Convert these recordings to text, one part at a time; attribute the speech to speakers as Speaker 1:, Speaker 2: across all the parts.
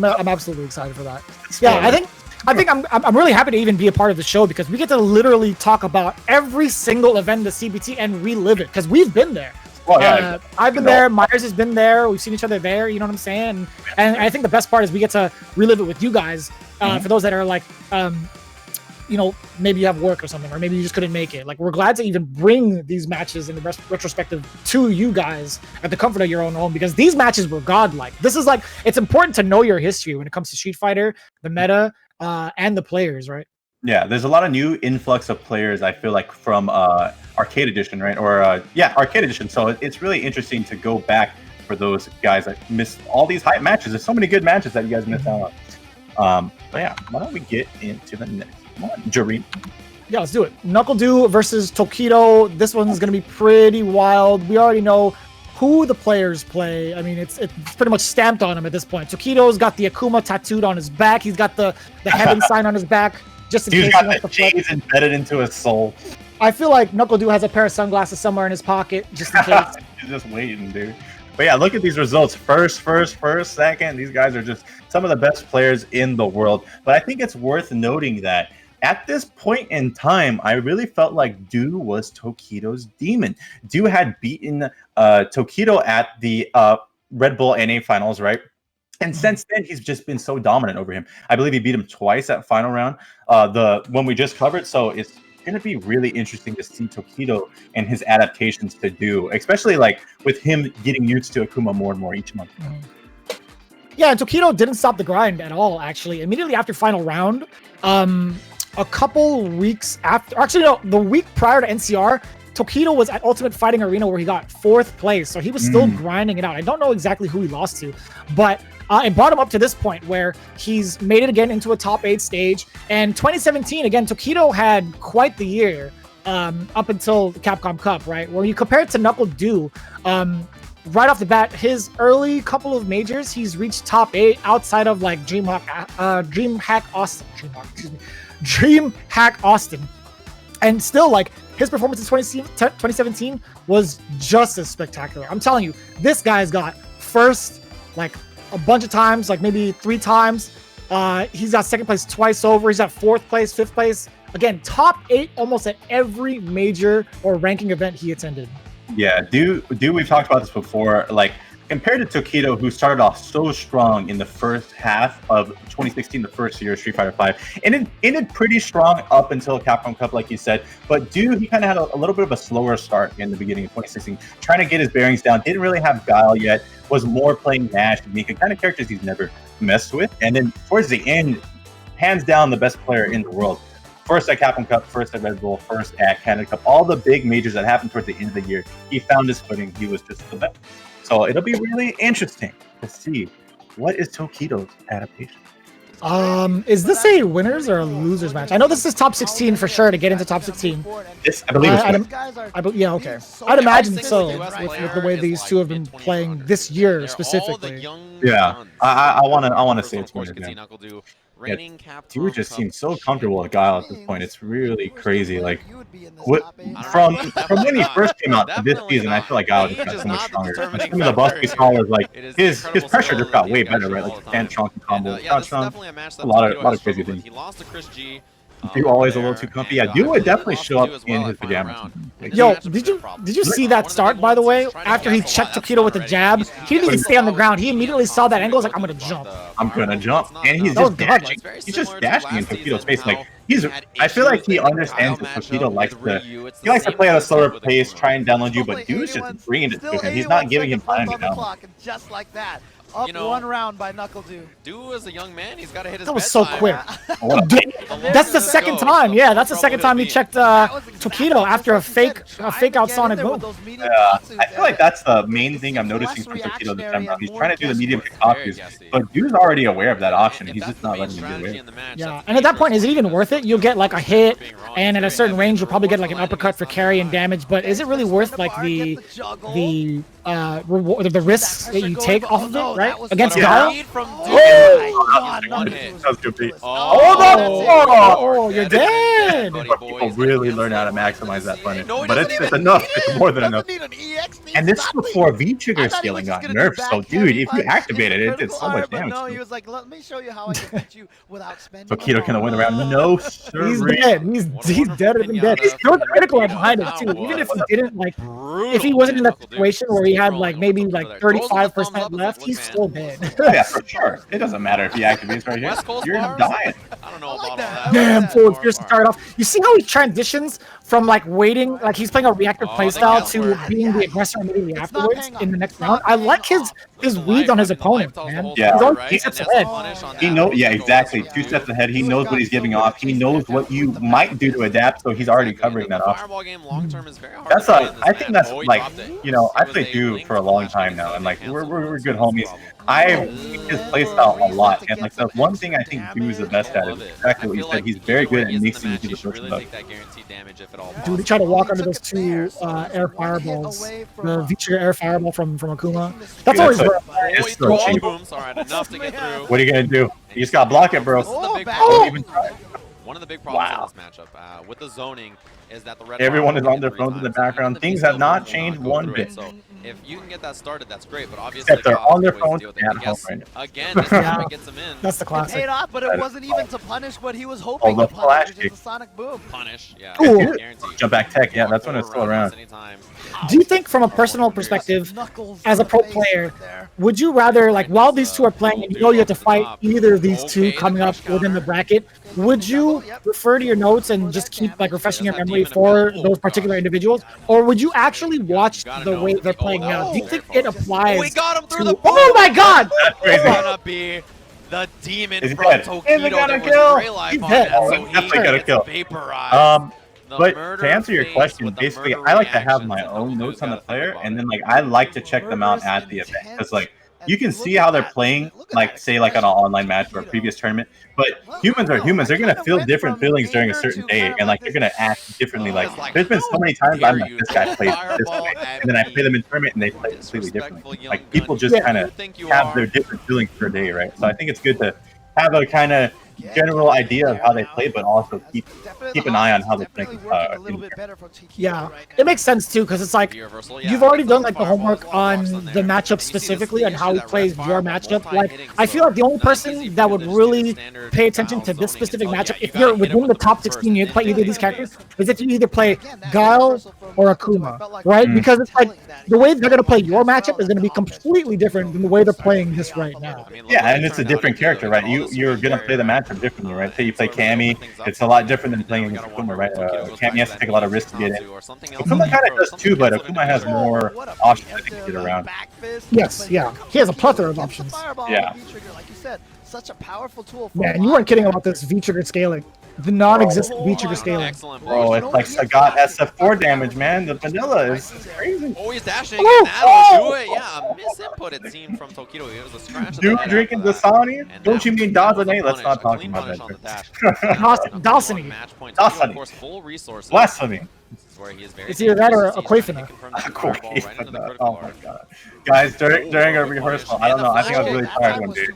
Speaker 1: I'm absolutely excited for that. Yeah, I think I'm really happy to even be a part of the show because we get to literally talk about every single event in the CBT and relive it because we've been there.
Speaker 2: Well, yeah,
Speaker 1: I've been there. Myers has been there. We've seen each other there. You know what I'm saying? And I think the best part is we get to relive it with you guys. For those that are like, you know, maybe you have work or something, or maybe you just couldn't make it. Like, we're glad to even bring these matches in the retrospective to you guys at the comfort of your own home because these matches were godlike. This is like, it's important to know your history when it comes to Street Fighter, the meta, and the players, right?
Speaker 2: Yeah, there's a lot of new influx of players, I feel like, from Arcade Edition, right? Or, yeah, Arcade Edition. So it's really interesting to go back for those guys that missed all these hype matches. There's so many good matches that you guys missed out on. But yeah, why don't we get into the next one? Jareen.
Speaker 1: Yeah, let's do it. NuckleDu versus Tokido. This one's going to be pretty wild. We already know who the players play. I mean, it's pretty much stamped on him at this point. Tokido's got the Akuma tattooed on his back. He's got the heaven sign on his back. Just in case
Speaker 2: He's got the chains embedded into his soul.
Speaker 1: I feel like NuckleDu has a pair of sunglasses somewhere in his pocket, just in case.
Speaker 2: He's just waiting, dude. But yeah, look at these results. First, second. These guys are just some of the best players in the world. But I think it's worth noting that at this point in time, I really felt like Du was Tokido's demon. Du had beaten Tokido at the Red Bull NA finals, right? And since then, he's just been so dominant over him. I believe he beat him twice at final round, the one we just covered. So it's going to be really interesting to see Tokido and his adaptations to Du, especially like with him getting used to Akuma more and more each month.
Speaker 1: Yeah, and Tokido didn't stop the grind at all, actually. Immediately after final round, a couple weeks after, actually no, the week prior to NCR, Tokido was at Ultimate Fighting Arena where he got 4th place. So he was still grinding it out. I don't know exactly who he lost to, but it brought him up to this point where he's made it again into a top 8 stage. And 2017, again, Tokido had quite the year up until the Capcom Cup, right? Where you compare it to NuckleDu, right off the bat, his early couple of majors, he's reached top 8 outside of like DreamHack Austin. And still, like, his performance in 2017 was just as spectacular. I'm telling you, this guy's got first, like, a bunch of times, like maybe 3 times. He's got 2nd place twice over. He's got 4th place, 5th place. Again, top 8 almost at every major or ranking event he attended.
Speaker 2: Yeah, Du, we've talked about this before. Like, compared to Tokido, who started off so strong in the first half of 2016, the first year of Street Fighter V, and it ended pretty strong up until Capcom Cup, like you said. But Du, he kind of had a little bit of a slower start in the beginning of 2016, trying to get his bearings down. Didn't really have Guile yet. Was more playing Nash and Mika, kind of characters he's never messed with. And then towards the end, hands down the best player in the world. First at Capcom Cup, first at Red Bull, first at Canada Cup, all the big majors that happened towards the end of the year, he found his footing. He was just the best. So it'll be really interesting to see what is Tokido's adaptation.
Speaker 1: Is this a winners or a losers match? I know this is top 16 for sure to get into top 16.
Speaker 2: This, I believe,
Speaker 1: yeah, okay. I'd imagine so with the way these two have been playing this year specifically.
Speaker 2: Yeah, I want to say it's winners again. Du just seems so comfortable with Guile at this point. It's really crazy. Like, from when he first came out this season, I feel like Guile just got so much stronger. And some of the buffs we saw was like his pressure just got way better, right? Like the fan trunk and combo, a lot of crazy things.
Speaker 3: He lost to ChrisG.
Speaker 2: Du always a little too comfy. Yeah, Du would definitely show up in his pajamas.
Speaker 1: Yo, did you see that start, by the way? After he checked Tokido with a jab, he didn't even stay on the ground. He immediately saw that angle. Was like, I'm gonna jump.
Speaker 2: I'm gonna jump, and he's just dashing. He's just dashing in Tokido's face. Like I feel like he understands that Tokido likes to play at a slower pace, try and download you, but Du's just bringing it to him. He's not giving him time to down.
Speaker 4: Just like that. Up 1 round by NuckleDu.
Speaker 3: Du is a young man. He's got to hit his
Speaker 1: That was so quick.
Speaker 2: Oh,
Speaker 1: that's the second time. Yeah, that's the second time he checked Tokido after a fake out Sonic boom.
Speaker 2: Yeah, I feel like that's the main thing I'm noticing from Tokido this time around. He's trying to do the medium Kakakus, but Du's already aware of that option. He's just not letting him do it.
Speaker 1: Yeah, and at that point, is it even worth it? You'll get like a hit, and at a certain range, you'll probably get like an uppercut for carry and damage. But is it really worth like the the risks that you take off of it, right? Against
Speaker 3: Guile.
Speaker 1: Guile.
Speaker 3: One hit.
Speaker 2: That was good beat.
Speaker 1: Oh, you're dead.
Speaker 2: People really learn how to maximize that punish. But it's enough. It's more than enough. And this is before V-trigger scaling got nerfed. So, dude, if you activated it, it did so much damage.
Speaker 4: No, he was like, let me show you how I can beat you without spending.
Speaker 2: Tokido can win around. No, sir.
Speaker 1: He's dead. He's dead than dead. He's still critical art behind it too. Even if he didn't like, if he wasn't in that situation where he had like maybe like 35% left, he's still dead.
Speaker 2: Yeah, for sure. It doesn't matter if he activates right here. You're dying.
Speaker 3: I don't know about that.
Speaker 1: Damn, fool, fierce to start off. You see how he transitions from like waiting, like he's playing a reactive playstyle to being the aggressor immediately afterwards in the next round. I like his reads on his opponent, man.
Speaker 2: Yeah.
Speaker 1: He's always 2 steps ahead.
Speaker 2: He knows, yeah, exactly. 2 steps ahead. He knows what he's giving off. He knows what you might do to adapt, so he's already covering that off. That's I think that's like, you know, I played Du for a long time now, and like we're good homies. I like his playstyle a lot, and like the one thing I think Du is the best at is exactly what you said. He's very good at mixing into the person up.
Speaker 1: Dude, he tried to walk under those 2 air fireballs. The V-trigger air fireball from Akuma. That's always rough.
Speaker 2: It's so cheap. What are you gonna do? You just gotta block it, bro.
Speaker 3: One of the big problems in this matchup with the zoning is that the red
Speaker 2: everyone is on their phones in the background. Things have not changed one bit.
Speaker 3: So if you can get that started, that's great. But obviously,
Speaker 2: except they're on their phones at home right now.
Speaker 3: Again, this time gets them in.
Speaker 1: That's the classic.
Speaker 4: It paid off, but it wasn't even to punish what he was hoping to punish, which is a sonic boom.
Speaker 3: Punish, yeah.
Speaker 2: Jump back tech, yeah, that's when it's still around.
Speaker 1: Do you think, from a personal perspective, as a pro player, would you rather, like, while these 2 are playing and you know you have to fight either of these 2 coming up within the bracket, would you refer to your notes and just keep, like, refreshing your memory for those particular individuals? Or would you actually watch the way they're playing out? Do you think it applies
Speaker 3: We got him through
Speaker 1: to...
Speaker 3: the
Speaker 1: Oh my god!
Speaker 2: That's crazy.
Speaker 3: It's gonna be the demon
Speaker 2: Is he
Speaker 3: from
Speaker 2: dead?
Speaker 3: Tokido that was Grey Life
Speaker 1: He's
Speaker 3: on
Speaker 1: dead.
Speaker 3: that,
Speaker 2: Oh,
Speaker 3: so
Speaker 2: definitely
Speaker 3: he
Speaker 2: got a
Speaker 3: gets
Speaker 2: kill.
Speaker 3: vaporized.
Speaker 2: But to answer your question, basically, I like to have my own notes on the player, and then like I like to check them out at the event because like you can see how they're playing, like say like on an online match or a previous tournament. But humans are humans; they're gonna feel different feelings during a certain day, and like they're gonna act differently. Like there's been so many times I'm like, this guy played this way, and then I play them in tournament and they play completely differently. Like people just kind of have their different feelings per day, right? So I think it's good to have a kind of general idea of how they play, but also keep an eye on how they play.
Speaker 1: Yeah, it makes sense too, because it's like you've already done like the homework on the matchup specifically and how he plays your matchup. Like I feel like the only person that would really pay attention to this specific matchup, if you're within the top 16, you play either of these characters, is if you either play Guile or Akuma, right? Because it's like the way they're gonna play your matchup is gonna be completely different than the way they're playing this right now.
Speaker 2: Yeah, and it's a different character, right? You're gonna play the matchup differently, right? Say you play Cammy, it's a lot different than playing against Akuma, right? Cammy has to take a lot of risks to get in. Akuma kind of does too, but Akuma has more options I think to get around.
Speaker 1: Yes, yeah, he has a plethora of options.
Speaker 2: Yeah.
Speaker 4: Such a powerful tool.
Speaker 1: Man, you weren't kidding about this V-trigger scaling. The non-existent V-trigger scaling.
Speaker 2: Bro, it's like Sagat SF4 damage, man. The vanilla is crazy.
Speaker 3: Oh, he's dashing, and that'll do it. Yeah, a misinput it seemed from Tokido. It was a scratch.
Speaker 2: Dude drinking Dasani? Don't you mean Dazane? Let's not talk about that.
Speaker 1: Dasani.
Speaker 2: Dasani. Blasphemy.
Speaker 1: It's either that or Aquafina.
Speaker 2: Oh my god. Guys, during a rehearsal, I don't know, I think I was really tired one day.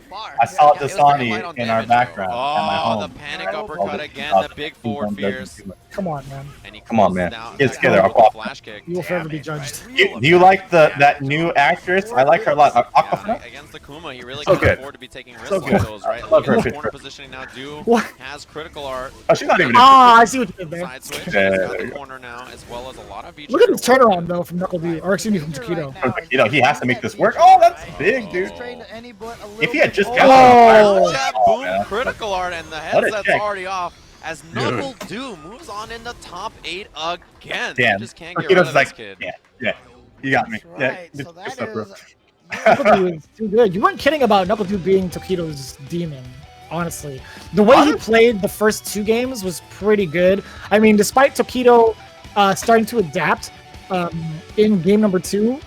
Speaker 2: I saw Dasani in our background at my home.
Speaker 3: The panic uppercut again, the big four fierce.
Speaker 1: Come on, man.
Speaker 2: Come on, man. Get together.
Speaker 1: You will forever be judged.
Speaker 2: Do you like that new actress? I like her a lot. Aquafina?
Speaker 3: Against Akuma, he really
Speaker 2: so
Speaker 3: can't afford to be taking risks with those, right?
Speaker 2: Love her.
Speaker 3: Corner positioning now. Du has critical art.
Speaker 2: Oh, she's not even.
Speaker 1: I see what you did there.
Speaker 3: Side switch. He's got the corner now, as well as a lot of V.
Speaker 1: Look at this turnaround though from KnuckleDu, or excuse me, from Tokido.
Speaker 2: You know, he has to make this work. Oh, that's big, dude. If he had just kept
Speaker 3: boom, critical art, and the headset's already off. As KnuckleDu moves on in the top 8 again.
Speaker 2: Damn.
Speaker 3: Just can't get rid of this kid.
Speaker 2: Yeah, you got me.
Speaker 4: Right.
Speaker 2: Yeah,
Speaker 4: So
Speaker 2: good stuff, bro.
Speaker 1: KnuckleDu is too good. You weren't kidding about KnuckleDu being Tokido's demon, honestly. The way he played the first 2 games was pretty good. I mean, despite Tokido starting to adapt in game number 2,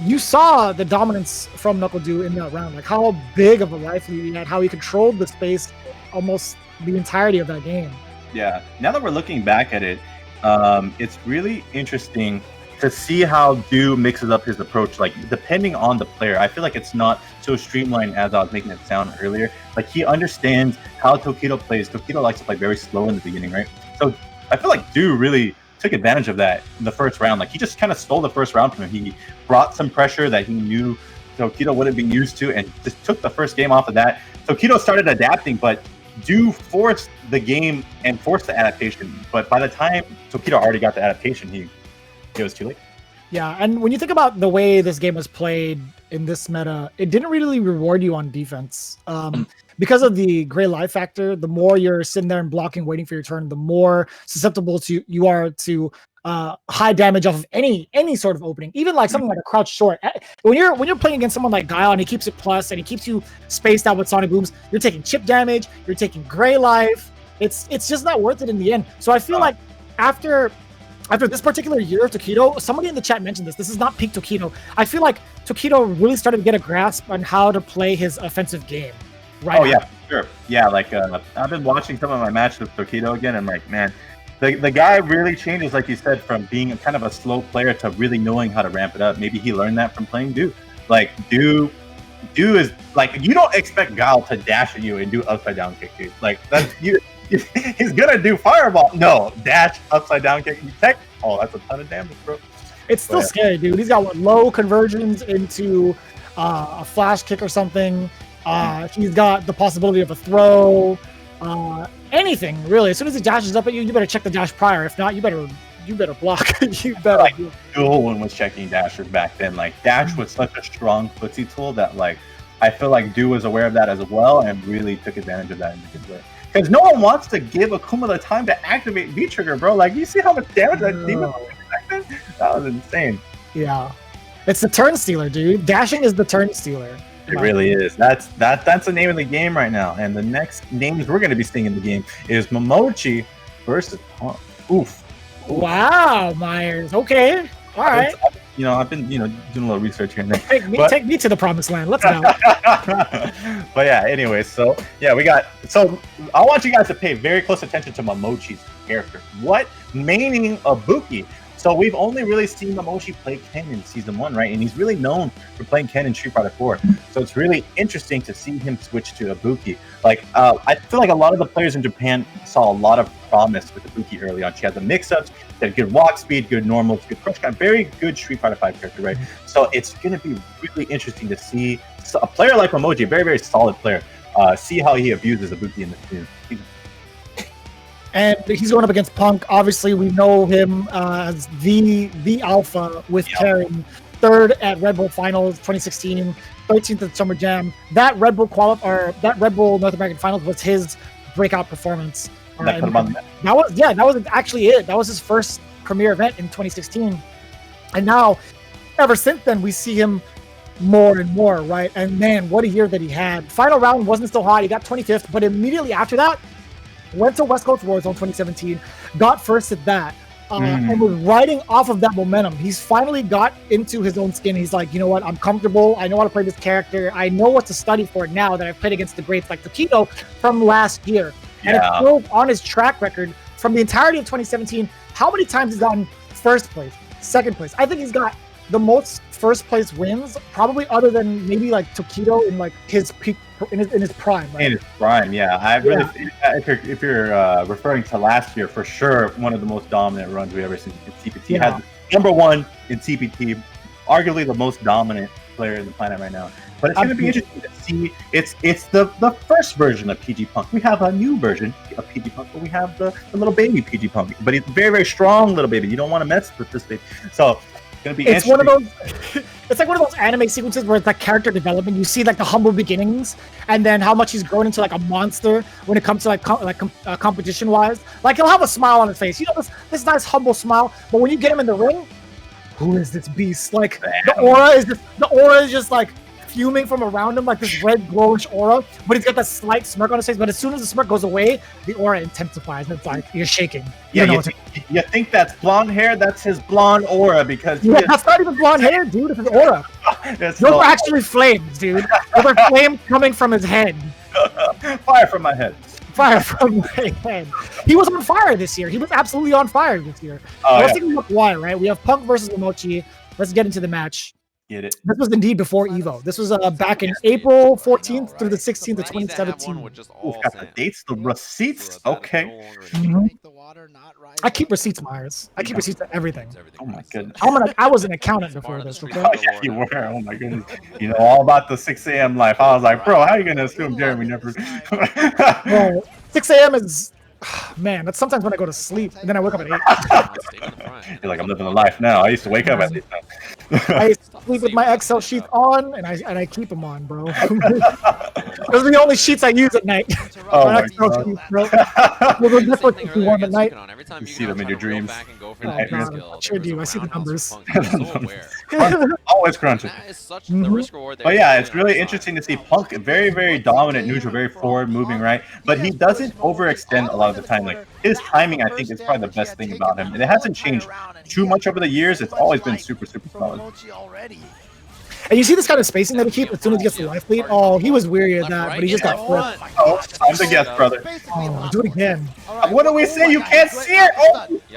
Speaker 1: you saw the dominance from KnuckleDu in that round. Like how big of a rifle he had, how he controlled the space almost the entirety of that game.
Speaker 2: Yeah. Now that we're looking back at it, it's really interesting to see how Du mixes up his approach, like depending on the player. I feel like it's not so streamlined as I was making it sound earlier. Like he understands how Tokido plays. Tokido likes to play very slow in the beginning, right? So I feel like Du really took advantage of that in the first round. Like he just kind of stole the first round from him. He brought some pressure that he knew Tokido wouldn't be used to, and just took the first game off of that. Tokido started adapting, but Du forced the game and forced the adaptation. But by the time Tokido already got the adaptation, it was too late.
Speaker 1: Yeah, and when you think about the way this game was played in this meta, it didn't really reward you on defense. Because of the gray life factor, the more you're sitting there and blocking, waiting for your turn, the more susceptible you are to high damage off of any sort of opening. Even like something like a crouch short. When you're playing against someone like Guile and he keeps it plus and he keeps you spaced out with sonic booms, you're taking chip damage, you're taking gray life. It's just not worth it in the end. So I feel like after this particular year of Tokido, somebody in the chat mentioned this. This is not peak Tokido. I feel like Tokido really started to get a grasp on how to play his offensive game. Right.
Speaker 2: Oh yeah, sure. Yeah, like I've been watching some of my matches with Tokido again, and like, man, the guy really changes, like you said, from being kind of a slow player to really knowing how to ramp it up. Maybe he learned that from playing Du. Like Du is like, you don't expect Guile to dash at you and do upside down kick, dude. Like that's you. He's gonna do fireball. No, dash, upside down kick, tech. Oh, that's a ton of damage, bro.
Speaker 1: It's still scary, dude. He's got low conversions into a flash kick or something. He's got the possibility of a throw, anything really. As soon as he dashes up at you, you better check the dash prior. If not, you better block. You better.
Speaker 2: Like no one was checking dashers back then. Like dash was such a strong footsie tool that like I feel like Du was aware of that as well and really took advantage of that in a good way. Because no one wants to give Akuma the time to activate V-Trigger, bro. Like, you see how much damage that demon was back then? That was insane.
Speaker 1: Yeah. It's the turn stealer, dude. Dashing is the turn stealer.
Speaker 2: It really is. That's the name of the game right now. And the next names we're going to be seeing in the game is Momochi versus Punk. Oof.
Speaker 1: Wow, Myers. Okay. All right.
Speaker 2: I've been, doing a little research here and there.
Speaker 1: Take me to the promised land. Let's go.
Speaker 2: But yeah, anyway, so yeah, I want you guys to pay very close attention to Momochi's character. What maining Ibuki? So we've only really seen Momochi play Ken in Season 1, right? And he's really known for playing Ken in Street Fighter 4. So it's really interesting to see him switch to Ibuki. Like, I feel like a lot of the players in Japan saw a lot of promise with Ibuki early on. She had the mix-ups, she had good walk speed, good normals, good crush count, very good Street Fighter 5 character, right? So it's going to be really interesting to see a player like Momochi, a very, very solid player, see how he abuses Ibuki in this game.
Speaker 1: And he's going up against Punk. Obviously, we know him as the alpha with carrying third at Red Bull Finals 2016, 13th at Summer Jam. That Red Bull North American Finals was his breakout performance. That was actually it. That was his first premier event in 2016. And now, ever since then, we see him more and more, right? And man, what a year that he had. Final round wasn't so hot. He got 25th, but immediately after that, went to West Coast Warzone 2017, got first at that, and was riding off of that momentum. He's finally got into his own skin. He's like, you know what? I'm comfortable. I know how to play this character. I know what to study for now that I've played against the greats like Tokido from last year. And it drove on his track record from the entirety of 2017. How many times he's gotten first place, second place? I think he's got the most first place wins, probably other than maybe like Tokido in like his peak in his prime. Right?
Speaker 2: In his prime, yeah. I really, if you're referring to last year, for sure, one of the most dominant runs we ever seen in CPT. He has #1 in CPT, arguably the most dominant player in the planet right now. But it's going to be interesting to see. It's the first version of PG Punk. We have a new version of PG Punk, but we have the little baby PG Punk. But he's a very, very strong little baby. You don't want to mess with this baby. So it's
Speaker 1: one of those. It's like one of those anime sequences where it's like character development. You see like the humble beginnings, and then how much he's grown into like a monster when it comes to competition wise. Like he'll have a smile on his face, this nice humble smile. But when you get him in the ring, who is this beast? Like the aura is just like fuming from around him, like this red glowish aura. But he's got that slight smirk on his face. But as soon as the smirk goes away, the aura intensifies. And it's like you're shaking.
Speaker 2: You think that's blonde hair? That's his blonde aura because
Speaker 1: that's not even blonde hair, dude. It's his aura. Those are actually flames, dude. Those are flames coming from his head.
Speaker 2: Fire from my head.
Speaker 1: Fire from Rayhead. He was on fire this year. He was absolutely on fire this year. Let's take a look why, right? We have Punk versus Momochi. Let's get into the match.
Speaker 2: Get it.
Speaker 1: This was indeed before Evo. This was back in April 14th through the 16th of 2017.
Speaker 2: We've got the dates, the receipts. Okay.
Speaker 1: I keep receipts, Myers. I keep receipts of everything.
Speaker 2: Oh my goodness.
Speaker 1: I was an accountant before this, okay?
Speaker 2: Oh, yeah, you were. Oh my goodness. You know all about the 6 a.m. life. I was like, bro, how are you gonna assume Jeremy never?
Speaker 1: Well, 6 a.m. is, man. That's sometimes when I go to sleep and then I wake up at 8.
Speaker 2: You're like, I'm living a life now. I used to wake up at this time.
Speaker 1: I used to sleep with my Excel sheets on, and I keep them on, bro. Those are the only sheets I use at night.
Speaker 2: Oh my God.
Speaker 1: Sheets, bro. Those are different if you want at night.
Speaker 2: You see them in your dreams.
Speaker 1: Oh, God. Sure do. I see the numbers.
Speaker 2: Always crunching. But yeah, it's really interesting to see Punk very, very dominant neutral, very forward moving, right? But he doesn't overextend a lot of the time. Like his timing, I think, is probably the best thing about him, and it hasn't changed too much over the years. It's always been super, super solid.
Speaker 1: And you see this kind of spacing that he keeps as soon as he gets the life lead? Oh, he was weary of that, but he just got flipped.
Speaker 2: Oh, I'm the guest, brother.
Speaker 1: Oh, do it again.
Speaker 2: What do we say? You can't see it!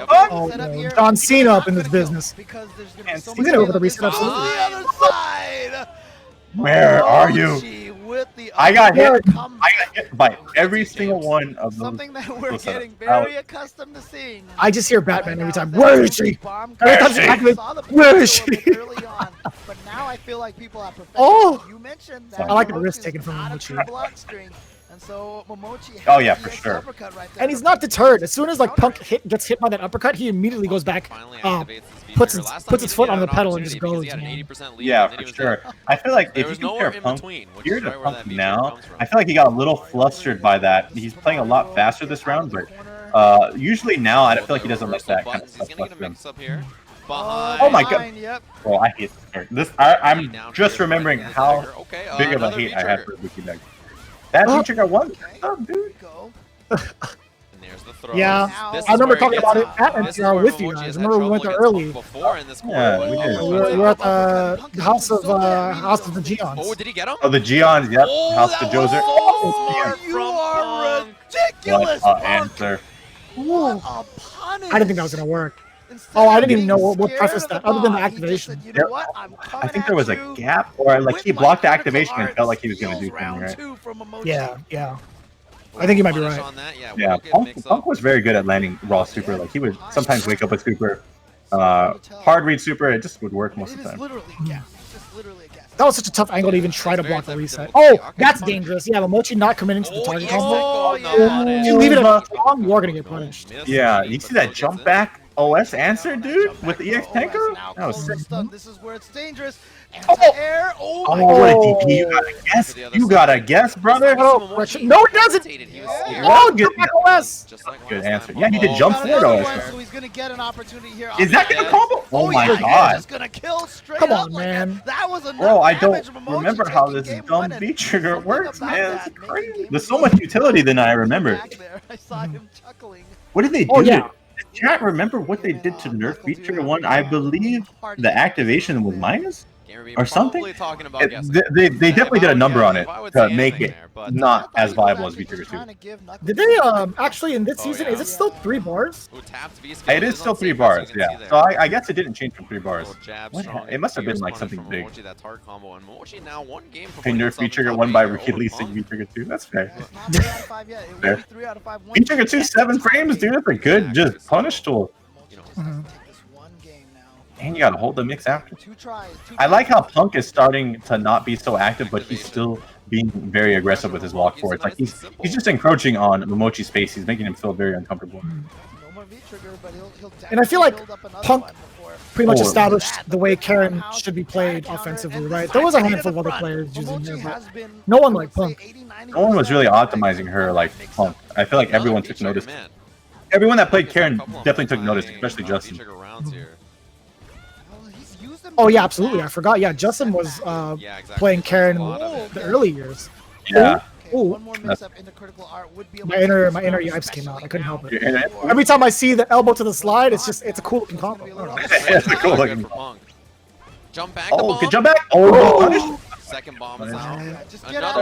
Speaker 1: Oh, no. John Cena up in this business. He's gonna go for the reset, absolutely.
Speaker 2: Where are you? I got hit by every single one of those.
Speaker 4: Something that we're getting very accustomed to seeing.
Speaker 1: I just hear Batman every time. Where is she? Where is she?
Speaker 4: But now I feel like people have perfected.
Speaker 1: Oh!
Speaker 4: You mentioned that
Speaker 1: I like the risk taken from Momochi.
Speaker 4: And so Momochi.
Speaker 2: Oh yeah, for sure.
Speaker 1: And he's not deterred. As soon as like Punk gets hit by that uppercut, he immediately goes back, puts his foot on the pedal and just goes.
Speaker 2: Yeah, for sure. I feel like if you compare Punk here to Punk now, I feel like he got a little flustered by that. He's playing a lot faster this round, but usually now I feel like he doesn't let that kind of stuff fluster him. Oh my God! Oh, I hate this. I'm just remembering how big of a hate I had for Lucky Deck. That feature got one. Oh, dude.
Speaker 1: Yeah, I remember talking about it at NCR with you guys. I remember we went there early.
Speaker 2: Yeah, we did.
Speaker 1: We were at the house of the G.O.A.T.
Speaker 3: Oh, did he get him?
Speaker 2: Oh, the G.O.A.T, yep. House of Joser.
Speaker 4: You are ridiculous.
Speaker 2: What an answer.
Speaker 1: I didn't think that was gonna work. Oh, I didn't even know what prefaced that, other than the activation.
Speaker 2: I think there was a gap, or like he blocked the activation and felt like he was going to do something, right?
Speaker 1: Yeah. I think you might be right.
Speaker 2: Yeah, Punk was very good at landing raw super. Like he would sometimes wake up with super, hard read super. It just would work most of the time.
Speaker 1: That was such a tough angle to even try to block the reset. Oh, that's dangerous. Yeah, Momochi not committing to the target combo. If you leave it long, you are going to get punished.
Speaker 2: Yeah, you see that jump back OS answer, dude, with the EX Tenko? That was sick.
Speaker 4: This is where it's dangerous.
Speaker 2: Oh, what a DP. You gotta guess. You gotta guess, brother.
Speaker 1: No, it doesn't. Oh, good OS.
Speaker 2: Good answer. Yeah, he did jump forward OS.
Speaker 4: So he's gonna get an opportunity here.
Speaker 2: Is that gonna combo? Oh my God.
Speaker 1: Come on, man.
Speaker 2: Bro, I don't remember how this dumb V trigger works, man. It's crazy. There's so much utility than I remember.
Speaker 4: I saw him chuckling.
Speaker 2: What did they do?
Speaker 1: Oh, yeah.
Speaker 2: Chat, remember what they did to nerf V trigger 1? I believe the activation was minus or something. They definitely did a number on it to make it not as viable as V trigger 2.
Speaker 1: Did they actually in this season? Is it still 3 bars?
Speaker 2: It is still 3 bars, yeah. So I guess it didn't change from 3 bars. It must have been like something big. Can nerf V trigger 1 by releasing V trigger 2? That's fair. Fair. V trigger 2 7 frames, dude. That's a good just punish tool. And you gotta hold the mix after. I like how Punk is starting to not be so active, but he's still being very aggressive with his walk forwards. Like he's just encroaching on Momochi's space. He's making him feel very uncomfortable.
Speaker 1: And I feel like Punk pretty much established the way Karen should be played offensively, right? There was a handful of other players using her, but no one like Punk.
Speaker 2: No one was really optimizing her like Punk. I feel like everyone took notice. Everyone that played Karen definitely took notice, especially Justin.
Speaker 1: Oh yeah, absolutely. I forgot. Yeah, Justin was playing Karen the early years.
Speaker 2: Yeah.
Speaker 1: Ooh. My inner yipes came out. I couldn't help it. Every time I see the elbow to the slide, it's a cool looking combo.
Speaker 2: It's a cool looking combo.
Speaker 3: Jump back.
Speaker 2: Oh, good jump back. Oh,
Speaker 3: second bomb is out.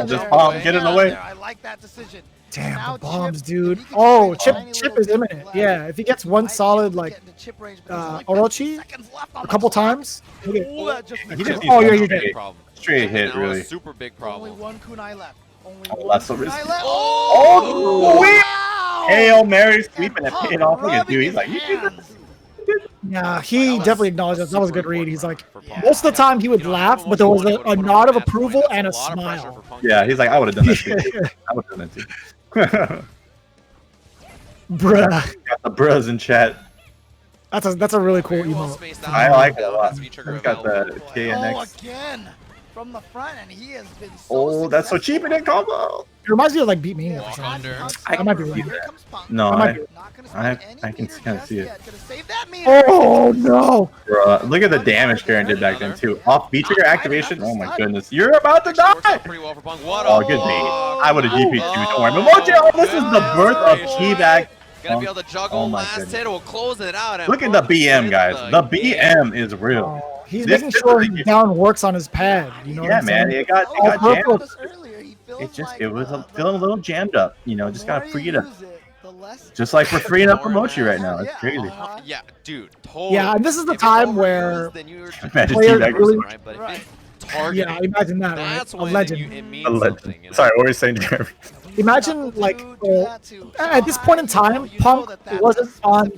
Speaker 2: Just bomb. Get in the way.
Speaker 4: I like that decision.
Speaker 1: Damn,
Speaker 4: Now
Speaker 1: the bombs,
Speaker 4: Chip,
Speaker 1: dude.
Speaker 4: if he can
Speaker 1: Oh,
Speaker 4: just find a
Speaker 1: Chip
Speaker 4: tiny
Speaker 1: is
Speaker 4: little
Speaker 1: imminent.
Speaker 4: bit
Speaker 1: Yeah, if he gets one
Speaker 4: might be
Speaker 1: solid,
Speaker 4: able to
Speaker 1: like,
Speaker 4: get into chip range, but there's only 15
Speaker 1: Orochi,
Speaker 4: seconds left on
Speaker 1: a
Speaker 4: the
Speaker 1: couple
Speaker 4: clock.
Speaker 1: times.
Speaker 4: Ooh, that just
Speaker 2: He just
Speaker 1: Oh, yeah,
Speaker 2: needs
Speaker 1: you're
Speaker 2: one
Speaker 1: dead.
Speaker 2: straight hit,
Speaker 3: Now a
Speaker 2: really.
Speaker 3: super big
Speaker 4: Only
Speaker 3: problem.
Speaker 4: one kunai left. Only
Speaker 2: Oh,
Speaker 4: one
Speaker 2: that's so
Speaker 4: kunai
Speaker 2: risky.
Speaker 4: left.
Speaker 2: Oh, sweet!
Speaker 4: Wow!
Speaker 2: Hail Mary sweep, and it
Speaker 4: Punk
Speaker 2: paid off. Look at
Speaker 4: rubbing
Speaker 2: dude. He's
Speaker 4: his
Speaker 2: like, you did that.
Speaker 4: hands.
Speaker 1: Yeah, he definitely acknowledged that. That was a good read. He's like,
Speaker 3: Yeah.
Speaker 1: most of the time he would
Speaker 3: You know,
Speaker 1: laugh,
Speaker 3: Momochi
Speaker 1: but there was
Speaker 3: won, he would've
Speaker 1: a
Speaker 3: put him
Speaker 1: nod
Speaker 3: on
Speaker 1: of
Speaker 3: that point.
Speaker 1: approval
Speaker 3: That's
Speaker 1: and a
Speaker 3: lot of pressure
Speaker 1: smile.
Speaker 3: for Punk
Speaker 2: Yeah,
Speaker 3: to
Speaker 2: he's like, I would have done that too. I would have done that too.
Speaker 1: Bruh.
Speaker 2: Got the bros in chat.
Speaker 1: That's a really cool
Speaker 3: Very well
Speaker 1: emote.
Speaker 3: spaced out.
Speaker 2: I like it a
Speaker 3: Down
Speaker 2: lot.
Speaker 3: has V-trigger
Speaker 2: He's got the
Speaker 3: available.
Speaker 4: Oh,
Speaker 2: KNX.
Speaker 4: again from the front, and he has been so
Speaker 2: Oh, that's so cheap in that combo.
Speaker 1: It reminds me of like Beat Mania.
Speaker 3: Walk
Speaker 1: For some reason.
Speaker 3: under.
Speaker 1: I might be wrong.
Speaker 4: Here comes Punk.
Speaker 2: No,
Speaker 1: I might
Speaker 2: I,
Speaker 1: be-
Speaker 4: Not gonna
Speaker 2: I-
Speaker 4: spend any
Speaker 2: I can
Speaker 4: meter
Speaker 2: kinda
Speaker 4: just
Speaker 2: see it.
Speaker 4: yet. Gonna save that meter.
Speaker 1: Oh no!
Speaker 2: bro, look at the damage Karen did back then too. Off V-trigger activation. Oh my goodness, you're about to
Speaker 3: Actually works out
Speaker 2: die.
Speaker 3: pretty well for Punk. What
Speaker 2: Oh,
Speaker 3: a
Speaker 2: good bait.
Speaker 3: block.
Speaker 2: I would have GP too. Don't worry.
Speaker 3: Oh,
Speaker 2: Momochi, oh, this is the birth of
Speaker 3: goodness
Speaker 2: teabag.
Speaker 3: Gonna be able to juggle
Speaker 2: Oh my
Speaker 3: last
Speaker 2: goodness.
Speaker 3: hit. We'll close it out. and
Speaker 2: Look at the
Speaker 3: Punk
Speaker 2: BM,
Speaker 3: wins
Speaker 2: guys. The
Speaker 3: game.
Speaker 2: BM is real.
Speaker 1: Oh, he's
Speaker 2: This
Speaker 1: making
Speaker 2: is
Speaker 1: sure
Speaker 2: like-
Speaker 1: he down works on his pad. You know what
Speaker 2: Yeah,
Speaker 1: I'm
Speaker 2: man,
Speaker 1: saying?
Speaker 2: it got
Speaker 1: Oh,
Speaker 2: jammed.
Speaker 1: purple.
Speaker 2: It was feeling a little jammed up. You know, just gotta free it up.
Speaker 4: Just
Speaker 2: Just like we're freeing up Momochi right now. It's crazy.
Speaker 3: Yeah, dude. Totally.
Speaker 1: Yeah, and this is the
Speaker 3: If it's
Speaker 1: time
Speaker 3: overused,
Speaker 1: where
Speaker 3: then you're
Speaker 2: Imagine
Speaker 1: players
Speaker 2: teabag.
Speaker 1: really-
Speaker 3: right, but if it's targeting,
Speaker 1: yeah, imagine that,
Speaker 3: that's
Speaker 1: right? A
Speaker 3: when
Speaker 1: legend.
Speaker 3: it means
Speaker 2: A legend.
Speaker 3: something. You know?
Speaker 2: Sorry, what were you saying, Jeremy?
Speaker 1: Imagine like at this point in time, Punk wasn't on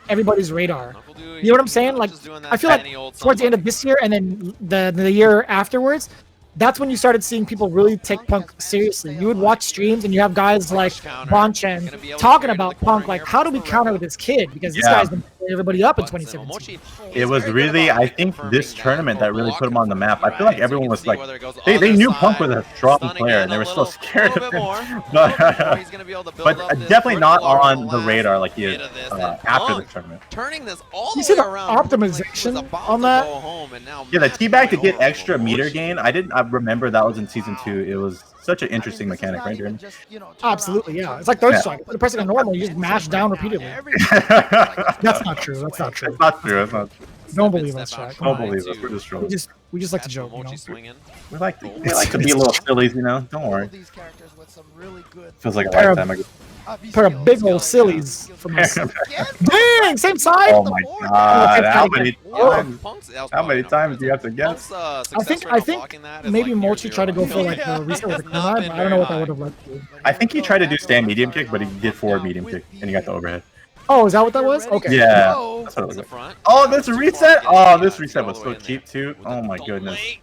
Speaker 1: everybody's radar.
Speaker 3: KnuckleDu,
Speaker 1: You know what I'm saying? Like,
Speaker 3: just doing that
Speaker 1: I feel like
Speaker 3: any old
Speaker 1: towards the end
Speaker 3: somebody.
Speaker 1: of this year and then the year afterwards, that's when you started seeing people really take Punk seriously. You would watch streams and you have guys like Bonchen talking about Punk, like, how do we counter with this kid? Because this
Speaker 2: Yeah.
Speaker 1: guy's been putting everybody up in
Speaker 3: But
Speaker 1: 2017.
Speaker 3: Momochi
Speaker 2: It
Speaker 3: is
Speaker 2: was
Speaker 3: very good
Speaker 2: really,
Speaker 3: about
Speaker 2: I think,
Speaker 3: confirming
Speaker 2: this tournament that really put him on the map. I feel like
Speaker 3: Right, so
Speaker 2: everyone
Speaker 3: you can
Speaker 2: was
Speaker 3: see
Speaker 2: like,
Speaker 3: whether it goes
Speaker 2: they
Speaker 3: other
Speaker 2: knew
Speaker 3: side,
Speaker 2: Punk was a strong
Speaker 3: stunning
Speaker 2: player,
Speaker 3: in
Speaker 2: and they
Speaker 3: a
Speaker 2: were so
Speaker 3: little-
Speaker 2: scared
Speaker 3: little
Speaker 2: of
Speaker 3: bit
Speaker 2: him.
Speaker 3: more.
Speaker 2: But,
Speaker 3: He's gonna be able to build
Speaker 2: but
Speaker 3: up this
Speaker 2: definitely not
Speaker 3: vertical arc
Speaker 2: on
Speaker 3: on
Speaker 2: the
Speaker 3: last
Speaker 2: radar like he is
Speaker 3: bit of this, and
Speaker 2: after
Speaker 3: Punk
Speaker 2: the tournament.
Speaker 3: turning this all
Speaker 1: You
Speaker 3: the
Speaker 1: see
Speaker 3: way
Speaker 1: the
Speaker 3: around.
Speaker 1: optimization
Speaker 3: Was about
Speaker 1: on
Speaker 3: to
Speaker 1: that?
Speaker 3: go home, and now
Speaker 2: Yeah, the
Speaker 3: Max
Speaker 2: teabag to
Speaker 3: going
Speaker 2: get
Speaker 3: over
Speaker 2: extra
Speaker 3: Momochi.
Speaker 2: meter gain. I remember that was in season 2. It was such an interesting mechanic, right, Jeremy?
Speaker 1: Absolutely, yeah. It's like third
Speaker 2: Yeah.
Speaker 1: strike. You're pressing a normal, you just mash down repeatedly. That's not true. That's not true.
Speaker 2: That's not true. That's not true.
Speaker 1: Don't believe us, Jack.
Speaker 2: Don't believe us. We're just trolling.
Speaker 1: We just like to joke, you know.
Speaker 3: Momochi swinging.
Speaker 2: We like to be a little sillies, you know. Don't worry. Feels like a
Speaker 1: Pair of-
Speaker 2: lifetime ago.
Speaker 1: Pair of big old sillies from us. Dang, same side.
Speaker 2: Oh my god! How many
Speaker 1: Oh.
Speaker 2: times?
Speaker 3: Punk's- that was
Speaker 2: How
Speaker 3: probably
Speaker 2: many
Speaker 3: number
Speaker 2: times
Speaker 3: two.
Speaker 2: do you have to guess?
Speaker 3: Punk's,
Speaker 1: I
Speaker 3: success
Speaker 1: think
Speaker 3: rate on
Speaker 1: think
Speaker 3: blocking that is
Speaker 1: maybe
Speaker 3: like near
Speaker 1: Mochi tried to go
Speaker 3: zero.
Speaker 1: for like the reset with the
Speaker 3: It's not
Speaker 1: kunai,
Speaker 3: been
Speaker 1: but I don't know what that
Speaker 3: very
Speaker 1: would have led to.
Speaker 2: I think he tried to do stand medium kick, but he did forward medium kick, and he got the overhead.
Speaker 1: Oh, is that what that was? Okay.
Speaker 2: Yeah.
Speaker 3: It's
Speaker 2: That's what it
Speaker 3: the
Speaker 2: was like.
Speaker 3: front.
Speaker 2: Oh, this reset!
Speaker 3: Yeah,
Speaker 2: Oh, this
Speaker 3: yeah,
Speaker 2: reset
Speaker 3: all
Speaker 2: was
Speaker 3: the
Speaker 2: so
Speaker 3: way in
Speaker 2: cheap
Speaker 3: there.
Speaker 2: too.
Speaker 3: With the
Speaker 2: Oh my goodness.
Speaker 3: delay.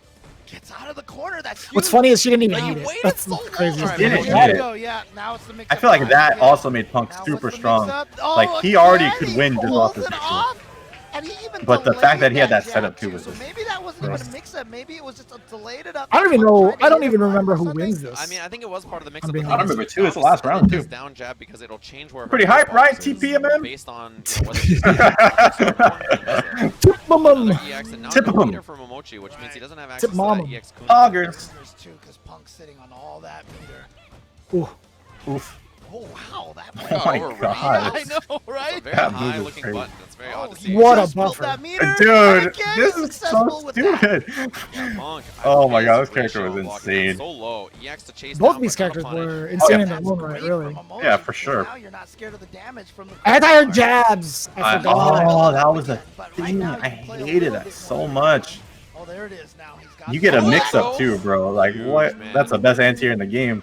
Speaker 4: Gets out of the corner. That's
Speaker 1: What's
Speaker 4: huge.
Speaker 1: funny is she didn't even
Speaker 3: Like,
Speaker 1: need
Speaker 3: you
Speaker 1: it.
Speaker 3: waited
Speaker 1: That's
Speaker 3: so
Speaker 1: the
Speaker 3: long.
Speaker 1: craziest
Speaker 3: Right,
Speaker 1: thing.
Speaker 2: Didn't
Speaker 4: There
Speaker 2: need
Speaker 4: you
Speaker 2: it.
Speaker 4: go, yeah, now it's the mix
Speaker 2: I
Speaker 4: up
Speaker 2: feel like
Speaker 4: time
Speaker 2: that
Speaker 4: again.
Speaker 2: also made Punk
Speaker 4: Now
Speaker 2: super
Speaker 4: what's the
Speaker 2: strong.
Speaker 4: mix-up? Oh,
Speaker 2: Like, he already
Speaker 4: again,
Speaker 2: could
Speaker 4: he
Speaker 2: win just
Speaker 4: pulls
Speaker 2: off this
Speaker 4: it
Speaker 2: mix-up.
Speaker 4: off, and he even
Speaker 2: But the fact that he had
Speaker 4: delayed
Speaker 2: that setup
Speaker 4: jab,
Speaker 2: too was
Speaker 4: so
Speaker 2: just
Speaker 4: maybe that wasn't even
Speaker 2: gross.
Speaker 4: a mix-up. Maybe it was just a delayed it up.
Speaker 1: I don't even
Speaker 4: Punk
Speaker 1: know.
Speaker 4: tried to
Speaker 1: I don't
Speaker 4: hit
Speaker 1: even
Speaker 4: him
Speaker 1: remember
Speaker 4: or
Speaker 1: who
Speaker 4: something.
Speaker 1: wins this.
Speaker 3: I mean, I think it was part of the mix
Speaker 1: I'm
Speaker 3: up.
Speaker 1: being
Speaker 3: but
Speaker 1: honest.
Speaker 3: then
Speaker 2: I remember
Speaker 3: just
Speaker 2: too, it's the last
Speaker 3: down
Speaker 2: round,
Speaker 3: this
Speaker 2: too.
Speaker 3: Down jab because it'll change where her
Speaker 2: Pretty hype,
Speaker 3: hitbox
Speaker 2: right,
Speaker 3: is
Speaker 2: TPMM?
Speaker 3: Based on whether she's
Speaker 1: Mum.
Speaker 3: EX and now
Speaker 2: Tip
Speaker 3: no
Speaker 2: him.
Speaker 3: meter for Momochi, which means he doesn't have access
Speaker 1: Tip
Speaker 3: to
Speaker 1: mom
Speaker 3: that
Speaker 1: him.
Speaker 3: EX kunai.
Speaker 2: Augers.
Speaker 4: Too, because Punk's sitting on all that meter.
Speaker 1: Ooh.
Speaker 2: Oof.
Speaker 4: Oh wow, that
Speaker 2: Oh my
Speaker 3: overrated.
Speaker 2: god.
Speaker 4: I know,
Speaker 3: It's a
Speaker 4: right?
Speaker 3: very
Speaker 2: That move
Speaker 3: high
Speaker 2: is
Speaker 3: looking
Speaker 2: crazy.
Speaker 3: button. It's very odd to see.
Speaker 1: What a
Speaker 4: Just built
Speaker 1: buffer.
Speaker 4: that meter, and
Speaker 2: Dude,
Speaker 4: again,
Speaker 2: this
Speaker 4: he's
Speaker 2: is so
Speaker 4: successful with that.
Speaker 2: stupid.
Speaker 3: Yeah, Punk,
Speaker 2: Oh my
Speaker 3: his
Speaker 2: god, this character
Speaker 3: ratio
Speaker 2: was
Speaker 3: of blocking
Speaker 2: insane.
Speaker 3: is so low. EX to chase
Speaker 1: Both
Speaker 3: down,
Speaker 1: of these
Speaker 3: but not
Speaker 1: characters
Speaker 3: punish.
Speaker 1: were insane in
Speaker 4: That's
Speaker 1: their own right,
Speaker 4: great
Speaker 1: really.
Speaker 4: for Momochi,
Speaker 2: Yeah, for
Speaker 4: because
Speaker 2: sure.
Speaker 4: Now you're not scared of the damage from the
Speaker 1: Anti-air jabs. I forgot.
Speaker 2: Oh, that was a
Speaker 4: But right
Speaker 2: thing.
Speaker 4: now,
Speaker 2: I
Speaker 4: you can play a
Speaker 2: hated
Speaker 4: little
Speaker 2: that
Speaker 4: bit
Speaker 2: so
Speaker 4: more.
Speaker 2: much.
Speaker 4: Oh, there it is now. He's got
Speaker 2: You get a
Speaker 3: Oh,
Speaker 2: mix-up
Speaker 3: oh.
Speaker 2: too, bro. Like,
Speaker 3: Huge,
Speaker 2: what?
Speaker 3: man.
Speaker 2: That's the best anti-air in the game.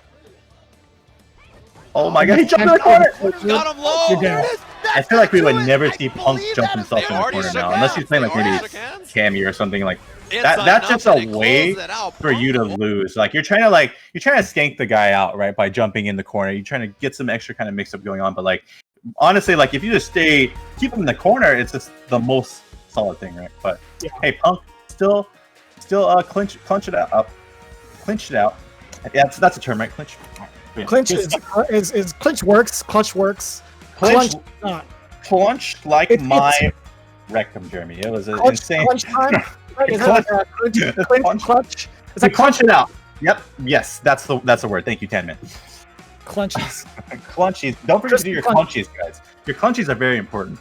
Speaker 2: Oh my god, he jumped in the corner!
Speaker 3: Got him low.
Speaker 1: You're dead.
Speaker 2: I feel like we would never see Punk jump himself in the
Speaker 3: already
Speaker 2: corner
Speaker 3: shook
Speaker 2: now, unless
Speaker 3: hands.
Speaker 2: he's playing like
Speaker 3: They already
Speaker 2: maybe
Speaker 3: shook hands.
Speaker 2: Cammy or something like
Speaker 3: It's
Speaker 2: that. That's just
Speaker 3: enough
Speaker 2: a
Speaker 3: that it
Speaker 2: way
Speaker 3: closed it out.
Speaker 2: for you to lose. Like you're trying to skank the guy out, right? By jumping in the corner. You're trying to get some extra kind of mix up going on. But like honestly, like if you just keep him in the corner, it's just the most solid thing, right? But
Speaker 1: Yeah.
Speaker 2: hey, Punk still clinch it out. Clinch it out. Yeah, that's a term, right? Clinch. Yeah.
Speaker 1: Clinch is clinch works. Clutch works.
Speaker 2: Clinch,
Speaker 1: Clutch not.
Speaker 2: clinch like
Speaker 1: It's-
Speaker 2: my rectum, Jeremy. It was
Speaker 1: Clutch,
Speaker 2: insane.
Speaker 1: clutch time. Right, is it
Speaker 2: Clutch.
Speaker 1: like a
Speaker 2: Clutch.
Speaker 1: clinch, clutch? It's
Speaker 2: It's
Speaker 1: like
Speaker 2: like crunch it out. Yep. Yes, that's the word. Thank you, Tanman.
Speaker 1: clunches.
Speaker 2: Clunchies. Don't forget to do your
Speaker 1: Crunch.
Speaker 2: clunchies, guys. Your clunchies are very important.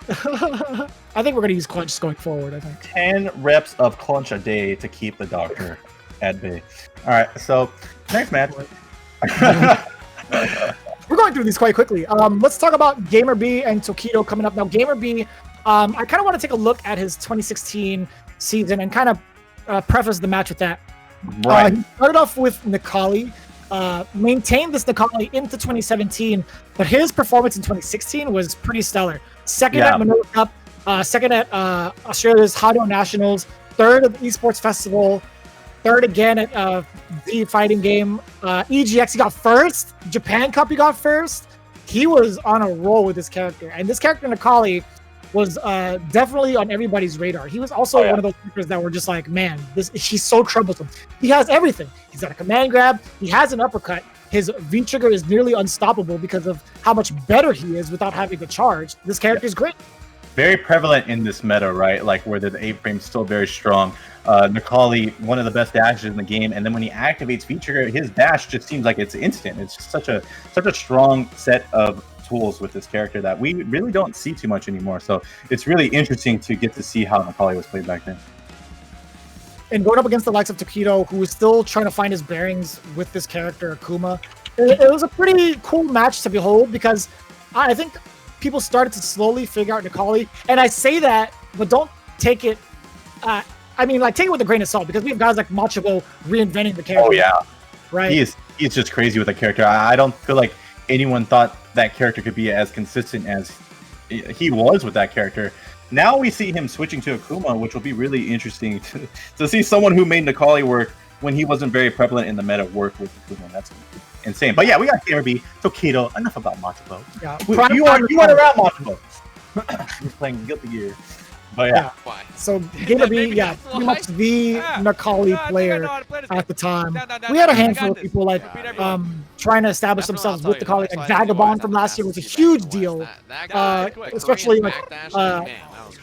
Speaker 1: I think we're gonna use clunches going forward. I think.
Speaker 2: 10 reps of clunch a day to keep the doctor at bay. All right. So next match.
Speaker 1: going through these quite quickly. Let's talk about GamerBee and Tokido coming up now. GamerBee, I kind of want to take a look at his 2016 season and kind of preface the match with that.
Speaker 2: Right.
Speaker 1: He started off with Necalli, maintained this Necalli into 2017, but his performance in 2016 was pretty stellar. Second at Manila Cup, second at Australia's Hado Nationals, third at the Esports Festival, third again at the fighting game. EGX, he got first. Japan Cup, he got first. He was on a roll with this character. And this character, Necalli, was definitely on everybody's radar. He was also one of those characters that were just like, man, he's so troublesome. He has everything. He's got a command grab. He has an uppercut. His V-trigger is nearly unstoppable because of how much better he is without having to charge. This character is great.
Speaker 2: Very prevalent in this meta, right? Like where the A-frame is still very strong. Necalli, one of the best dashes in the game, and then when he activates V-trigger, his dash just seems like it's instant. It's just such a strong set of tools with this character that we really don't see too much anymore. So it's really interesting to get to see how Necalli was played back then.
Speaker 1: And going up against the likes of Tokido, who was still trying to find his bearings with this character, Akuma, it was a pretty cool match to behold because I think people started to slowly figure out Necalli. And I say that, but don't take it, I mean, like, take it with a grain of salt because we have guys like Mago reinventing the character.
Speaker 2: Oh, yeah.
Speaker 1: Right?
Speaker 2: He's just crazy with the character. I don't feel like anyone thought that character could be as consistent as he was with that character. Now we see him switching to Akuma, which will be really interesting to see someone who made Necalli work when he wasn't very prevalent in the meta work with Akuma. That's insane. But yeah, we got GamerBee, Tokido. Enough about Mago.
Speaker 1: Yeah.
Speaker 2: You went around Mago. He was playing Guilty Gear. But yeah.
Speaker 1: So GamerBee, pretty much the Necalli player at the time. We had a handful of people like trying to establish themselves with Necalli. Like Vagabond from last year was a huge deal, especially like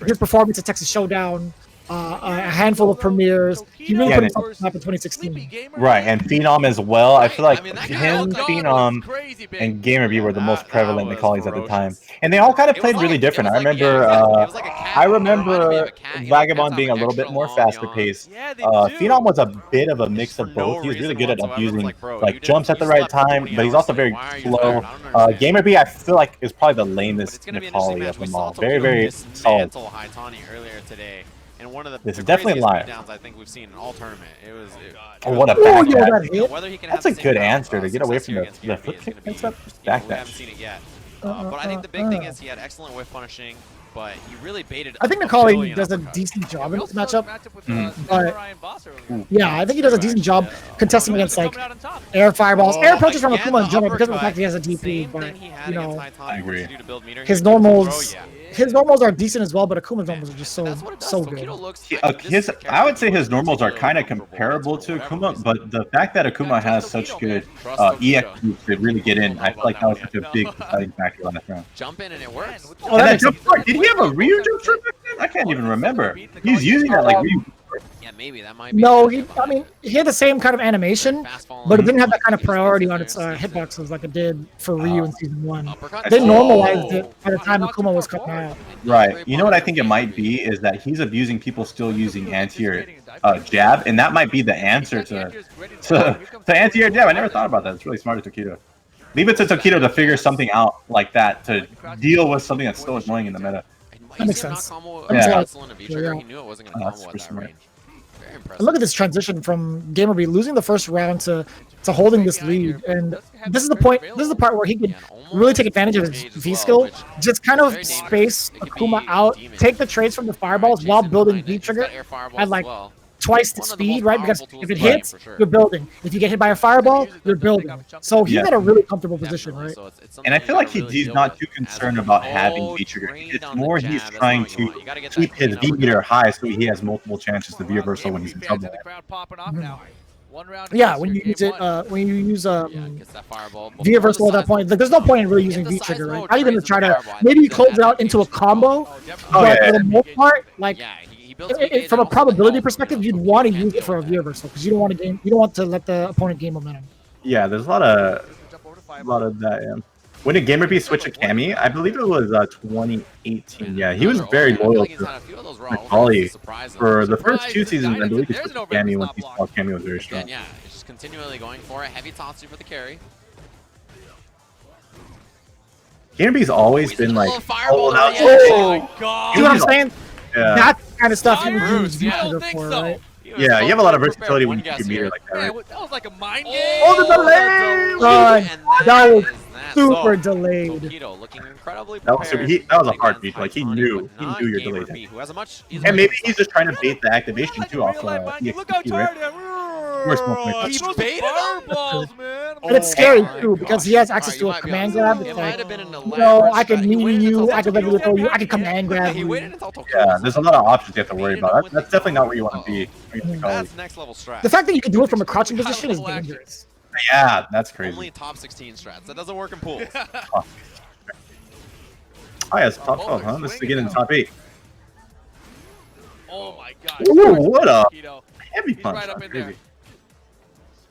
Speaker 1: his performance at Texas Showdown. A handful of premieres. He really put himself up in 2016.
Speaker 2: Right, and Phenom as well. I feel like him, Phenom, and GamerBee were the most prevalent Necallis at the time. And they all kind of played really different. I remember Vagabond being a little bit more faster paced. Phenom was a bit of a mix of both. He was really good at abusing like jumps at the right time, but he's also very slow. GamerBee, I feel like, is probably the lamest Necalli of them all. Very, very solid.
Speaker 3: And one of the
Speaker 2: this is definitely live.
Speaker 3: I think we've seen in all tournament.
Speaker 2: What a back That's a good answer to get away from the flip kick mix up. Back
Speaker 3: we haven't seen it yet. But I think the big thing is he had excellent whiff punishing, but he really baited.
Speaker 1: I think Necalli does a decent job in this matchup. But yeah, I think he does a decent job contesting against like air fireballs, air approaches from Akuma in general because of the fact that he has a DP. But you know,
Speaker 2: I agree.
Speaker 1: His normals are decent as well, but Akuma's normals are just so good.
Speaker 2: I would say his normals are kind of comparable to Akuma, but the fact that Akuma has such good EX to really get in, I feel like that was such a big deciding factor on the round.
Speaker 3: Jump in and it works.
Speaker 2: Did he have a Ryu jump shot back then? I can't even remember. He's using that like Ryu.
Speaker 3: Yeah, maybe that might be.
Speaker 1: No, he had the same kind of animation, but it didn't have that kind of priority on its hitboxes like it did for Ryu in Season 1. They normalized it by the time Akuma was coming out.
Speaker 2: Right. You know what I think it might be is that he's abusing people still using anti-air jab, and that might be the answer to anti-air jab. I never thought about that. It's really smart of Tokido. Leave it to Tokido to figure something out like that to deal with something that's still annoying in the meta.
Speaker 1: That makes sense.
Speaker 3: He knew it wasn't going to combo at that range.
Speaker 1: And look at this transition from GamerBee losing the first round to holding this lead, and this is the point. This is the part where he could really take advantage of his V skill, just kind of space Akuma out, take the trades from the fireballs while building V trigger at like twice the speed, right? Because if it hits, you're building. If you get hit by a fireball, you're building. So he's at a really comfortable position, right?
Speaker 2: And I feel like he's not too concerned about having V-trigger. It's more he's trying to keep his V-meter high so he has multiple chances to V-reversal when he's in trouble.
Speaker 1: Yeah, when you use it, when you use V-reversal at that point, like, there's no point in really using V-trigger, right? Not even to try to maybe close it out into a combo, but for the most part, like, from a probability perspective, you'd want to use it for a V-reversal because you don't want to let the opponent gain momentum.
Speaker 2: Yeah, there's a lot of that. Yeah. When did GamerBee switch to Cammy? I believe it was 2018. Yeah, he was very loyal to Necalli for the first 2 seasons. I believe he switched to Cammy when he saw Cammy was very strong.
Speaker 3: Yeah, just continually going for a heavy Tatsu for the carry.
Speaker 2: GamerBee's always been like,
Speaker 3: fireball
Speaker 2: out.
Speaker 3: Oh my god!
Speaker 1: See what I'm saying?
Speaker 2: Yeah.
Speaker 1: That's the kind of stuff you would use
Speaker 3: Yeah, I
Speaker 1: Fudo
Speaker 4: don't think
Speaker 1: for,
Speaker 4: so.
Speaker 1: right?
Speaker 2: Yeah, you have a lot of versatility when you keep meter like that,
Speaker 4: Man,
Speaker 2: right?
Speaker 4: that was like a mind game.
Speaker 2: Oh, the delay!
Speaker 1: That was
Speaker 3: that.
Speaker 1: super
Speaker 3: So,
Speaker 1: delayed.
Speaker 3: Tokido looking incredibly
Speaker 2: That was
Speaker 3: prepared.
Speaker 2: that was a
Speaker 3: Taking
Speaker 2: hard
Speaker 3: on
Speaker 2: beat. Like he
Speaker 3: Titanic,
Speaker 2: knew
Speaker 3: but
Speaker 2: your
Speaker 3: not
Speaker 2: delay
Speaker 3: GamerBee,
Speaker 2: time.
Speaker 3: who has a much
Speaker 2: And maybe he's just trying to bait the activation too off
Speaker 4: Look how
Speaker 2: EXP,
Speaker 4: tired
Speaker 2: right?
Speaker 4: I am.
Speaker 2: Where's Momochi?
Speaker 3: He
Speaker 4: Those
Speaker 3: baited
Speaker 4: fireballs, man.
Speaker 1: And it's
Speaker 3: Oh
Speaker 1: scary
Speaker 3: my
Speaker 1: too because he
Speaker 3: gosh.
Speaker 1: has access
Speaker 3: Alright,
Speaker 1: to a
Speaker 3: you might be
Speaker 1: command
Speaker 3: on
Speaker 1: grab.
Speaker 3: the-
Speaker 1: It's
Speaker 3: It might
Speaker 1: like,
Speaker 3: have been an
Speaker 1: no,
Speaker 3: elaborate
Speaker 1: I can
Speaker 3: strat. He
Speaker 1: knee
Speaker 3: waited
Speaker 1: you,
Speaker 3: until
Speaker 1: I can
Speaker 3: Tokido
Speaker 1: throw you,
Speaker 3: got
Speaker 1: I can command
Speaker 3: Yeah,
Speaker 1: grab
Speaker 3: he
Speaker 1: you.
Speaker 3: waited until Tokido
Speaker 2: Yeah,
Speaker 3: was
Speaker 2: there's a lot of options you have to worry
Speaker 3: Beat him
Speaker 2: about.
Speaker 3: with
Speaker 2: That's
Speaker 3: the
Speaker 2: definitely not where you want to
Speaker 3: Uh-oh.
Speaker 2: be.
Speaker 3: That's next level strat.
Speaker 1: The fact that you can do it from a crouching position is dangerous.
Speaker 2: Yeah, that's crazy.
Speaker 3: Only top 16 strats. That doesn't work in pools.
Speaker 2: Oh, yeah, it's top 12, huh? Let's get in the top 8.
Speaker 4: Oh my god.
Speaker 2: Ooh, what a
Speaker 4: Tokido.
Speaker 2: heavy
Speaker 4: He's
Speaker 2: punch.
Speaker 4: right up
Speaker 2: That's
Speaker 4: in there.
Speaker 2: crazy.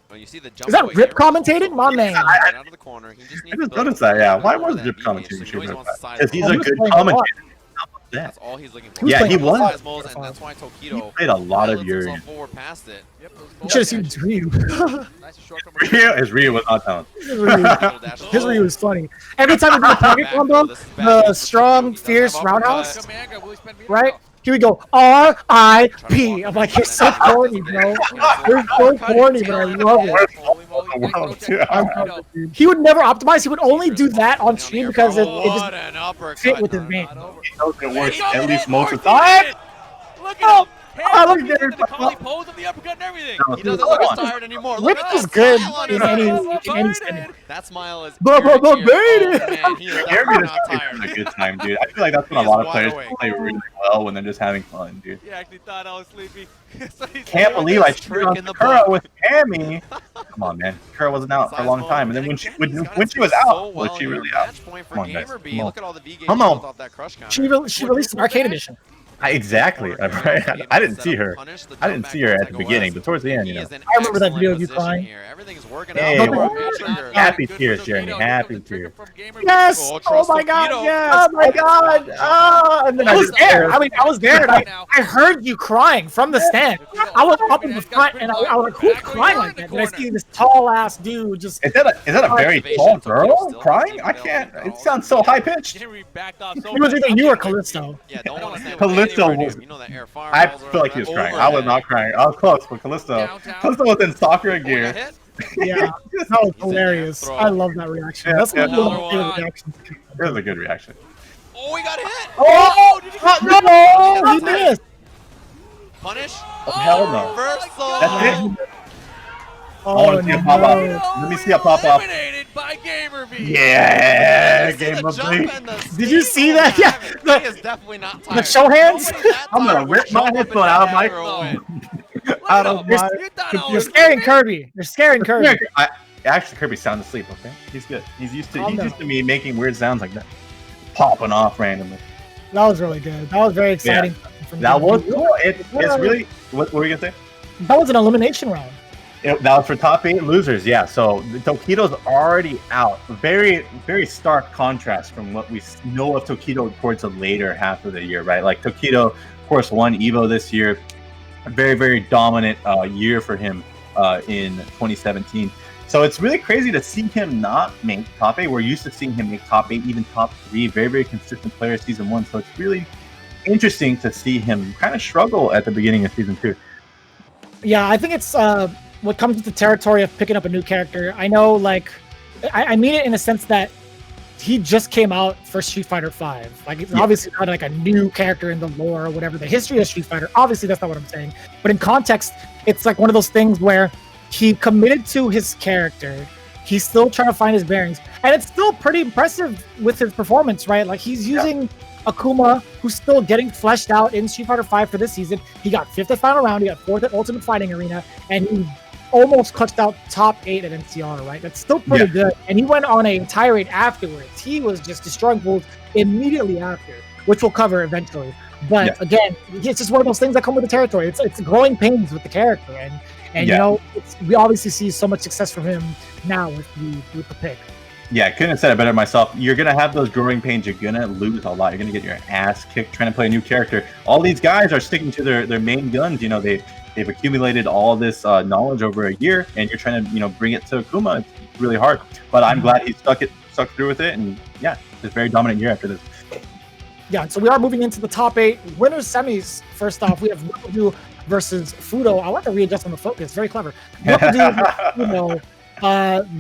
Speaker 3: Well, you see the jump
Speaker 1: Is that
Speaker 3: away
Speaker 1: Rip
Speaker 3: here.
Speaker 1: commentating? My man.
Speaker 3: Right out of the corner. He just
Speaker 2: I
Speaker 3: needs
Speaker 2: just
Speaker 3: to build
Speaker 2: noticed that, yeah.
Speaker 3: up
Speaker 2: Why
Speaker 3: more
Speaker 2: was
Speaker 3: of
Speaker 2: Rip
Speaker 3: that
Speaker 2: commentating?
Speaker 3: deviation. So he knows he wants to size
Speaker 2: Because he's
Speaker 3: ball.
Speaker 2: a
Speaker 1: I'm just
Speaker 2: good
Speaker 1: playing a lot.
Speaker 2: commentator. Yeah.
Speaker 3: That's all he's looking for.
Speaker 1: He was playing
Speaker 2: he won.
Speaker 3: Size balls, and that's why
Speaker 2: He
Speaker 3: Tokido
Speaker 2: played a lot of
Speaker 3: pilots
Speaker 2: Yuri.
Speaker 3: himself forward past it.
Speaker 4: Yep,
Speaker 1: You should have seen his Ryu.
Speaker 4: Nice short from
Speaker 2: His Ryu was not talented.
Speaker 1: His Ryu was funny. Every time he did a target combo, the strong, fierce roundhouse, right? Here we go. R.I.P. I'm like, you're so corny, bro. You're so corny, but I love it. He would never optimize. He would only do that on stream because it just fit with his name.
Speaker 2: It works at least most of the time.
Speaker 4: Look at him.
Speaker 1: look at
Speaker 4: The collie pose of the uppercut and everything.
Speaker 3: He doesn't look as tired anymore. Look
Speaker 1: Rip
Speaker 3: at
Speaker 1: is
Speaker 3: that
Speaker 1: good
Speaker 3: smile on
Speaker 1: in
Speaker 3: his
Speaker 1: any
Speaker 3: face.
Speaker 1: setting.
Speaker 3: That smile is
Speaker 1: But
Speaker 3: pure cheer.
Speaker 1: baby!
Speaker 3: Oh, man, he is definitely
Speaker 2: Jeremy
Speaker 3: not
Speaker 2: is
Speaker 3: tired.
Speaker 2: having a good time, dude. I feel like that's when
Speaker 3: He
Speaker 2: a lot
Speaker 3: is
Speaker 2: of players
Speaker 3: wide awake.
Speaker 2: play really well when they're just having fun, dude.
Speaker 4: He actually thought I was sleepy. So he's
Speaker 2: Can't
Speaker 4: like,
Speaker 2: believe I
Speaker 3: Trick
Speaker 2: tricked on
Speaker 3: in the
Speaker 2: Sakura
Speaker 3: book.
Speaker 2: with Cammy. Come on, man. Sakura wasn't out for a long time, and then when she was out, was she really out? Come on, guys.
Speaker 3: GamerBee.
Speaker 2: Come on.
Speaker 3: Look at all the V games
Speaker 2: Come on.
Speaker 3: without that crush counter.
Speaker 1: She released an arcade edition.
Speaker 2: Exactly. I didn't see her. I didn't see her at the beginning, but towards the end, you know.
Speaker 1: I remember that video of you crying.
Speaker 3: Everything's working
Speaker 2: Hey,
Speaker 3: out.
Speaker 1: well,
Speaker 2: happy tears, Jeremy. Happy tears.
Speaker 1: Yes! Oh my god, yes! Oh my god! And then I was there. I mean, I was there, and I heard you crying from the stand. I was up in the front, and I was like, who's crying like that? And I see this tall-ass dude just...
Speaker 2: Is that a very tall girl crying? I can't. It sounds so high-pitched.
Speaker 1: It was either you or Callisto.
Speaker 3: Yeah, don't want to stand
Speaker 2: Callisto
Speaker 3: with anybody.
Speaker 2: was-
Speaker 3: You know that air
Speaker 2: I
Speaker 3: fireballs
Speaker 2: feel like he was
Speaker 3: are
Speaker 2: crying.
Speaker 3: over
Speaker 2: I was
Speaker 3: that.
Speaker 2: not crying. I was close, but Callisto was in soccer
Speaker 3: Oh, he got
Speaker 2: gear.
Speaker 3: hit?
Speaker 1: Yeah, that was hilarious. I love that reaction. That's one of my favorite reactions.
Speaker 2: It was a good reaction.
Speaker 3: Oh, he got hit!
Speaker 1: Oh!
Speaker 3: Did he
Speaker 1: No! He missed!
Speaker 3: punish?
Speaker 2: Hell no.
Speaker 3: Reversal!
Speaker 2: That's it. I
Speaker 1: Oh,
Speaker 2: want to see a pop
Speaker 1: no.
Speaker 2: up. Let me see a pop up.
Speaker 4: Eliminated by GamerBee.
Speaker 2: Yeah,
Speaker 3: See the
Speaker 2: game of
Speaker 3: jump
Speaker 2: beat.
Speaker 3: and the
Speaker 1: Did you
Speaker 3: steam?
Speaker 1: see that?
Speaker 3: Oh,
Speaker 1: Yeah,
Speaker 3: man,
Speaker 1: the-
Speaker 3: he is definitely not
Speaker 1: The
Speaker 3: tired.
Speaker 1: show hands?
Speaker 3: Nobody's that
Speaker 2: I'm gonna
Speaker 3: tired with
Speaker 2: rip my
Speaker 3: jump up
Speaker 2: headphone
Speaker 3: and
Speaker 2: out of
Speaker 3: down
Speaker 2: my
Speaker 3: after a win.
Speaker 2: Out of my.
Speaker 4: You thought I
Speaker 1: You're
Speaker 4: was
Speaker 1: scaring Kirby. You're scaring Kirby.
Speaker 2: Actually, Kirby's sound asleep. Okay, he's good. He's used
Speaker 1: Calm down.
Speaker 2: to me making weird sounds like that, popping off randomly.
Speaker 1: That was really good. That was very exciting. from
Speaker 2: That was
Speaker 1: GamerBee.
Speaker 2: cool. It's really. What were you gonna say?
Speaker 1: That was an elimination round.
Speaker 2: That was for top 8 losers, yeah. So the Tokido's already out. Very, very stark contrast from what we know of Tokido towards the later half of the year, right? Like Tokido, of course, won Evo this year. A very, very dominant year for him in 2017. So it's really crazy to see him not make top 8. We're used to seeing him make top 8, even top 3. Very, very consistent player season 1. So it's really interesting to see him kind of struggle at the beginning of season 2.
Speaker 1: Yeah, I think it's what comes with the territory of picking up a new character. I know, like, I mean it in a sense that he just came out for Street Fighter V. Like, it's obviously not like a new character in the lore or whatever, the history of Street Fighter. Obviously, that's not what I'm saying. But in context, it's like one of those things where he committed to his character. He's still trying to find his bearings. And it's still pretty impressive with his performance, right? Like, he's using Akuma, who's still getting fleshed out in Street Fighter V for this season. He got 5th at Final Round, he got 4th at Ultimate Fighting Arena, and he almost clutched out top 8 at NCR, right? That's still pretty good. And he went on a tirade afterwards. He was just destroying fools immediately after, which we'll cover eventually. But again, it's just one of those things that come with the territory. It's growing pains with the character, and you know, we obviously see so much success from him now with the pick.
Speaker 2: Yeah, I couldn't have said it better myself. You're going to have those growing pains. You're going to lose a lot. You're going to get your ass kicked trying to play a new character. All these guys are sticking to their main guns. You know, they've accumulated all this knowledge over a year, and you're trying to, you know, bring it to Akuma. It's really hard. But I'm glad he stuck stuck through with it, and yeah, just very dominant year after this.
Speaker 1: Yeah, so we are moving into the top 8 winners semis. First off, we have KnuckleDu versus Fudo. I want to readjust on the focus. Very clever. KnuckleDu,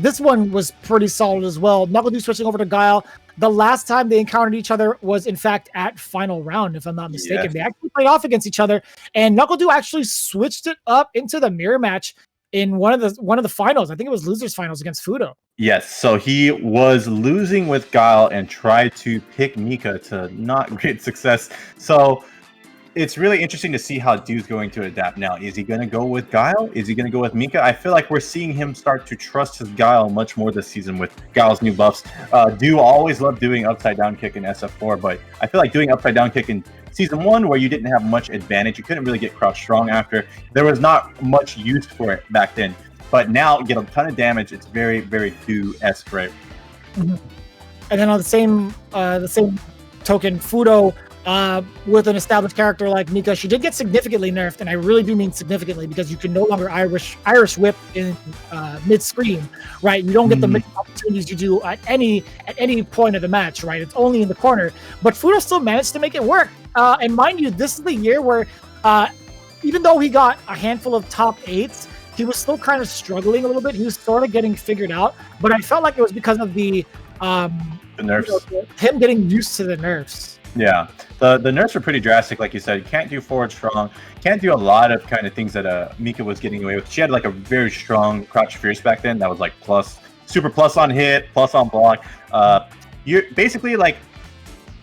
Speaker 1: this one was pretty solid as well. KnuckleDu switching over to Guile. The last time they encountered each other was, in fact, at final round, if I'm not mistaken. Yeah. They actually played off against each other, and KnuckleDu actually switched it up into the mirror match in one of the finals. I think it was losers finals against Fudo.
Speaker 2: Yes, so he was losing with Guile and tried to pick Mika to not great success. So it's really interesting to see how Du's going to adapt now. Is he going to go with Guile? Is he going to go with Mika? I feel like we're seeing him start to trust his Guile much more this season with Guile's new buffs. Du always loved doing upside down kick in SF4, but I feel like doing upside down kick in Season 1, where you didn't have much advantage, you couldn't really get crouch strong after. There was not much use for it back then. But now, get a ton of damage. It's very, very Du-esque, right?
Speaker 1: Mm-hmm. And then on the same token, Fudo, with an established character like Mika, she did get significantly nerfed, and I really do mean significantly, because you can no longer Irish whip in mid-screen, right? You don't get the many opportunities you do at any point of the match, right? It's only in the corner. But Fudo still managed to make it work. And mind you, this is the year where, even though he got a handful of top 8s, he was still kind of struggling a little bit. He was sort of getting figured out, but I felt like it was because of the nerfs, him getting used to the nerfs.
Speaker 2: Yeah, the nerfs are pretty drastic, like you said. You can't do forward strong, can't do a lot of kind of things that Mika was getting away with. She had like a very strong crouch fierce back then that was like super plus on hit, plus on block. You're basically like,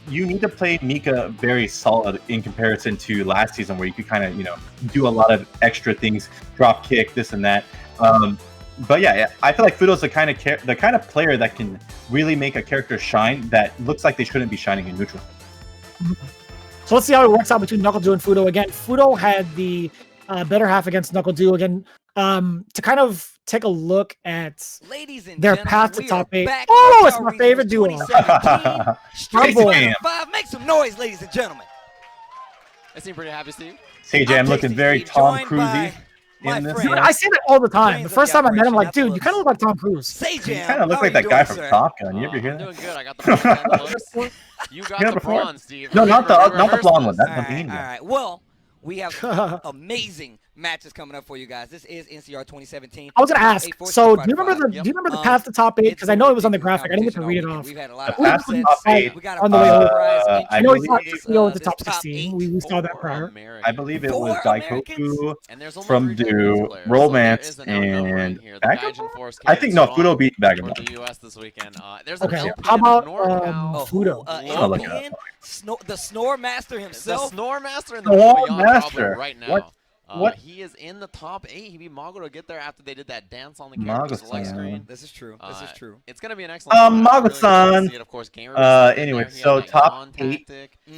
Speaker 2: you need to play Mika very solid in comparison to last season, where you could kind of, do a lot of extra things, drop kick, this and that. But yeah, I feel like Fudo's the kind of player that can really make a character shine that looks like they shouldn't be shining in neutral.
Speaker 1: So let's see how it works out between KnuckleDu and Fudo. Again, Fudo had the better half against KnuckleDu. Again, to kind of take a look at their path to top 8. Oh, it's my favorite duo.
Speaker 5: Make some noise, ladies and gentlemen.
Speaker 3: I seem pretty happy, Steve.
Speaker 2: CJ, I'm looking very Tom Cruise-y in this.
Speaker 1: Dude, I say that all the time. The first time I met him, like, dude, you kind of look like Tom Cruise.
Speaker 2: You kind of look like that guy from Top Gun. You ever hear that?
Speaker 3: I'm doing good. I got the You got the bronze, Steve.
Speaker 2: No, not the blonde one. That's the mean one.
Speaker 5: All right. Well, we have amazing matches coming up for you guys. This is NCR 2017.
Speaker 1: I was gonna ask. So, do you remember the path to top 8? Because I know it was on the graphic. I didn't get to read it off.
Speaker 5: We've had a lot of
Speaker 2: path to top 8
Speaker 1: on the way over. I know he's not to the top 16. We saw that prior.
Speaker 2: I believe it was Daikoku from Du, Romance, and Vagabond. I think no, Fudo beat Vagabond.
Speaker 1: Okay, how about Fudo?
Speaker 5: The Snore Master himself.
Speaker 3: The Snore Master in
Speaker 2: the Master
Speaker 3: right now.
Speaker 2: What?
Speaker 3: He is in the top 8. He beat Mago to get there after they did that dance on the character select screen.
Speaker 5: This is true. This is true.
Speaker 3: It's gonna be an excellent.
Speaker 2: Mago-san. Anyway, so top 8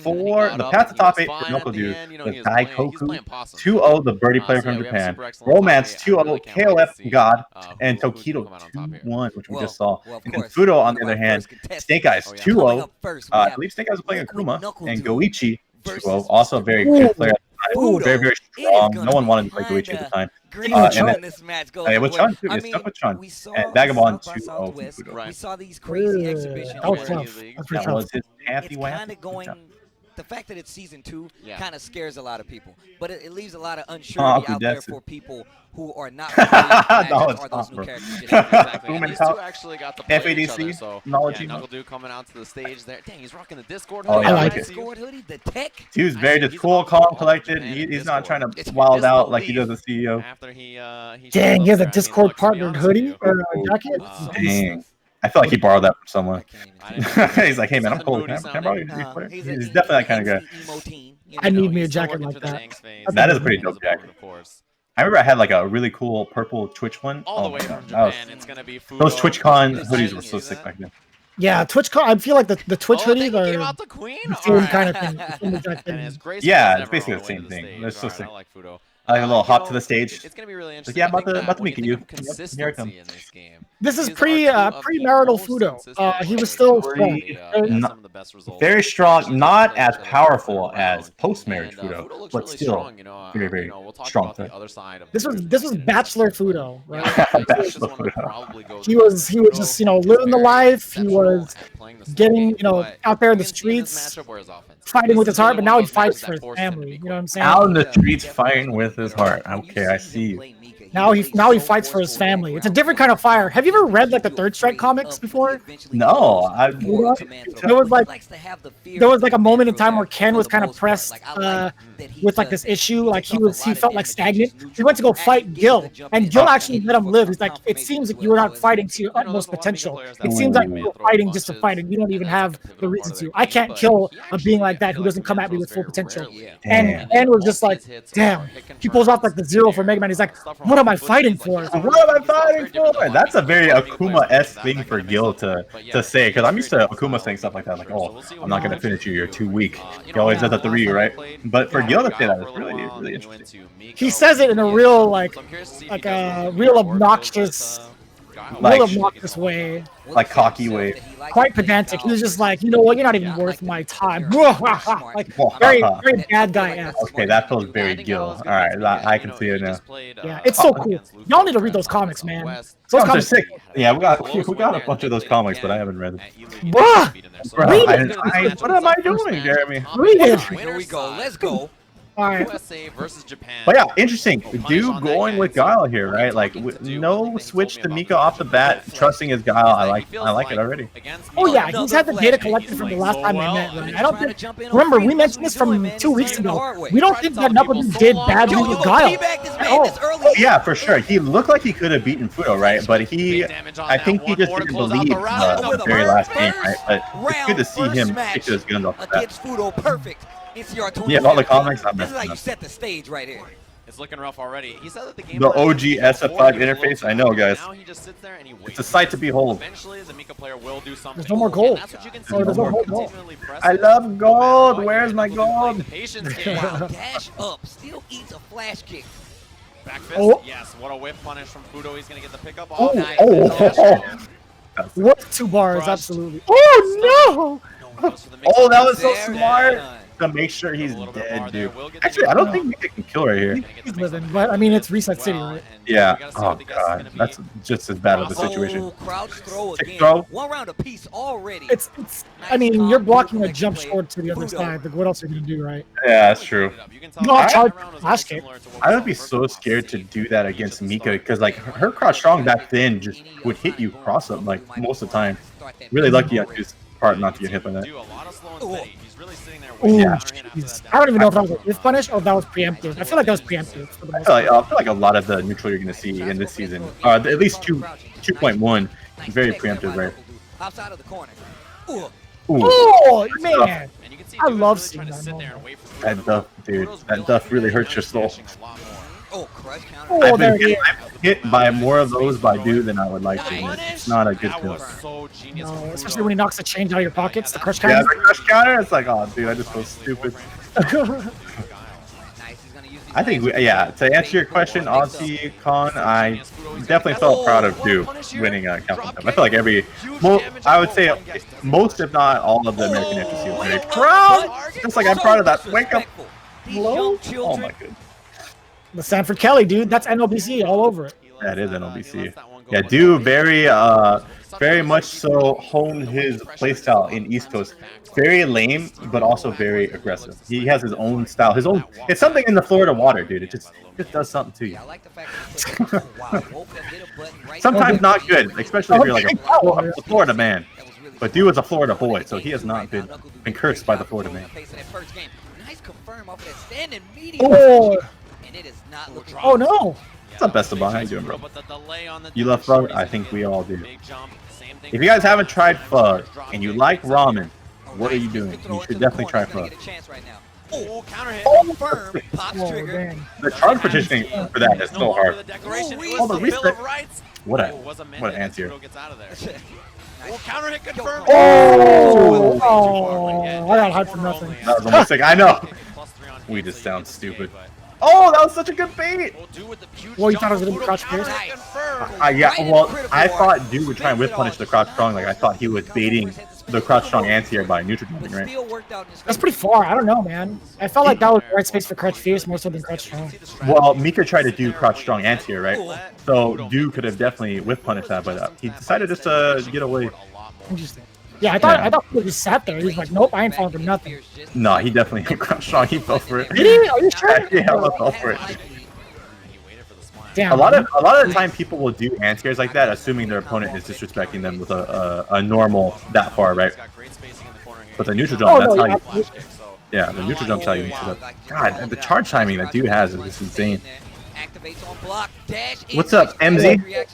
Speaker 2: for the path to top 8 for KnuckleDu was Daikoku 2-0, the birdie player from Japan. Romance 2-0, KOF God, and Tokido 2-1, which we just saw. And Fudo, on the other hand, Snake Eyes 2-0. I believe Snake Eyes was playing Akuma, and Goichi 2-0, also a very good player. Very, very strong. No one wanted to play Goichi at the time. And then,
Speaker 5: this match goes
Speaker 2: with Chun, too. It's stuck with Chun. And Vagabond 2-0 from Fudo.
Speaker 5: We saw these crazy exhibitions.
Speaker 2: That was his happy way.
Speaker 5: The fact that it's season 2 kind of scares a lot of people, but it leaves a lot of uncertainty out there for people who are not familiar with those new characters.
Speaker 3: Exactly. These two actually got to play each other, so KnuckleDu coming out to the stage there. Dang, he's rocking the Discord hoodie.
Speaker 1: I like it.
Speaker 5: Discord hoodie, the tech.
Speaker 2: Dude's very just cool, calm, collected. He's not trying to wild out like he does the CEO.
Speaker 3: After he
Speaker 1: dang, he has a Discord partnered hoodie or jacket.
Speaker 2: Dang. I feel like he borrowed that from someone. He's like, hey man, I'm cold. Can I borrow your He's definitely that kind of guy.
Speaker 1: I need me a jacket like that.
Speaker 2: That is a pretty dope jacket. I remember I had like a really cool purple Twitch one.
Speaker 3: All the way from Japan, it's gonna be Fudo.
Speaker 2: Those TwitchCon hoodies were so sick back then.
Speaker 1: Yeah, TwitchCon. I feel like the Twitch hoodies are
Speaker 3: the
Speaker 1: same kind of thing.
Speaker 2: Yeah, it's basically the same thing. They're so sick. Like a little hop to the stage.
Speaker 3: It's gonna be really interesting.
Speaker 2: Like, yeah, about to meet you.
Speaker 3: Here I come. In this game.
Speaker 1: This is pre-marital Fudo. He was still
Speaker 3: the best results.
Speaker 2: Very strong, not as powerful as post-marriage Fudo, but
Speaker 3: really
Speaker 2: still
Speaker 3: strong,
Speaker 2: very, very
Speaker 3: we'll talk
Speaker 2: strong.
Speaker 3: About the other side of
Speaker 1: this was Bachelor Fudo, right?
Speaker 2: Bachelor
Speaker 3: Fudo.
Speaker 1: He was just living the life. He was getting out there in the streets, fighting with his heart. But now he fights for his family. You know what I'm saying?
Speaker 2: Out in the streets fighting with his heart. Okay, I see you.
Speaker 1: Now he fights for his family. It's a different kind of fire. Have you ever read like the Third Strike comics before?
Speaker 2: No,
Speaker 1: there was like a moment in time where Ken was kind of pressed with like this issue. Like he felt like stagnant. He went to go fight Gil, and Gil actually let him live. He's like, it seems like you were not fighting to your utmost potential. It seems like you were fighting just to fight, and you don't even have the reason to. I can't kill a being like that who doesn't come at me with full potential. And Ken was just like, damn. He pulls off like the 0 for Mega Man. He's like, what am I fighting for?
Speaker 2: What am I fighting for? That's a very Akuma-esque thing for Gil to say, because I'm used to Akuma saying stuff like that, like, oh, I'm not going to finish you, you're too weak. He always does that to Ryu, right? But for Gil to say that is really, really interesting.
Speaker 1: He says it in a real, like a real obnoxious way.
Speaker 2: Like cocky way.
Speaker 1: Quite pedantic. He was just like, you know what, you're not even worth my time. Like, very, very bad guy.
Speaker 2: Okay, that feels very Gil. Alright, I can see it now.
Speaker 1: Yeah, it's so cool. Y'all need to read those comics, man.
Speaker 2: Those comics are sick. Yeah, we got a bunch of those comics, but I haven't read them. What am I doing, Jeremy?
Speaker 1: Read it.
Speaker 5: Here we go. Let's go.
Speaker 3: USA versus Japan.
Speaker 2: But yeah, interesting. Dude going with Guile here, right? Like no switch to Mika off the bat, trusting his Guile. I like it already.
Speaker 1: Oh yeah, he's had the data collected from the last time we met. Right? I don't think. Remember, we mentioned this from 2 weeks ago. We don't think that KnuckleDu did badly with Guile.
Speaker 2: Oh yeah, for sure. He looked like he could have beaten Fudo, right? But I think he just didn't believe the very last game, right? But it's good to see him kick his guns off the bat.
Speaker 5: Fudo, perfect. NCR
Speaker 2: yeah, all the comics.
Speaker 5: This is how you set the stage right here.
Speaker 3: It's looking rough already. He said that the game.
Speaker 2: The OG SF5 interface. I know, guys.
Speaker 3: Now he just sits there and he waits.
Speaker 2: It's a sight to behold.
Speaker 3: Eventually, the Mika player will do something.
Speaker 1: There's no more gold.
Speaker 3: That's what you can see.
Speaker 1: There's no more gold.
Speaker 2: I love gold. Where's my gold?
Speaker 5: Wow, dash up. Still eats a flash kick.
Speaker 3: Back fist. Yes. What a whip punish from Fudo. He's gonna get the pickup.
Speaker 1: Oh, what 2 bars? Absolutely. Oh no!
Speaker 2: Oh, that was so smart. To make sure he's dead, dude. Actually, I don't think Mika can kill right here.
Speaker 1: He's living, but I mean, it's Reset City, right?
Speaker 2: Yeah. Oh god, that's just as bad of a situation.
Speaker 5: Crouch throw again.
Speaker 2: Throw.
Speaker 5: 1 round apiece already.
Speaker 1: It's. I mean, you're blocking a jump short to the other side. Like, what else are you gonna do, right?
Speaker 2: Yeah, that's true.
Speaker 1: Flash kick.
Speaker 2: I would be so scared to do that against Mika because like her crouch strong back then just would hit you cross up like most of the time. Really lucky on his part not to get hit by that.
Speaker 1: Ooh, yeah. I don't even know if that was a whiff punish or if that was preemptive. I feel like that was preemptive. For the most
Speaker 2: I feel like a lot of the neutral you're going to see in this season, at least 2.1, very preemptive, right?
Speaker 5: Outside of the corner.
Speaker 1: Oh, man. I love seeing that.
Speaker 2: That duff, dude. That duff really hurts your soul.
Speaker 1: Oh, there he is.
Speaker 2: I've been hit by more of those by dude than I would like to. It's not a good feeling.
Speaker 1: No, especially when he knocks the change out of your pockets, the crush counter.
Speaker 2: Yeah, the crush counter. It's like, oh, dude, I just feel stupid. I think, to answer your question, Aussie Con, I definitely felt proud of Du winning Capcom Pro. I feel like I would say most, if not all, of the American FGC was very proud. Just like I'm proud of that wake up blow. Oh my goodness.
Speaker 1: The Sanford Kelly, dude. That's NLBC all over it.
Speaker 2: That is NLBC. Yeah, Du very much so honed his playstyle in East Coast. Very lame, but also very aggressive. He has his own style. It's something in the Florida water, dude. It just does something to you. Sometimes not good, especially if you're like a Florida man. But Du is a Florida boy, so he has not been cursed by the Florida man.
Speaker 1: Oh no!
Speaker 2: What's up, Best of How you doing, bro? You love Fug? I think we all do. If you guys haven't tried Fug and you like ramen, what are you doing? You should definitely try Fug.
Speaker 5: Oh, counter hit.
Speaker 2: The charge petitioning for that is so hard. Oh, the reset. What an answer.
Speaker 3: Counter hit confirmed.
Speaker 1: Oh, I got hyped for nothing.
Speaker 2: That was almost like, I know. We just sound stupid. Oh, that was such a good bait.
Speaker 1: Well, you thought it was going to be crouch pierce?
Speaker 2: Yeah, well, I thought Du would try and whip punish the crouch strong. Like, I thought he was baiting the crouch strong anti-air by neutral jumping, right?
Speaker 1: That's pretty far. I don't know, man. I felt like that was the right space for crouch fierce more so than crouch strong.
Speaker 2: Well, Mika tried to do crouch strong anti-air, right? So Du could have definitely whip punished that, but he decided just to get away.
Speaker 1: Interesting. Yeah, I thought he just sat there. He was like, nope, I ain't falling for nothing.
Speaker 2: No, he definitely hit crouch strong. He fell for it.
Speaker 1: Did he? Are you sure?
Speaker 2: Yeah, he fell for it.
Speaker 1: Damn,
Speaker 2: a lot of the time people will do anti-airs like that, assuming their opponent is disrespecting them with a normal that far, right? But the neutral jump, that's how you. Yeah, the neutral jump's how you mix it up. God, the charge timing that dude has is just insane. What's up, MZ?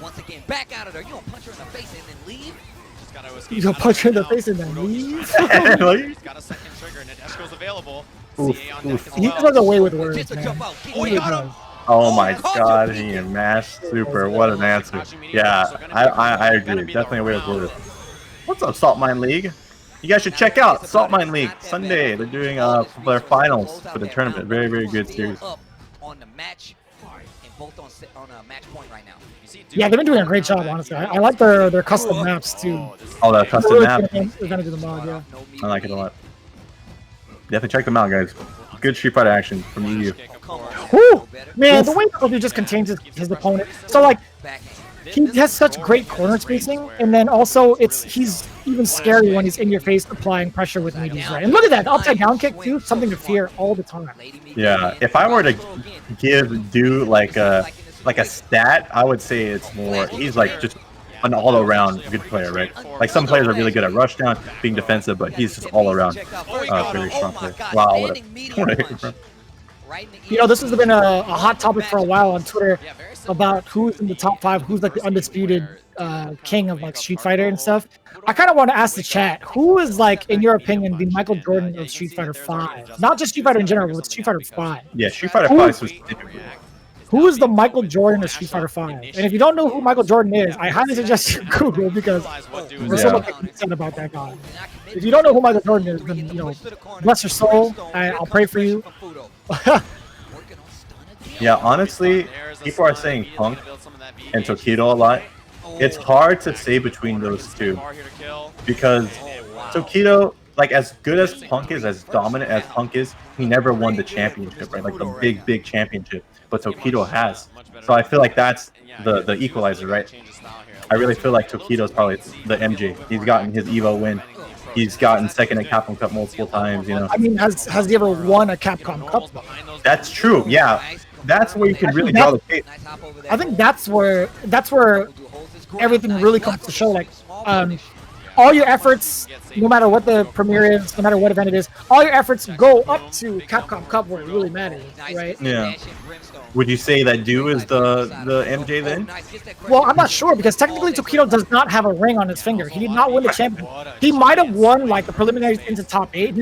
Speaker 5: Once again, back out of there. You don't punch her in the face and then leave.
Speaker 1: You don't punch her in the face and then leave.
Speaker 3: He's got a second trigger and Nadeshko's available.
Speaker 1: He runs away with words, man.
Speaker 2: Oh my god, he and mash super. What an answer. Yeah, I agree. Definitely a way with words. What's up, Salt Mine League? You guys should check out Salt Mine League Sunday. They're doing their finals for the tournament. Very, very good series.
Speaker 5: On the match, and both on a match point right now.
Speaker 1: Yeah, they've been doing a great job, honestly. I like their custom maps too.
Speaker 2: Oh, that custom map.
Speaker 1: They're gonna do the mod, yeah.
Speaker 2: I like it a lot. Definitely check them out, guys. Good Street Fighter action from EU.
Speaker 1: Woo! Man, the way NorCal just contains his opponent. So like, he has such great corner spacing, and then also he's even scary when he's in your face applying pressure with mediums, right? And look at that, the upside down kick too, something to fear all the time.
Speaker 2: Yeah, if I were to give Du like a stat, I would say it's more, he's like just an all-around good player, right? Like some players are really good at rush down, being defensive, but he's just all around very strong player. Wow, what a
Speaker 1: you know, this has been a hot topic for a while on Twitter about who's in the top 5, who's like the undisputed king of like Street Fighter and stuff. I kind of want to ask the chat, who is like, in your opinion, the Michael Jordan of Street Fighter 5? Not just Street Fighter in general, but Street Fighter 5.
Speaker 2: Yeah, Street Fighter 5 specifically.
Speaker 1: Who is the Michael Jordan of Street Fighter 5? And if you don't know who Michael Jordan is, I highly suggest you Google, because there's so much said about that guy. If you don't know who Michael Jordan is, then, you know, bless your soul. I'll pray for you.
Speaker 2: Yeah, honestly, people are saying Punk and Tokido a lot. It's hard to say between those two, because Tokido, like, as good as Punk is, as dominant as Punk is, he never won the championship, right? Like the big championship. But Tokido has. So I feel like that's the equalizer, right? I really feel like Tokido's probably the MJ. He's gotten his EVO win. He's gotten second at Capcom Cup multiple times, you know.
Speaker 1: I mean, has he ever won a Capcom Cup?
Speaker 2: That's true, yeah. That's where you can really draw the tape.
Speaker 1: I think that's where everything really comes to show. Like, all your efforts, no matter what the premiere is, no matter what event it is, all your efforts go up to Capcom Cup where it really matters, right?
Speaker 2: Yeah. Would you say that Du is the MJ then?
Speaker 1: Well, I'm not sure, because technically Tokido does not have a ring on his finger. He did not win the champion. He might have won like the preliminaries into top 8.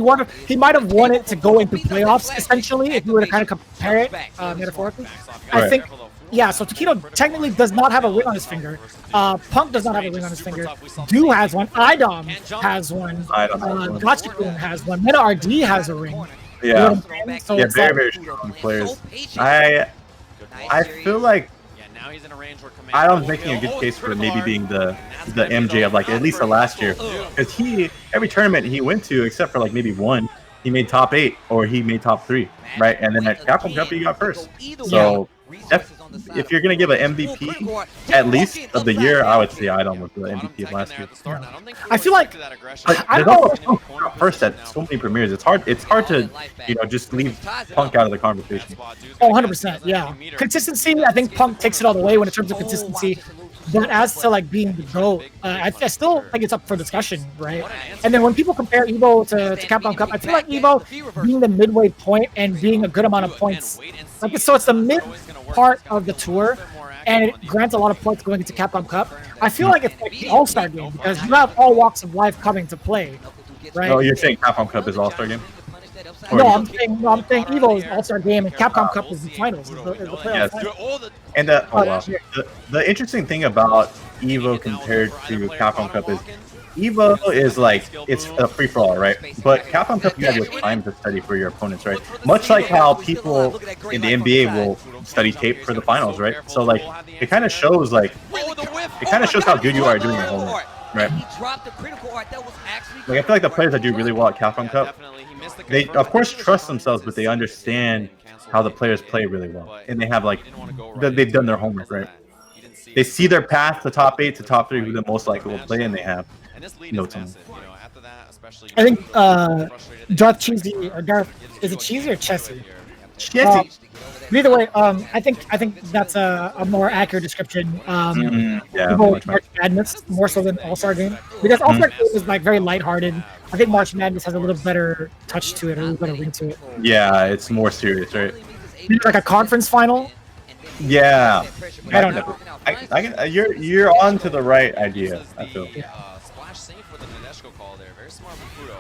Speaker 1: He might have won it to go into playoffs, essentially, if you were to kind of compare it metaphorically. I think. Yeah, so Tokido technically does not have a ring on his finger. Punk does not have a ring on his finger. Du has one. Idom has one. Gachikun has one. Meta RD has a ring.
Speaker 2: Yeah.
Speaker 1: You know what I'm
Speaker 2: So yeah, very strong players. I feel like Idom's making a good case for maybe being the MJ of like at least the last year, because every tournament he went to, except for like maybe one, he made top 8 or he made top 3, right? And then at Capcom Cup he got first. So if you're gonna give an MVP at least of the year, I would say Idom was the MVP of last year.
Speaker 1: I feel like
Speaker 2: I don't know first at so many premieres. It's hard to just leave Punk out of the conversation.
Speaker 1: Oh, 100%, yeah. Consistency, I think Punk takes it all the way when in terms of consistency. But as to like being the GOAT, I still think it's up for discussion, right? And then when people compare EVO to Capcom Cup, I feel like EVO being the midway point and being a good amount of points. Like, so it's the mid part of the tour, and it grants a lot of points going into Capcom Cup. I feel like it's like the All-Star game, because you have all walks of life coming to play, right?
Speaker 2: Oh, you're saying Capcom Cup is All-Star game?
Speaker 1: No, I'm saying EVO is All-Star game and Capcom Cup is the finals. Is the playoff finals.
Speaker 2: And the interesting thing about EVO compared to Capcom Cup is Evo is like, it's a free-for-all, right? But Capcom Cup, you have your time to study for your opponents, right? Much like how people in the NBA will study tape for the finals, right? So like, it kind of shows like, it kind of shows how good you are at doing your homework, right? Like I feel like the players that do really well at Capcom Cup, they of course trust themselves, but they understand how the players play really well, and they have like, they've done their homework, right? They see their path to top 8 to top 3 who the most likely will play, and they have no time.
Speaker 1: I think Darth Cheesy or Darth, is it Cheesy or Chessy?
Speaker 2: Chessy.
Speaker 1: Either way, I think that's a more accurate description.
Speaker 2: Yeah,
Speaker 1: March Madness more so than All-Star Game, because All-Star Game is like very lighthearted. I think March Madness has a little better touch to it, a little better ring to it.
Speaker 2: Yeah, it's more serious, right?
Speaker 1: Like a conference final.
Speaker 2: Yeah,
Speaker 1: I don't know.
Speaker 2: I can, you're on to the right idea, I feel.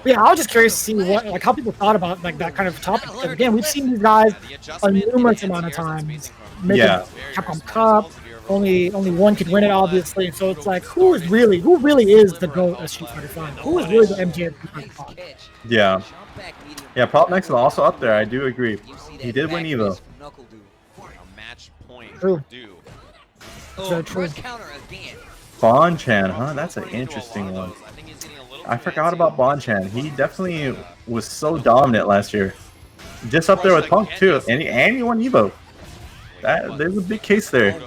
Speaker 1: Yeah, I was just curious to see what, how people thought about like that kind of topic. Because again, we've seen these guys a numerous amount of times making Capcom Cup. Only one could win it, obviously. So it's like, who really is the GOAT of Street Fighter 5? Who is really the MJ of Street Fighter 5?
Speaker 2: Yeah. Yeah, Prop Next is also up there. I do agree. He did win Evo.
Speaker 1: True.
Speaker 5: True.
Speaker 2: Bonchan, huh? That's an interesting one. I forgot about Bonchan. He definitely was so dominant last year. Just up there with Punk too, and he won Evo. There's a big case there.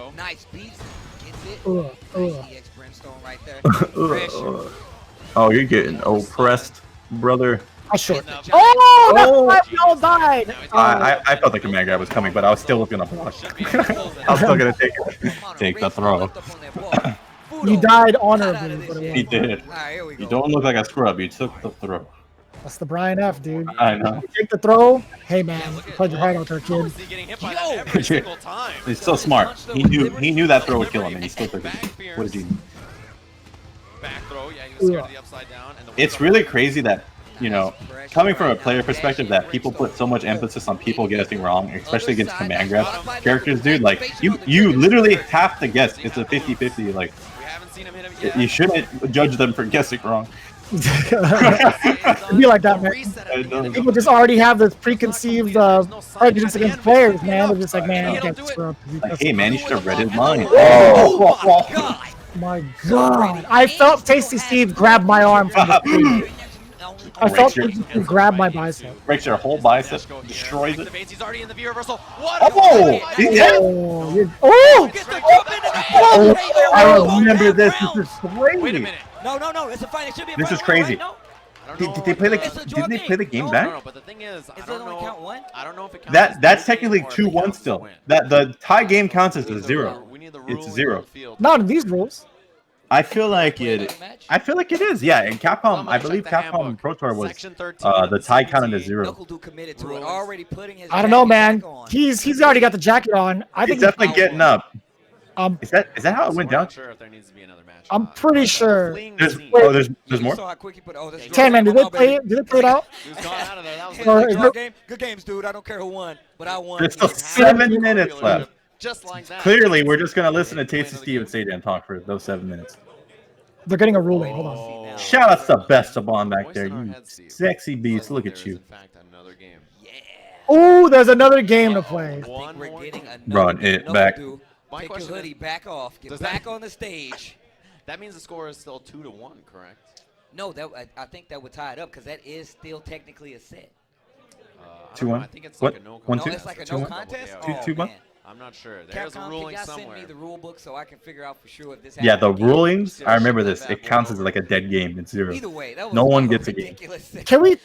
Speaker 2: Oh, you're getting oppressed, brother.
Speaker 1: Oh, short. Oh, that's why we died.
Speaker 2: I felt like the command grab was coming, but I was still looking up block. I was still gonna take the throw.
Speaker 1: You died honorably.
Speaker 2: He did. You don't look like a scrub. You took the throw.
Speaker 1: That's the Brian F, dude.
Speaker 2: I know.
Speaker 1: You take the throw. Hey man, you played your heart out there, kid.
Speaker 2: He's so smart. He knew that throw would kill him, and he still took it. What did you do? It's really crazy that, you know, coming from a player perspective, that people put so much emphasis on people guessing wrong, especially against command grab characters, dude. Like, you literally have to guess. It's a 50-50. Like, you shouldn't judge them for guessing wrong.
Speaker 1: It'd be like that, man. People just already have this preconceived prejudice against players, man. They're just like, man, I can't screw up.
Speaker 2: Like, hey, man, you should have read his mind.
Speaker 1: Oh my god! I felt Tasty Steve grab my arm from the screen. I felt him grab my bicep.
Speaker 2: Breaks your whole bicep, destroys it.
Speaker 3: Oh!
Speaker 2: Oh! I remember this. This is crazy.
Speaker 3: Wait a minute.
Speaker 5: No, it's a fight. It should be a
Speaker 2: This is crazy. Did they play didn't they play the game back?
Speaker 3: No, but the thing is, I don't know if it counts.
Speaker 2: That's technically 2-1 still. That the tie game counts as a 0. It's 0.
Speaker 1: Not in these rules.
Speaker 2: I feel like it. I feel like it is. Yeah, and Capcom. I believe Capcom Pro Tour was the tie counted as 0.
Speaker 1: I don't know, man. He's already got the jacket on. I think
Speaker 2: he's definitely getting up. Is that how it went down?
Speaker 1: I'm pretty sure.
Speaker 2: There's more.
Speaker 1: 10, man. Did they play it? Did they play it out?
Speaker 5: Good games, dude. I don't care who won, but I won.
Speaker 2: There's still 7 minutes left.
Speaker 3: Just like that.
Speaker 2: Clearly, we're just gonna listen to Tasty Steve and Sajan talk for those 7 minutes.
Speaker 1: They're getting a ruling. Hold on.
Speaker 2: Shout out to Bestabon back there, you sexy beast. Look at you.
Speaker 1: Oh, there's another game to play.
Speaker 2: Run it back.
Speaker 5: Take your hoodie back off. Get back on the stage.
Speaker 3: That means the score is still 2-1, correct?
Speaker 5: No, I think that would tie it up because that is still technically a set.
Speaker 2: 2-1.
Speaker 3: I think it's like a no contest.
Speaker 5: No, it's like a no contest.
Speaker 2: 2-1.
Speaker 3: I'm not sure. There's a ruling somewhere.
Speaker 5: Send me the rule book so I can figure out for sure if this.
Speaker 2: Yeah, the rulings. I remember this. It counts as like a dead game. It's 0.
Speaker 5: Either way, that was
Speaker 2: no one gets a game.
Speaker 1: Can we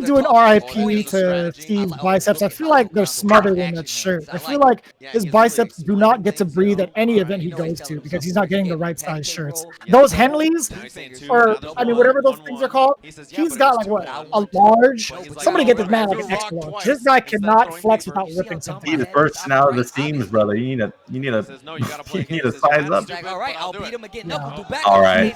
Speaker 1: do an RIP to Steve's biceps? I feel like they're smothered in that shirt. I feel like his biceps do not get to breathe at any event he goes to because he's not getting the right size shirts. Those Henleys, or I mean whatever those things are called, he's got like what, a large. Somebody get this man like an extra large. This guy cannot flex without ripping something.
Speaker 2: He's bursting out of the seams, brother. You need to size up.
Speaker 5: All right, I'll beat him again.
Speaker 2: All right.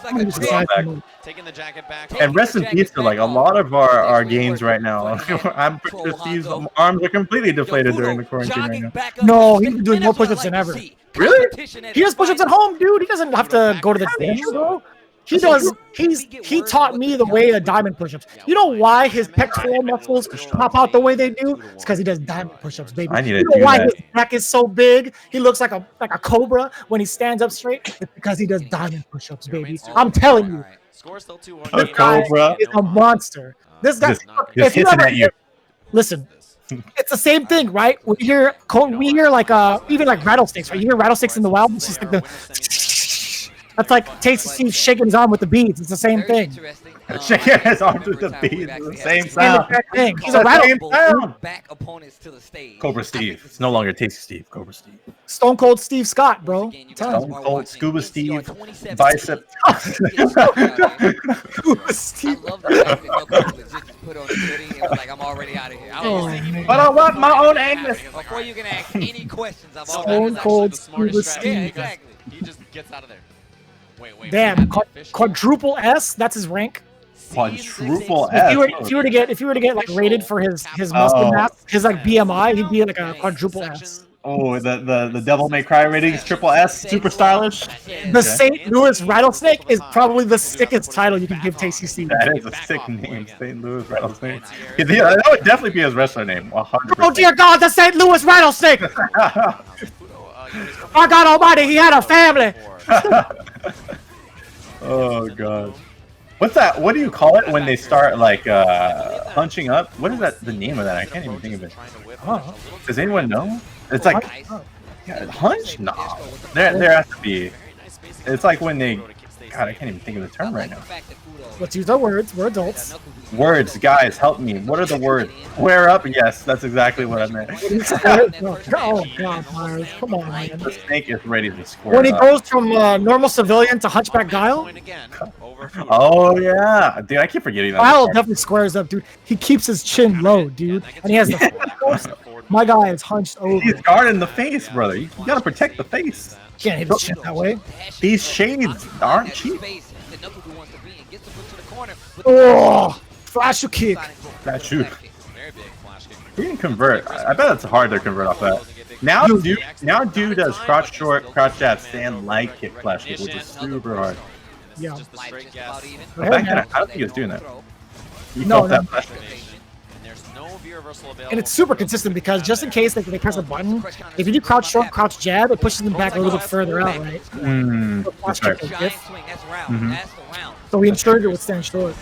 Speaker 3: Taking the jacket back.
Speaker 2: And rest in peace to like a lot of our games right now. I'm pretty sure Steve's arms are completely deflated during the quarantine right now.
Speaker 1: No, he's been doing more push-ups than ever.
Speaker 2: Really?
Speaker 1: He does push-ups at home, dude. He doesn't have to go to the gym, bro. He taught me the way of diamond push-ups. You know why his pectoral muscles pop out the way they do? It's because he does diamond push-ups, baby.
Speaker 2: I need to
Speaker 1: You know
Speaker 2: do
Speaker 1: why
Speaker 2: that.
Speaker 1: his neck is so big? He looks like a cobra when he stands up straight. It's because he does diamond push-ups, baby. I'm telling you,
Speaker 3: Score still 2-1.
Speaker 1: this guy
Speaker 2: cobra.
Speaker 1: is a monster. This guy,
Speaker 2: Just
Speaker 1: if you
Speaker 2: hissing
Speaker 1: ever
Speaker 2: at you.
Speaker 1: listen, it's the same thing, right? We hear like even like rattlesnakes, right? You hear rattlesnakes in the wild. It's just like that's like Tasty Steve shaking his arm with the beads. It's the same thing.
Speaker 2: Shaking his arms with the beads. It's the same sound.
Speaker 1: He's a rattle.
Speaker 5: Back opponents to the stage.
Speaker 2: Cobra Steve. It's no longer Tasty Steve. Cobra Steve.
Speaker 1: Stone Cold Steve Scott, bro.
Speaker 2: Stone Cold Scuba Steve. Bicep.
Speaker 1: Steve.
Speaker 5: I love the fact that Knuckle just put on the hoodie and was like, I'm already out of here.
Speaker 2: But I want my own anus.
Speaker 5: Before you can ask any questions, I'm
Speaker 1: Stone
Speaker 5: already
Speaker 1: Cold
Speaker 3: Scuba
Speaker 1: Scuba
Speaker 3: strategy.
Speaker 1: Steve.
Speaker 5: Exactly.
Speaker 3: He just gets out of there. Wait.
Speaker 1: Damn, quadruple S. That's his rank.
Speaker 2: Quadruple
Speaker 1: If
Speaker 2: S.
Speaker 1: you were to get like rated for his muscle mass, his like BMI, he'd be like a quadruple S.
Speaker 2: Oh, the Devil May Cry ratings, triple S, super stylish.
Speaker 1: The St. Louis Rattlesnake is probably the sickest title you can give Tasty Steve.
Speaker 2: That is a sick name, St. Louis Rattlesnake. That would definitely be his wrestler name. 100%.
Speaker 1: Oh dear God, the St. Louis Rattlesnake! My God Almighty, he had a family.
Speaker 2: Oh god. What's that? What do you call it when they start like hunching up? What is that? The name of that? I can't even think of it. Oh, does anyone know? It's like hunch? No. There has to be. It's like when they. God, I can't even think of the term right now.
Speaker 1: Let's use our words. We're adults.
Speaker 2: Words, guys, help me. What are the words? Square up? Yes, that's exactly what I meant.
Speaker 1: Oh God, Myers, come on, man.
Speaker 2: The snake is ready to square
Speaker 1: When he
Speaker 2: up.
Speaker 1: goes from normal civilian to Hunchback Guile,
Speaker 2: Oh yeah, dude, I keep forgetting that.
Speaker 1: Guile definitely squares up, dude. He keeps his chin low, dude, and he has the. My guy is hunched over.
Speaker 2: He's guarding the face, brother. You gotta protect the face.
Speaker 1: Can't hit his chin that way.
Speaker 2: These shades aren't cheap.
Speaker 1: Oh, flash your kick.
Speaker 2: That you. He can convert. I bet it's hard to convert off that. Now dude does crouch short, crouch jab, stand light kick flash kick, which is super hard.
Speaker 1: Yeah.
Speaker 2: I don't think he was doing that. He
Speaker 1: No,
Speaker 2: felt
Speaker 1: no.
Speaker 2: that flash kick.
Speaker 1: And it's super consistent because just in case they press a button, if you do crouch short, crouch jab, it pushes them back a little bit further out, right?
Speaker 2: That's right.
Speaker 1: So we ensured it would stand short.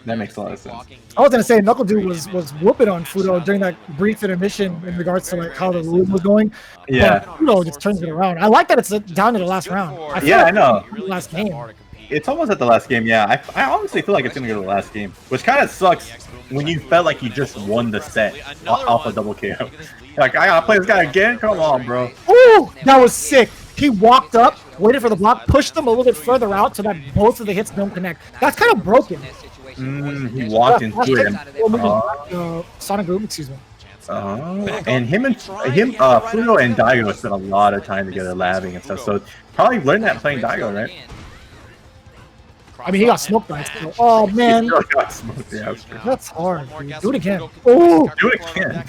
Speaker 2: That makes a lot of sense.
Speaker 1: I was gonna say NuckleDu was whooping on Fudo during that brief intermission in regards to like how the room was going.
Speaker 2: Yeah.
Speaker 1: But Fudo just turns it around. I like that it's down to the last round.
Speaker 2: I know.
Speaker 1: Last game.
Speaker 2: It's almost at the last game, yeah. I honestly feel like it's gonna go to the last game, which kind of sucks when you felt like you just won the set off a double KO. Like, I gotta play this guy again? Come on, bro.
Speaker 1: Ooh, that was sick. He walked up, waited for the block, pushed them a little bit further out so that both of the hits don't connect. That's kind of broken.
Speaker 2: He walked into it.
Speaker 1: Sonic Boom, excuse me.
Speaker 2: And Fudo and Daigo spent a lot of time together labbing and stuff, so probably learned that playing Daigo, right?
Speaker 1: I mean, he got smoked by it still. Oh, man.
Speaker 2: He got smoked, yeah,
Speaker 1: that's hard, dude. Do it again. Oh,
Speaker 2: do it again.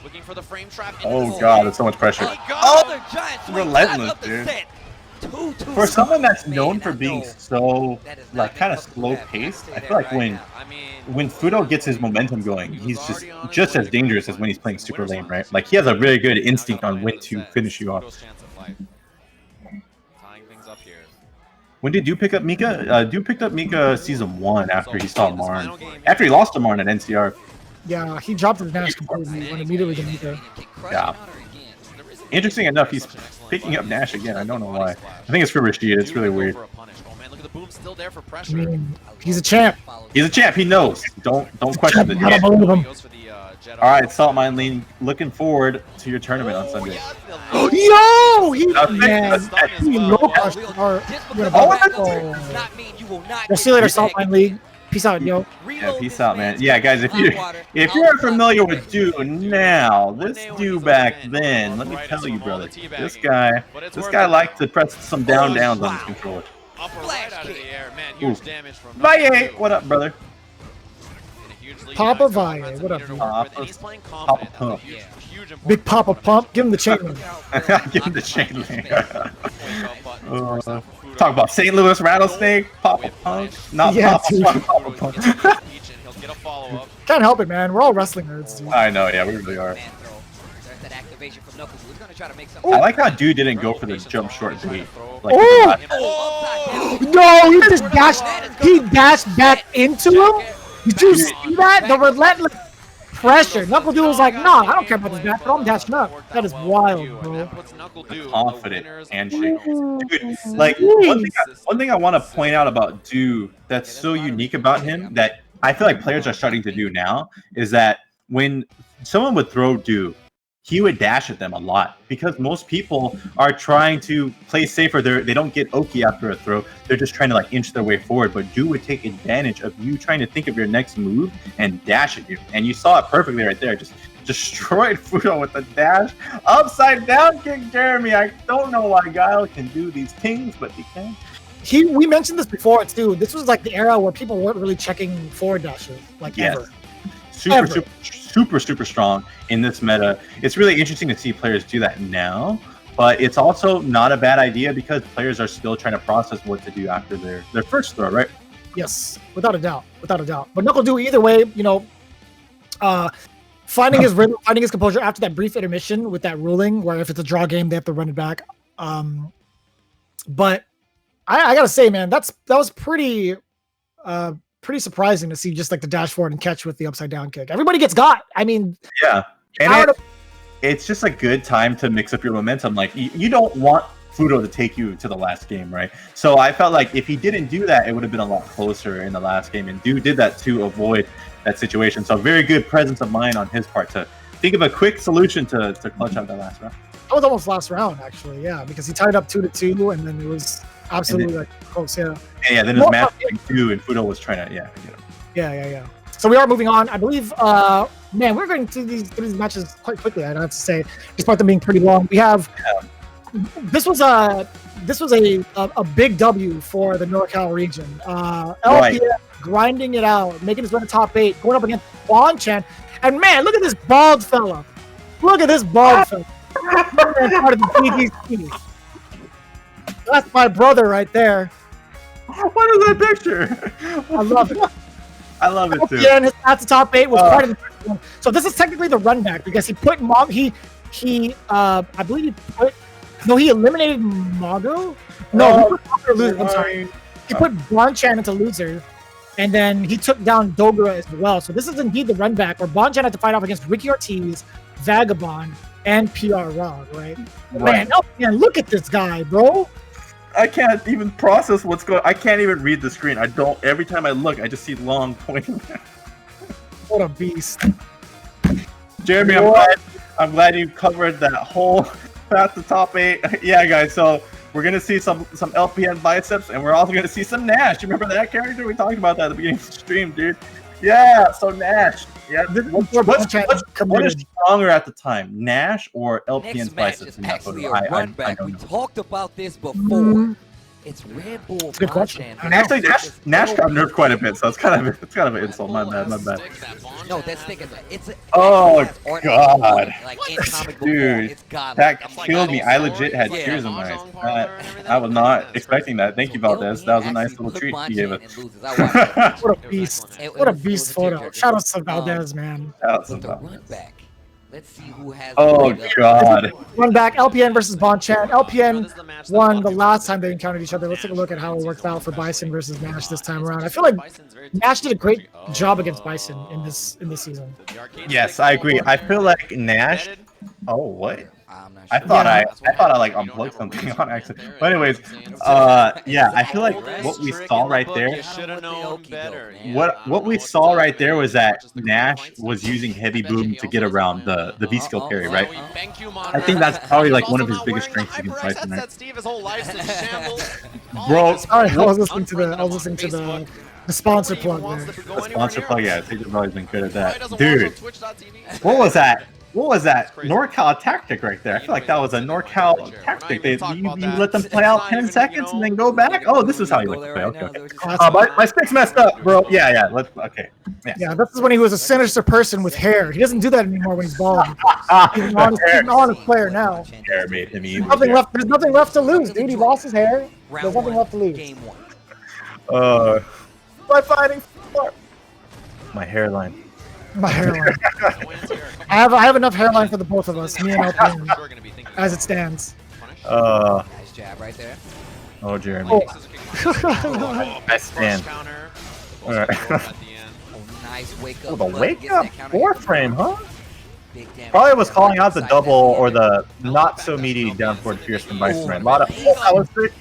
Speaker 3: Looking for the frame trap.
Speaker 2: Oh, God, there's so much pressure. Oh, relentless, dude. For someone that's known for being so, like, kind of slow-paced, I feel like when Fudo gets his momentum going, he's just as dangerous as when he's playing super lane, right? Like, he has a really good instinct on when to finish you off. When did Dew pick up Mika? Dew picked up Mika Season 1 after he saw Marn. After he lost to Marn at NCR.
Speaker 1: Yeah, he dropped his Nash completely when immediately to Mika.
Speaker 2: Yeah. Interesting enough, he's picking up Nash again. I don't know why. I think it's for Rashid. It's really weird.
Speaker 1: I mean, he's a champ.
Speaker 2: He's a champ. He knows. Don't question it.
Speaker 1: I believe him.
Speaker 2: All right, Salt Mine Lean. Looking forward to your tournament on Sunday.
Speaker 1: Yo, he We'll see you later, Salt Mine League. Peace out, yo.
Speaker 2: Yeah, peace out, man. Yeah, guys, if you're familiar with Dew now, this Dew back then, let me tell you, brother, this guy liked to press some downs on his controller. Valle, what up, brother?
Speaker 1: Papa Valle, what up, dude?
Speaker 2: Papa Pump.
Speaker 1: Big Papa Pump, give him the chain link.
Speaker 2: Give him the chain link. Talk about St. Louis Rattlesnake, Papa Punk, not Papa Punk.
Speaker 1: Can't help it, man. We're all wrestling nerds, dude.
Speaker 2: I know, yeah, we really are.
Speaker 5: That activation from KnuckleDu. He's gonna try to make some.
Speaker 2: I like how dude didn't go for the jump short beat. Like
Speaker 1: no, he just dashed. He dashed back into him. Did you see that? The relentless pressure. KnuckleDu was like, nah, I don't care about this back, but I'm dashing up. That is wild, bro.
Speaker 2: Confident handshake. Dude, like, one thing I want to point out about Du that's so unique about him that I feel like players are starting to do now is that when someone would throw Du, he would dash at them a lot because most people are trying to play safer. They don't get Oki after a throw. They're just trying to like inch their way forward. But Du would take advantage of you trying to think of your next move and dash at you. And you saw it perfectly right there. Just destroyed Fudo with the dash. Upside down kick Jeremy. I don't know why Guile can do these things, but he can.
Speaker 1: We mentioned this before too. This was like the era where people weren't really checking forward dashes like ever. Super strong in this meta. It's really interesting to see players do that now, but it's also not a bad idea because players are still trying to process what to do after their first throw, right? Yes, without a doubt. But KnuckleDu, either way, you know, finding his rhythm, finding his composure after that brief intermission with that ruling, where if it's a draw game, they have to run it back. But I gotta say, man, that was pretty surprising to see just like the dash forward and catch with the upside down kick. Everybody gets got. I mean,
Speaker 2: yeah, and it's just a good time to mix up your momentum. Like you don't want Fudo to take you to the last game, right? So I felt like if he didn't do that, it would have been a lot closer in the last game. And Du did that to avoid that situation. So very good presence of mind on his part to think of a quick solution to clutch out that last round.
Speaker 1: That was almost last round, actually, yeah, because he tied up 2-2, and then it was absolutely like close, yeah.
Speaker 2: Yeah, then his match two, and Fudo was trying to, get him.
Speaker 1: Yeah. So we are moving on. I believe, man, we're going through these matches quite quickly, I'd have to say, despite them being pretty long. We have, this was a big W for the NorCal region. LPN grinding it out, making his way to top 8, going up against Bonchan. And man, look at this bald fella. Look at this bald fella. Part of the PGC. That's my brother right there.
Speaker 2: What is that picture?
Speaker 1: I love it.
Speaker 2: I love it too.
Speaker 1: Yeah, and his at the top 8 was part of the first one. So this is technically the run back because he put I believe he eliminated Mago. No, he put Mago loser. I'm sorry. He put Bonchan into loser, and then he took down Dogra as well. So this is indeed the run back where Bonchan had to fight off against Ricky Ortiz, Vagabond, and PR Rod, right? Man, look at this guy, bro.
Speaker 2: I can't even process what's going on. I can't even read the screen. Every time I look, I just see Long pointing.
Speaker 1: What a beast.
Speaker 2: Jeremy, I'm glad you covered that whole path to top 8. Yeah, guys, so we're going to see some LPN biceps, and we're also going to see some Nash. You remember that character? We talked about that at the beginning of the stream, dude. Yeah, so Nash. Yeah, what is stronger at the time, Nash or LPN's biceps?
Speaker 5: Next match is actually a run back. We talked about this before. It's Red Bull.
Speaker 1: Good question.
Speaker 2: Actually, Nash got nerfed quite a bit, so it's kind of an insult. My bad.
Speaker 5: No, that's thinking that it's.
Speaker 2: Oh God,
Speaker 5: like in comic book
Speaker 2: dude,
Speaker 5: it's got
Speaker 2: that killed me. I legit had tears in my eyes. I was not expecting that. Thank you, Valdez. That was a nice little treat you gave us.
Speaker 1: What a beast! What a beast photo. Shout out to Valdez, man.
Speaker 2: Shout out to Valdez.
Speaker 5: Let's see who has.
Speaker 2: Oh God!
Speaker 1: Run back. LPN versus Bonchan. LPN won the last time they encountered each other. Let's take a look at how it worked out for Bison versus Nash this time around. I feel like Nash did a great job against Bison in this season.
Speaker 2: Yes, I agree. I feel like Nash. Oh, what? I thought I like unplugged something on accident. But anyways, yeah, I feel like what we saw right there. What we saw right there was that Nash was using heavy boom to get around the V skill carry, right? I think that's probably like one of his biggest strengths against Bison, right? Bro,
Speaker 1: sorry, I was listening to the sponsor plug there.
Speaker 2: The sponsor plug, yeah, Taylor's always been good at that. Dude, what was that? What was that? NorCal tactic right there. I feel like that was a NorCal tactic. You let them play out 10 seconds and then go back. Oh, this is how you let them play. Okay. My stick's messed up, bro. Yeah. Okay.
Speaker 1: Yeah, this is when he was a sinister person with hair. He doesn't do that anymore when he's bald. He's an honest player now.
Speaker 2: Hair made him evil.
Speaker 1: There's nothing left to lose, dude. He lost his hair. There's nothing left to lose.
Speaker 5: Game 1.
Speaker 2: By fighting for my hairline.
Speaker 1: My hairline. I have enough hairline for the both of us, me and LPN, as it stands.
Speaker 5: Nice jab right there.
Speaker 2: Oh, Jeremy.
Speaker 1: Oh.
Speaker 2: I stand. All right.
Speaker 5: Nice wake
Speaker 2: Oh,
Speaker 5: up.
Speaker 2: the wake up 4-frame, huh?
Speaker 5: Big damage.
Speaker 2: Probably was calling out the double or the not so meaty down forward fierce from Bison. A lot of that was sick.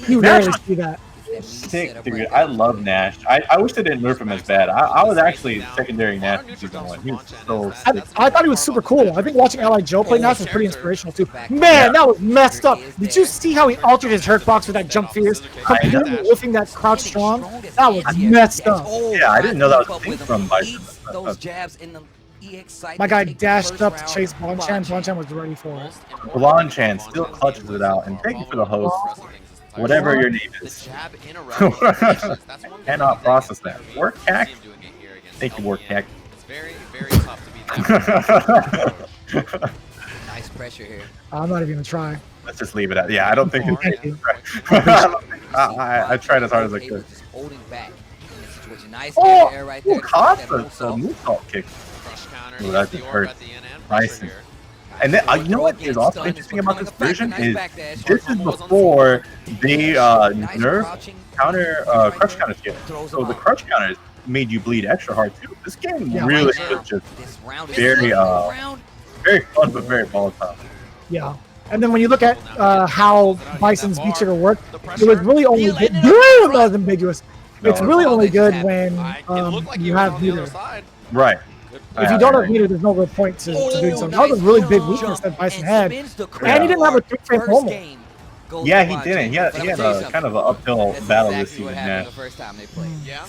Speaker 1: You rarely see that.
Speaker 2: Sick, dude. I love Nash. I wish they didn't nerf him as bad. I was actually secondary Nash in season 1. He was so sick.
Speaker 1: I thought he was super cool. I think watching Ally Joe play Nash was pretty inspirational too. Man, that was messed up. Did you see how he altered his hurt box with that jump fierce? Completely whiffing that crouch strong? That was messed up.
Speaker 2: Yeah, I didn't know that was a thing from Bison.
Speaker 5: Those jabs in the
Speaker 1: My guy dashed up to chase Bonchan. Bonchan was ready for it.
Speaker 2: Blanchan still clutches it out. And thank you for the host. Whatever your name is. Cannot process that. Work hack? Thank you, Work hack.
Speaker 3: It's very, very tough to beat.
Speaker 5: Nice pressure here.
Speaker 1: I'm not even gonna try.
Speaker 2: Let's just leave it at. Yeah, I don't think it's. I tried as hard as I could.
Speaker 5: Just holding back in this situation. Nice
Speaker 2: Oh,
Speaker 5: air right there.
Speaker 2: caught the moonsault kick. Ooh, that just hurt. Nice. And then you know what is also interesting about this version is this is before they nerf counter crush counters yet. So the crush counters made you bleed extra hard too. This game really was just very very fun but very volatile.
Speaker 1: Yeah. And then when you look at how Bison's beat trigger worked, it was really only good. That was ambiguous. It's really only good when you have meter.
Speaker 2: Right.
Speaker 1: If you don't have meter, there's no real point to doing something. That was a really big weakness that Bison had. And he didn't have a 3-frame promo.
Speaker 2: Yeah, he didn't. He had a kind of an uphill battle this season.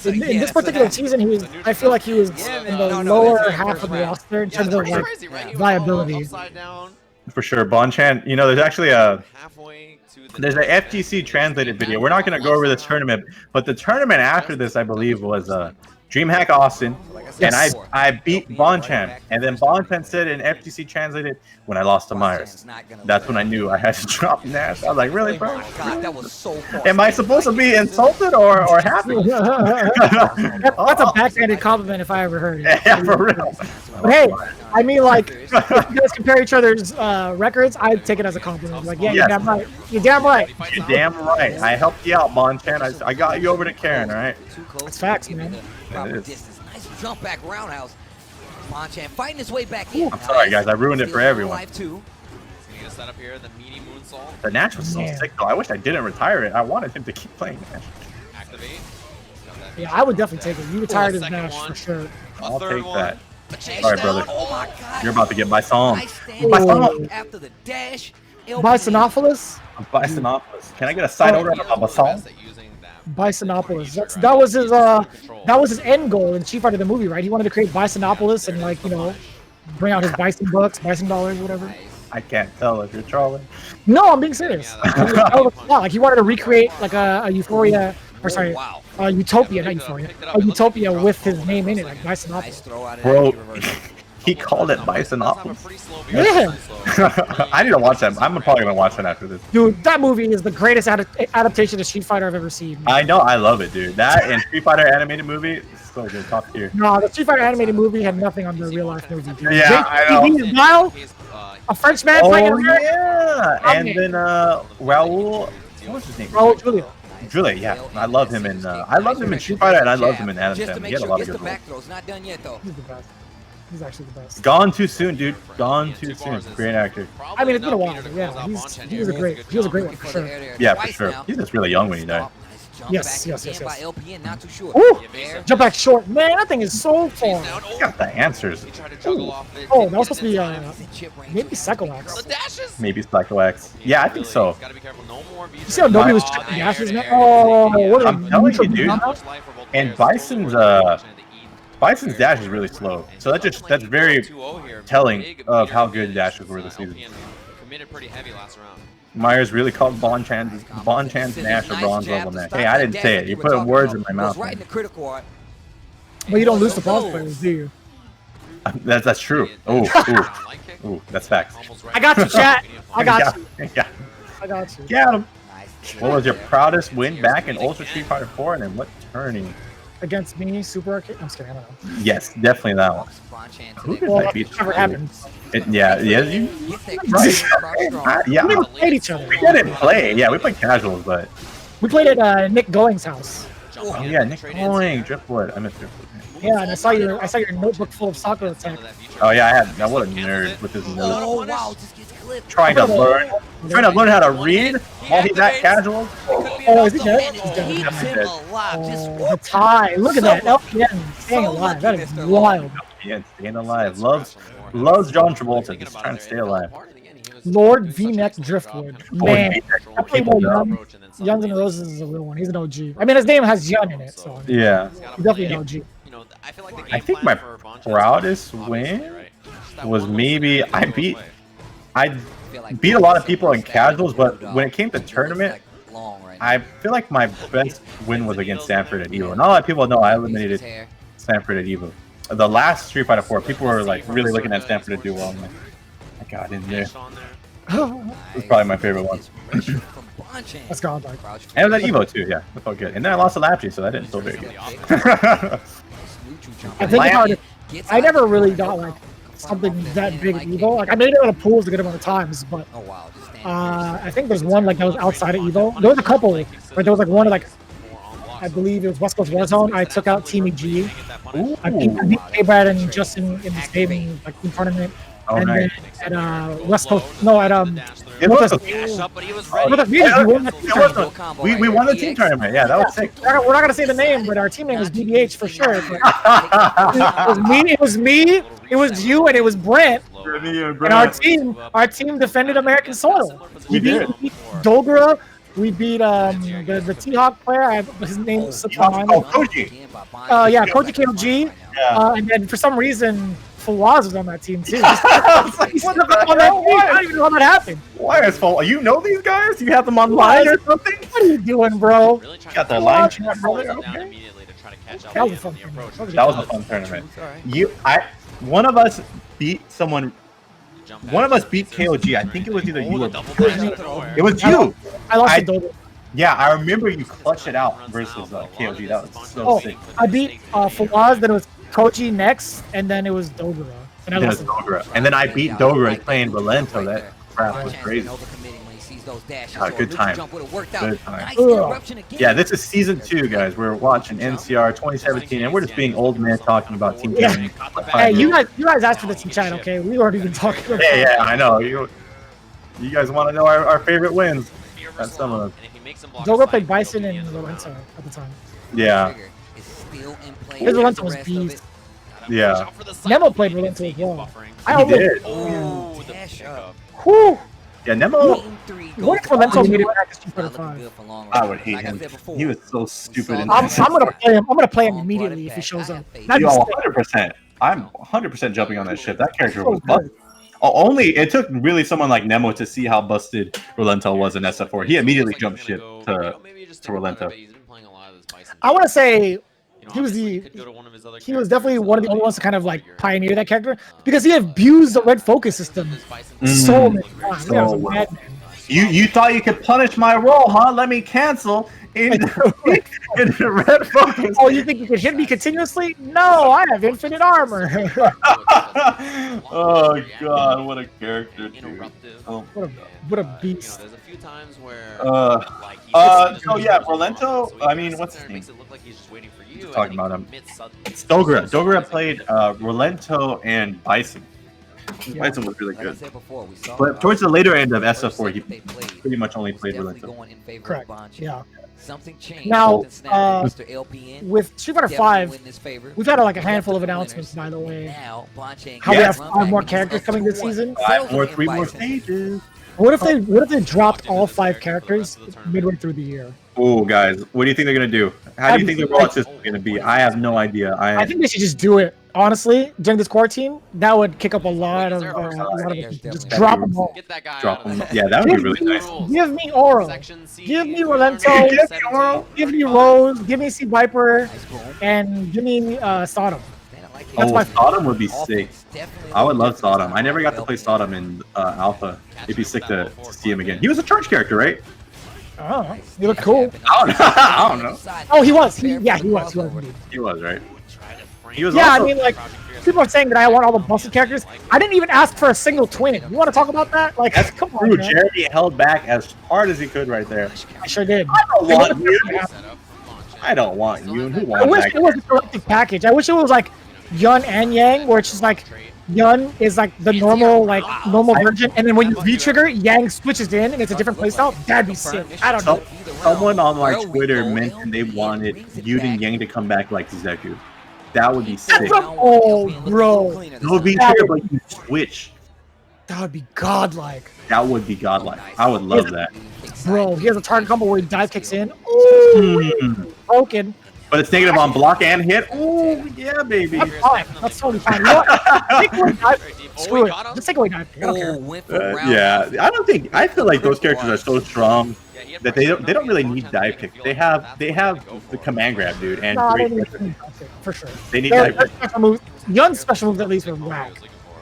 Speaker 1: In this particular season, I feel like he was in the lower half of the roster in terms of like viability.
Speaker 2: For sure, Bonchan. You know, there's actually there's an FGC translated video. We're not going to go over this tournament, but the tournament after this, I believe, was DreamHack Austin, and I beat Bonchan, and then Bonchan said in FGC translated, when I lost to Myers. That's when I knew I had to drop Nash. I was like, really, bro? Am I supposed to be insulted or happy?
Speaker 1: That's a backhanded compliment if I ever heard it.
Speaker 2: Yeah, for real.
Speaker 1: But hey, I mean, like, if you guys compare each other's records, I'd take it as a compliment. Like, yeah, you're damn right. You're damn right.
Speaker 2: You're damn right. I helped you out, Bonchan. I got you over to Karen, all right?
Speaker 1: That's facts, man.
Speaker 5: Nice jump back roundhouse. Bonchan fighting his way back in.
Speaker 2: I'm sorry, guys. I ruined it for everyone.
Speaker 3: Set up here, the meaty moonsault.
Speaker 2: The Nash was so sick, though. I wish I didn't retire it. I wanted him to keep playing Nash.
Speaker 3: Activate.
Speaker 1: Yeah, I would definitely take it. You retired his Nash for sure.
Speaker 2: I'll take that. Sorry, brother.
Speaker 5: Oh my God.
Speaker 2: You're about to get my song.
Speaker 5: After the dash.
Speaker 1: Bisonopolis?
Speaker 2: Bisonopolis. Can I get a side order of a song?
Speaker 1: Bisonopolis. That was his end goal in Street Fighter the movie, right? He wanted to create Bisonopolis and, like, you know, bring out his Bison bucks, Bison dollars, whatever.
Speaker 2: I can't tell if you're trolling.
Speaker 1: No, I'm being serious. Like, he wanted to recreate like a Euphoria, or sorry, Utopia, not Euphoria, a Utopia with his name in it, like Bisonopolis.
Speaker 2: Bro, he called it Bisonopolis.
Speaker 1: Yeah.
Speaker 2: I need to watch that. I'm probably gonna watch that after this.
Speaker 1: Dude, that movie is the greatest adaptation of Street Fighter I've ever seen.
Speaker 2: I know, I love it, dude. That and Street Fighter animated movie is so good, top tier.
Speaker 1: No, the Street Fighter animated movie had nothing on the real life movie. Dude.
Speaker 2: Yeah, I know.
Speaker 1: Now, a French man playing America.
Speaker 2: Yeah, and then Raul, what was his name?
Speaker 1: Raul Julia.
Speaker 2: Julia, yeah, I love him in Street Fighter, and I loved him in Adam Sandler. He had a lot of good roles.
Speaker 5: Not done yet, though.
Speaker 1: He's the best. He's actually the best.
Speaker 2: Gone too soon, dude. Gone too soon. Great actor.
Speaker 1: I mean, it's been a while. Yeah, he was a great one for sure.
Speaker 2: Yeah, for sure. He was really young when he died.
Speaker 1: Yes. Ooh, jump back short. Man, that thing is so far.
Speaker 2: He got the answers.
Speaker 1: Oh, that was supposed to be maybe Psycho X.
Speaker 2: Maybe Psycho X. Yeah, I think so.
Speaker 1: You see how nobody was checking dashes, man? Oh, what
Speaker 2: I'm telling you, dude. And Bison's dash is really slow. So that's very telling of how good dashes were this season. Myers really called Bonchan's Nash a bronze level Nash. Hey, I didn't say it. You put words in my mouth.
Speaker 1: But you don't lose to bronze players, do you?
Speaker 2: That's true. Ooh, that's facts.
Speaker 1: I got you, chat. I got you.
Speaker 2: Yeah.
Speaker 1: I got you.
Speaker 2: Get him. What was your proudest win back in Ultra Street Fighter 4 and in what tourney?
Speaker 1: Against me, Super Arcade. I'm just kidding. I don't know.
Speaker 2: Yes, definitely that one. Who did I beat?
Speaker 1: Never happened.
Speaker 2: Yeah, you. Right. Yeah,
Speaker 1: We never played each other.
Speaker 2: we didn't play. Yeah, we played casuals, but.
Speaker 1: We played at Nick Going's house.
Speaker 2: Oh yeah, Nick Going, Driftwood. I missed Driftwood.
Speaker 1: Yeah, and I saw your notebook full of soccer attack.
Speaker 2: Oh yeah, I what a nerd with his notes.
Speaker 5: Oh wow, just gets clipped.
Speaker 2: Trying to learn how to read while he's at casual.
Speaker 1: Oh, is he dead? He's dead.
Speaker 5: Keeps him alive.
Speaker 1: Oh, the tie. Look at that. LPN staying alive. That is wild.
Speaker 2: Yeah, staying alive. Loves John Travolta. Just trying to stay alive.
Speaker 1: Lord V-Neck Driftwood. Man, Youngs and Roses is a real one. He's an OG. I mean, his name has Young in it, so
Speaker 2: Yeah.
Speaker 1: he's definitely an OG.
Speaker 2: I think my proudest win was maybe I beat a lot of people in casuals, but when it came to tournament, I feel like my best win was against Stanford at EVO. Not a lot of people know I eliminated Stanford at EVO. The last Street Fighter 4, people were like really looking at Stanford to do well. I'm like, I got in there. It's probably my favorite one.
Speaker 1: Let's go.
Speaker 2: And it was at EVO too, yeah. It felt good. And then I lost to Lapsy, so that didn't feel very good.
Speaker 1: I think about it, I never really got like something that big at EVO. Like I made it out of pools a good amount of times, but I think there's one like that was outside of EVO. There was a couple, but there was like one like I believe it was West Coast Warzone. I took out Team EG. I beat K-Brad and Justin in the saving like team tournament.
Speaker 2: Oh,
Speaker 1: and
Speaker 2: nice.
Speaker 1: then at West Coast, no, at
Speaker 2: we won the team tournament. Yeah, that was sick.
Speaker 1: We're not gonna say the name, but our team name was BBH for sure. It was me, it was you, and it was Brent. And our team defended American soil. We beat Dolgora. We beat the T-Hawk player. His name slipped my mind.
Speaker 2: Koji.
Speaker 1: Yeah, Koji KOG. And then for some reason, Fawaz was on that team too.
Speaker 2: I
Speaker 1: don't even know how that happened.
Speaker 2: Why is Fawaz? You know these guys? You have them online or something?
Speaker 1: What are you doing, bro?
Speaker 2: Got their line chat, brother. Okay.
Speaker 1: That was a fun tournament.
Speaker 2: That was a fun tournament. One of us beat someone. One of us beat KOG. I think it was either you or it was you.
Speaker 1: I lost to Dolgora.
Speaker 2: Yeah, I remember you clutched it out versus KOG. That was so sick.
Speaker 1: I beat Fawaz, then it was Koji next, and then it was Dolgora. And I lost
Speaker 2: Dolgora. And then I beat Dolgora playing Valento. That crap was crazy. Good time. Good time. Yeah, this is season 2, guys. We're watching NCR 2017, and we're just being old men talking about team tournament.
Speaker 1: Hey, you guys asked for this in chat, okay? We weren't even talking about it.
Speaker 2: Yeah, I know. You guys want to know our favorite wins? That's some of them.
Speaker 1: Dolgora played Bison and Lorenzo at the time.
Speaker 2: Yeah.
Speaker 1: His Lorenzo was beast.
Speaker 2: Yeah.
Speaker 1: Nemo played Lorenzo as well.
Speaker 2: He did.
Speaker 1: Whew.
Speaker 2: Yeah, Nemo.
Speaker 1: What if Lorenzo made it back to Street Fighter 5?
Speaker 2: I would hate him. He was so stupid.
Speaker 1: I'm gonna play him. I'm gonna play him immediately if he shows up.
Speaker 2: Yo, 100%. I'm 100% jumping on that ship. That character was busted. Only it took really someone like Nemo to see how busted Rolento was in SF4. He immediately jumped ship to Rolento.
Speaker 1: I want to say he was definitely one of the only ones to kind of like pioneer that character because he abused the red focus system so many times.
Speaker 2: So you thought you could punish my roll, huh? Let me cancel in the red focus.
Speaker 1: Oh, you think you could hit me continuously? No, I have infinite armor.
Speaker 2: Oh god, what a character, dude.
Speaker 1: What a beast.
Speaker 3: There's a few times where
Speaker 2: so yeah, Rolento, I mean, what's his name? Talking about him. It's Dolgora. Dolgora played Rolento and Bison. Bison was really good. But towards the later end of SF4, he pretty much only played Rolento.
Speaker 1: Correct. Yeah. Now, with Street Fighter 5, we've had like a handful of announcements, by the way. How we have 5 more characters coming this season.
Speaker 2: 3 more stages.
Speaker 1: What if they dropped all 5 characters midway through the year?
Speaker 2: Oh, guys, what do you think they're gonna do? How do you think the rollout system is gonna be? I have no idea.
Speaker 1: I think they should just do it. Honestly, during this quarantine, that would kick up a lot of just drop them all.
Speaker 2: Drop them. Yeah, that would be really nice.
Speaker 1: Give me Oro. Give me Rolento. Give me Rose. Give me Sea Viper, and give me Sodom.
Speaker 2: Sodom would be sick. I would love Sodom. I never got to play Sodom in Alpha. It'd be sick to see him again. He was a charge character, right?
Speaker 1: Oh, he looked cool.
Speaker 2: I don't know.
Speaker 1: Oh, he was. He was indeed.
Speaker 2: He was, right? He was
Speaker 1: Yeah,
Speaker 2: also,
Speaker 1: I mean, like, people are saying that I want all the busted characters. I didn't even ask for a single twin. You want to talk about that? Like,
Speaker 2: that's
Speaker 1: come
Speaker 2: true.
Speaker 1: on, man.
Speaker 2: Jeremy held back as hard as he could right there.
Speaker 1: I sure did.
Speaker 2: I don't want you. I don't want you. Who wants
Speaker 1: I wish
Speaker 2: that
Speaker 1: it was a collective package. I wish it was like Yun and Yang, where it's just like Yun is like the normal version, and then when you V-trigger, Yang switches in and it's a different playstyle. That'd be sick. I don't know.
Speaker 2: Someone on my Twitter mentioned they wanted Yun and Yang to come back like Zeku. That would be sick.
Speaker 1: Oh, bro.
Speaker 2: No V-trigger, but you switch.
Speaker 1: That would be godlike.
Speaker 2: That would be godlike. I would love that.
Speaker 1: Bro, he has a target combo where he dive kicks in. Ooh, broken.
Speaker 2: But it's negative on block and hit. Ooh, yeah, baby.
Speaker 1: That's fine. That's totally fine. You know what? Take away dive. Screw it. Just take away dive. I don't care.
Speaker 2: Yeah, I feel like those characters are so strong that they don't really need dive kick. They have the command grab, dude, and
Speaker 1: they need dive kick, for sure.
Speaker 2: They need dive kick.
Speaker 1: Special moves. Yun's special moves at least were whack.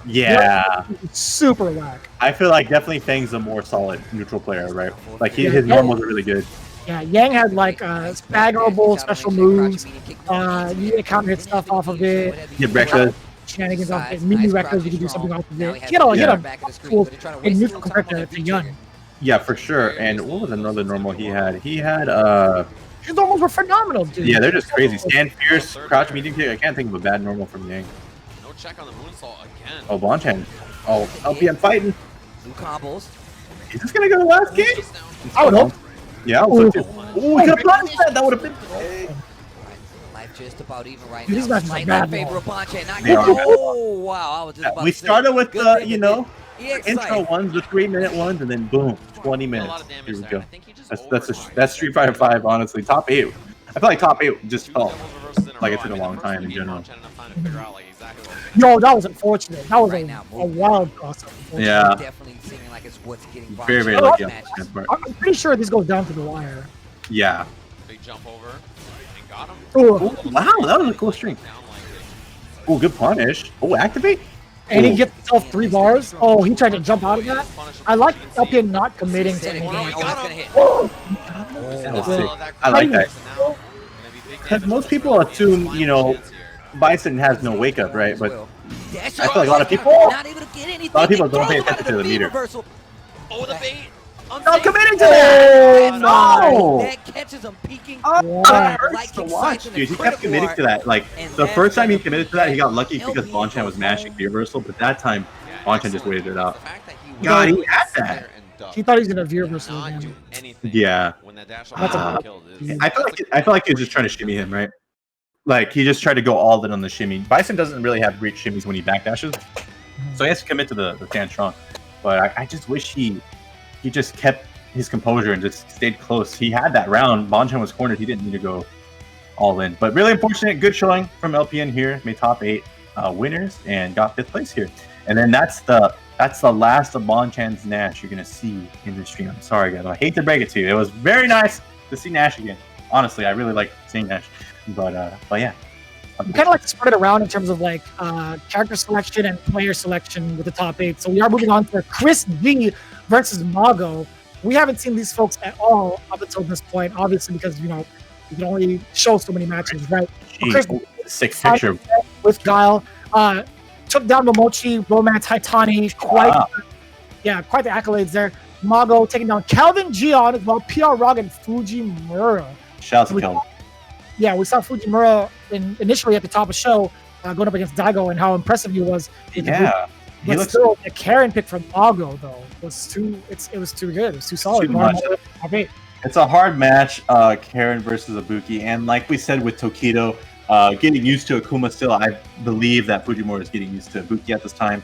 Speaker 2: Yeah,
Speaker 1: super whack.
Speaker 2: I feel like definitely Fang's a more solid neutral player, right? Like his normals are really good.
Speaker 1: Yeah, Yang had like staggerable special moves. You get counter hit stuff off of it.
Speaker 2: Yeah, Rekka.
Speaker 1: Shenanigans off it. Mini Rekkas, you can do something off of it. He had a cool in neutral compared to Yun.
Speaker 2: Yeah, for sure. And what was another normal he had? He had
Speaker 1: his normals were phenomenal, dude.
Speaker 2: Yeah, they're just crazy. Stand fierce, crouch medium kick. I can't think of a bad normal from Yang.
Speaker 3: No check on the moonsault again.
Speaker 2: Oh, Bonchan. Oh, LPM fighting.
Speaker 5: Two combos.
Speaker 2: Is this gonna go to the last game?
Speaker 1: I would hope.
Speaker 2: Yeah, I would too. Ooh, he could have punished that. That would have been big.
Speaker 5: Life just about even right
Speaker 1: These
Speaker 5: now.
Speaker 1: guys are bad.
Speaker 5: Oh, wow. I was just about
Speaker 2: we
Speaker 5: to say,
Speaker 2: started with the, you know,
Speaker 5: EX
Speaker 2: intro ones, the 3-minute ones, and then boom, 20 minutes. Here we go. That's Street Fighter 5, honestly. Top 8. I feel like top 8 just felt like it's been a long time in general.
Speaker 1: No, that was unfortunate. That was a wild crossover.
Speaker 2: Yeah.
Speaker 5: Definitely seeming like it's what's getting
Speaker 2: very, very lucky.
Speaker 1: I'm pretty sure this goes down to the wire.
Speaker 2: Yeah.
Speaker 3: Big jump over and got him.
Speaker 2: Ooh, wow, that was a cool string. Oh, good punish. Oh, activate.
Speaker 1: And he gets himself 3 bars. Oh, he tried to jump out of that. I like LPN not committing to anything.
Speaker 2: That was sick. I like that. Because most will assume, you know, Bison has no wake up, right? But I feel like a lot of people don't pay attention to the meter.
Speaker 3: Oh, the bait.
Speaker 2: Not committing to that!
Speaker 5: No! That catches him peeking.
Speaker 2: That hurts to watch, dude. He kept committing to that. Like, the first time he committed to that, he got lucky because Bonchan was mashing the reversal, but that time, Bonchan just waited it out. God, he had that.
Speaker 1: He thought he was gonna veer reversal again.
Speaker 2: Yeah. I feel like he was just trying to shimmy him, right? Like, he just tried to go all in on the shimmy. Bison doesn't really have great shimmies when he backdashes, so he has to commit to the stand strong. But I just wish he just kept his composure and just stayed close. He had that round. Bonchan was cornered. He didn't need to go all in. But really unfortunate. Good showing from LPN here. Made top 8 winners and got 5th place here. And then that's the last of Bonchan's Nash you're gonna see in this stream. I'm sorry, guys. I hate to break it to you. It was very nice to see Nash again. Honestly, I really like seeing Nash. But yeah.
Speaker 1: We kind of like to spread it around in terms of like character selection and player selection with the top 8. So we are moving on to ChrisG versus Mago. We haven't seen these folks at all up until this point, obviously, because you know you can only show so many matches, right? Chris,
Speaker 2: sick picture
Speaker 1: with Guile, took down Momochi, Romance, Haitani, quite the accolades there. Mago taking down Calvin Gion as well, PR Rog and Fujimura.
Speaker 2: Shouts to Calvin.
Speaker 1: Yeah, we saw Fujimura initially at the top of the show going up against Daigo and how impressive he was.
Speaker 2: Yeah.
Speaker 1: But still, the Karen pick from Mago though was too. It was too good. It was too solid.
Speaker 2: It's a hard match, Karen versus Ibuki, and like we said with Tokido, getting used to Akuma still. I believe that Fujimura is getting used to Ibuki at this time,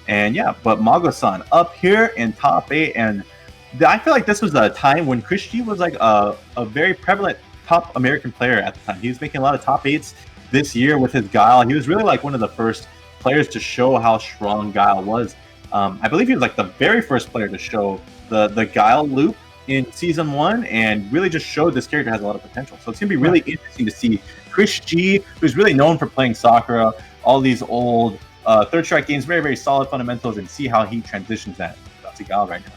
Speaker 2: and yeah. But Mago-san up here in top 8, and I feel like this was a time when ChrisG was like a very prevalent top American player at the time. He was making a lot of top 8s this year with his Guile. He was really like one of the first players to show how strong Guile was. I believe he was like the very first player to show the Guile loop in season 1 and really just showed this character has a lot of potential. So it's gonna be really interesting to see ChrisG, who's really known for playing Sakura, all these old third strike games, very, very solid fundamentals, and see how he transitions that to Guile right now.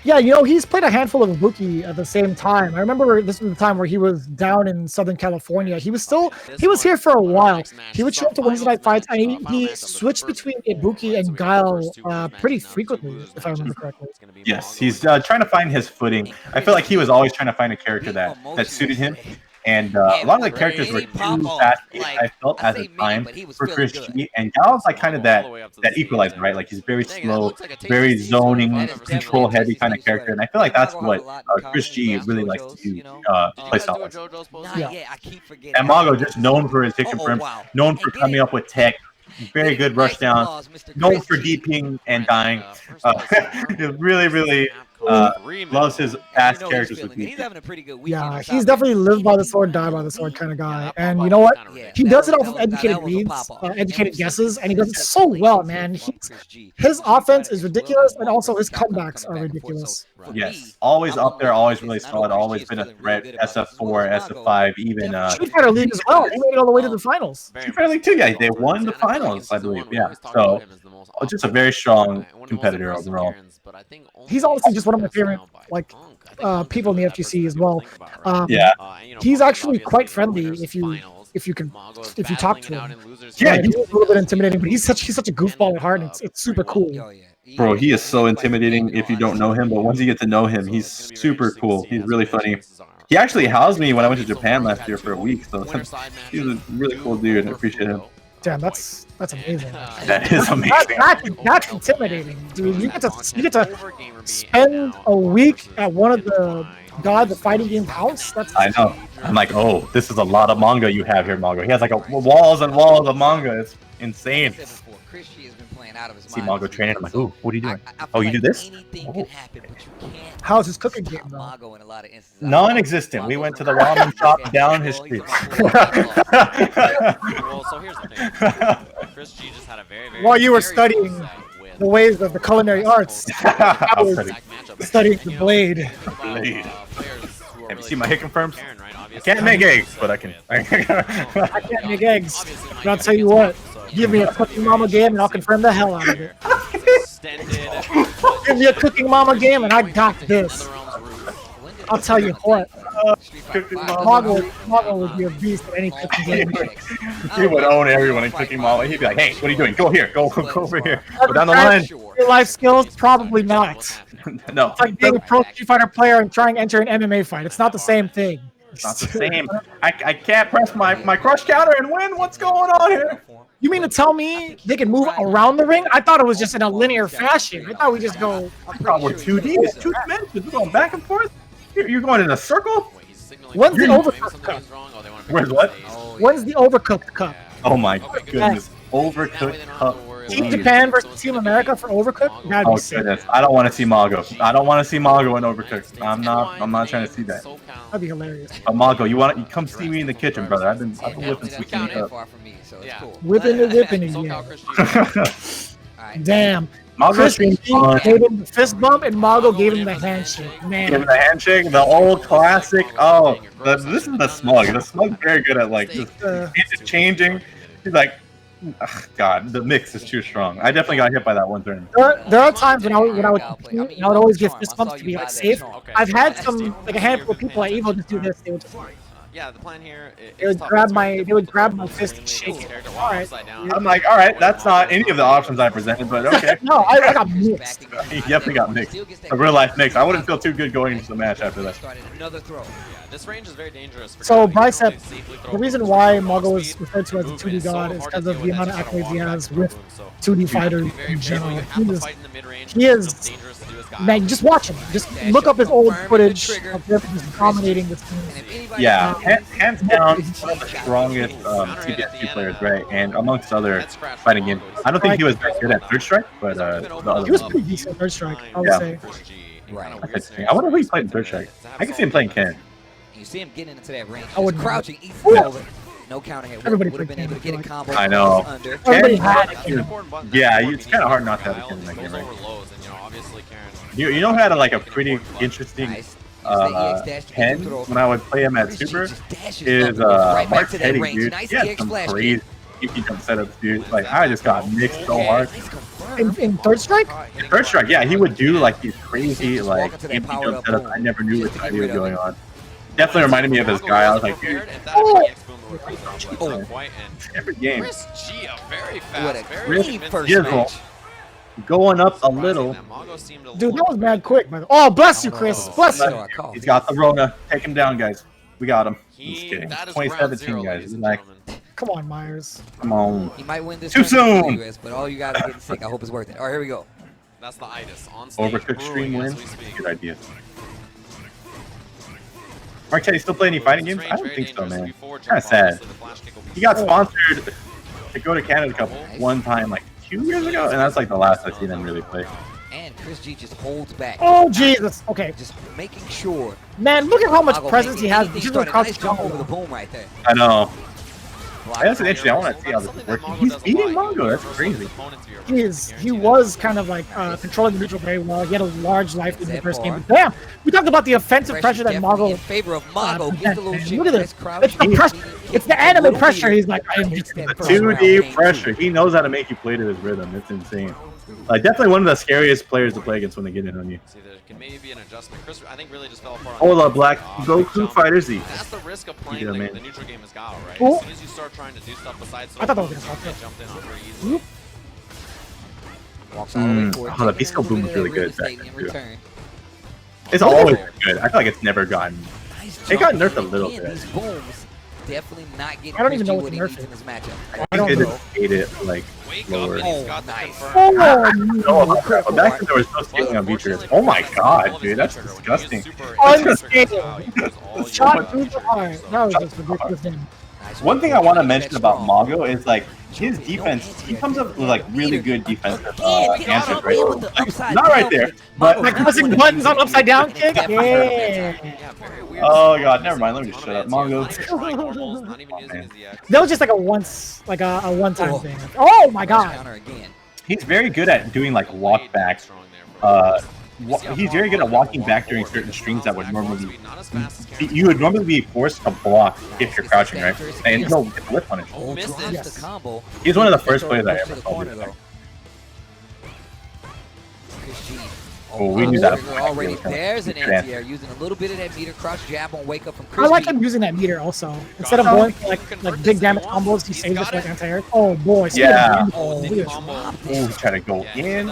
Speaker 1: Yeah, you know, he's played a handful of Ibuki at the same time. I remember this was the time where he was down in Southern California. He was here for a while. He would show up to Wednesday night fights, and he switched between Ibuki and Guile pretty frequently, if I remember correctly.
Speaker 2: Yes, he's trying to find his footing. I feel like he was always trying to find a character that suited him. And a lot of the characters were too fast, I felt, at the time for ChrisG. And Gao's like kind of that equalizer, right? Like he's very slow, very zoning, control-heavy kind of character. And I feel like that's what ChrisG really likes to do, playstyle-wise.
Speaker 5: Yeah.
Speaker 2: And Mago, just known for his hit confirms, known for coming up with tech, very good rush down, known for DPing and dying. Really loves his fast characters with me.
Speaker 5: He's having a pretty good week.
Speaker 1: Yeah, he's definitely live by the sword, die by the sword kind of guy. And you know what? He does it off of educated reads, educated guesses, and he does it so well, man. His offense is ridiculous, and also his comebacks are ridiculous.
Speaker 2: Yes, always up there, always really solid, always been a threat. SF4, SF5, even
Speaker 1: Street Fighter League as well. He made it all the way to the finals.
Speaker 2: Street Fighter League too, yeah. They won the finals, I believe. Yeah, so just a very strong competitor overall.
Speaker 1: He's honestly just one of my favorite people in the FGC as well.
Speaker 2: Yeah,
Speaker 1: he's actually quite friendly if you talk to him.
Speaker 2: Yeah,
Speaker 1: he's a little bit intimidating, but he's such a goofball at heart, and it's super cool.
Speaker 2: Bro, he is so intimidating if you don't know him, but once you get to know him, he's super cool. He's really funny. He actually housed me when I went to Japan last year for a week, so he's a really cool dude. I appreciate him.
Speaker 1: Damn, that's amazing.
Speaker 2: That is amazing.
Speaker 1: That's intimidating, dude. You get to spend a week at one of the fighting game house.
Speaker 2: I know. I'm like, oh, this is a lot of manga you have here, Mago. He has like walls and walls of manga. It's insane. See Mago training. I'm like, oh, what are you doing? Oh, you do this? Oh.
Speaker 1: How's his cooking game, though?
Speaker 2: Non-existent. We went to the ramen shop down his street.
Speaker 3: Well, so here's the thing. ChrisG just had a very
Speaker 1: while you were studying the ways of the culinary arts, I was studying the blade.
Speaker 2: Have you seen my hit confirms? I can't make eggs, but I can.
Speaker 1: I can't make eggs, but I'll tell you what. Give me a cooking mama game and I'll confirm the hell out of it. Give me a cooking mama game and I got this. I'll tell you what. Mago would be a beast at any cooking game.
Speaker 2: He would own everyone in cooking mama. He'd be like, hey, what are you doing? Go here. Go over here. Go down the line.
Speaker 1: Your life skills? Probably not.
Speaker 2: No.
Speaker 1: It's like being a pro Street Fighter player and trying to enter an MMA fight. It's not the same thing.
Speaker 2: It's not the same. I can't press my crush counter and win. What's going on here?
Speaker 1: You mean to tell me they can move around the ring? I thought it was just in a linear fashion. I thought we just go.
Speaker 2: We're 2D. It's 2 dimensions. We're going back and forth. You're going in a circle.
Speaker 1: When's the Overcooked Cup?
Speaker 2: Where's what?
Speaker 1: When's the Overcooked Cup?
Speaker 2: Oh my goodness. Overcooked Cup.
Speaker 1: Team Japan versus Team America for Overcooked? That'd be sick.
Speaker 2: Goodness. I don't want to see Mago. I don't want to see Mago in Overcooked. I'm not trying to see that.
Speaker 1: That'd be hilarious.
Speaker 2: Mago, you come see me in the kitchen, brother. I've been whipping sweet meat up.
Speaker 1: Whipping it, yeah. Damn.
Speaker 2: Mago
Speaker 1: gave him the fist bump and Mago gave him the handshake. Man.
Speaker 2: Gave him the handshake, the old classic. Oh, this is the Smug. The Smug's very good at like just interchanging. He's like, ugh, God, the mix is too strong. I definitely got hit by that one turn.
Speaker 1: There are times when I would compete, and I would always give fist bumps to be like safe. I've had a handful of people at Evo just do this. They would just
Speaker 3: yeah, the plan here.
Speaker 1: They would grab my fist and shake it. All right.
Speaker 2: I'm like, all right, that's not any of the options I presented, but okay.
Speaker 1: No, I got mixed.
Speaker 2: He definitely got mixed. A real life mix. I wouldn't feel too good going into the match after that.
Speaker 3: Another throw. This range is very dangerous.
Speaker 1: So Bicep, the reason why Mago is referred to as a 2D god is because of the amount of accolades he has with 2D fighters in general. He is man, just watch him. Just look up his old footage of him just dominating this team.
Speaker 2: Yeah, hands down, one of the strongest CBS2 players, right? And amongst other fighting games. I don't think he was very good at Third Strike, but the other
Speaker 1: he was pretty decent at Third Strike, I would say.
Speaker 2: Right. I wonder who he played in Third Strike. I can see him playing Ken.
Speaker 5: You see him getting into that range.
Speaker 1: I would
Speaker 5: crouching, easy over. No counter hit.
Speaker 1: Everybody
Speaker 5: would have been able to get a combo.
Speaker 2: I know.
Speaker 1: Everybody had it.
Speaker 2: Yeah, it's kind of hard not to have a Ken in that game, right? You know, had a pretty interesting Ken when I would play him at Super is Mark Teddy, dude. He had some crazy keep jump setups, dude. Like I just got mixed so hard.
Speaker 1: In third strike?
Speaker 2: In third strike, yeah, he would do like these crazy like jump setups. I never knew what he was going on. Definitely reminded me of his guy. I was like, dude. Every game.
Speaker 3: ChrisG, a very fast,
Speaker 5: very first match.
Speaker 2: Going up a little.
Speaker 1: Dude, that was mad quick. Oh, bless you, Chris. Bless you.
Speaker 2: He's got the Rona. Take him down, guys. We got him.
Speaker 3: Just
Speaker 2: kidding.
Speaker 3: 2017,
Speaker 2: guys. Like,
Speaker 1: come on, Myers.
Speaker 2: Come on.
Speaker 5: He might win this
Speaker 2: too soon.
Speaker 5: US, but all you guys are getting sick. I hope it's worth it. All right, here we go.
Speaker 3: That's the itis on stage.
Speaker 2: Overcooked stream win. Good idea. Marquette, still play any fighting games? I don't think so, man. Kind of sad. He got sponsored to go to Canada Cup one time, like 2 years ago, and that's like the last I've seen him really play.
Speaker 5: And ChrisG just holds back.
Speaker 1: Oh Jesus! Okay.
Speaker 5: Just making sure.
Speaker 1: Man, look at how much
Speaker 5: Mago
Speaker 1: presence he has.
Speaker 5: He's doing a nice jump over the boom right there.
Speaker 2: I know. That's interesting. I want to see how this is working. He's beating Mago. That's crazy.
Speaker 1: He was kind of like controlling the neutral very well. He had a large life in the first game. But damn, we talked about the offensive pressure that Mago.
Speaker 5: In favor of Mago.
Speaker 1: Look at this. It's the pressure. It's the anime pressure. He's like, I am just
Speaker 2: the 2D pressure. He knows how to make you play to his rhythm. It's insane. Definitely one of the scariest players to play against when they get in on you.
Speaker 3: See, there can maybe be an adjustment. Chris, I think, really just fell apart.
Speaker 2: Hold up, Black. Goku Fighter Z.
Speaker 3: That's the risk of playing the neutral game as G.O.A.T, right?
Speaker 1: Oh.
Speaker 3: As soon as you start trying to do stuff besides,
Speaker 1: I thought that was gonna
Speaker 3: get jumped in on very easily.
Speaker 2: Oh, the Beast Boom was really good back then, too. It's always good. I feel like it's never gotten. It got nerfed a little bit.
Speaker 5: Definitely not getting.
Speaker 1: I don't even know what the nerf
Speaker 5: in this matchup.
Speaker 2: I think they just made it like lower.
Speaker 5: Nice.
Speaker 2: Oh, back when there was no scaling on features. Oh my god, dude, that's disgusting.
Speaker 1: Unstable. Shot through the heart. That was just ridiculous.
Speaker 2: One thing I want to mention about Mago is like his defense. He comes up with like really good defensive answers, right? Like, not right there, but
Speaker 1: like pressing buttons on upside down kick. Yeah.
Speaker 2: Oh god, never mind. Let me just shut up. Mago.
Speaker 1: That was just like a one time thing. Oh my god.
Speaker 2: He's very good at doing like walk back. He's very good at walking back during certain strings that would normally you would normally be forced to block if you're crouching, right? And he'll get the whip punish. He's one of the first players I ever saw do that. Oh, we knew that.
Speaker 5: Already there's an NCR using a little bit of that meter cross jab on wake up from ChrisG.
Speaker 1: I like him using that meter also. Instead of going for like big damage combos, he saves it like anti-air. Oh boy.
Speaker 2: Yeah. Oh, try to go in.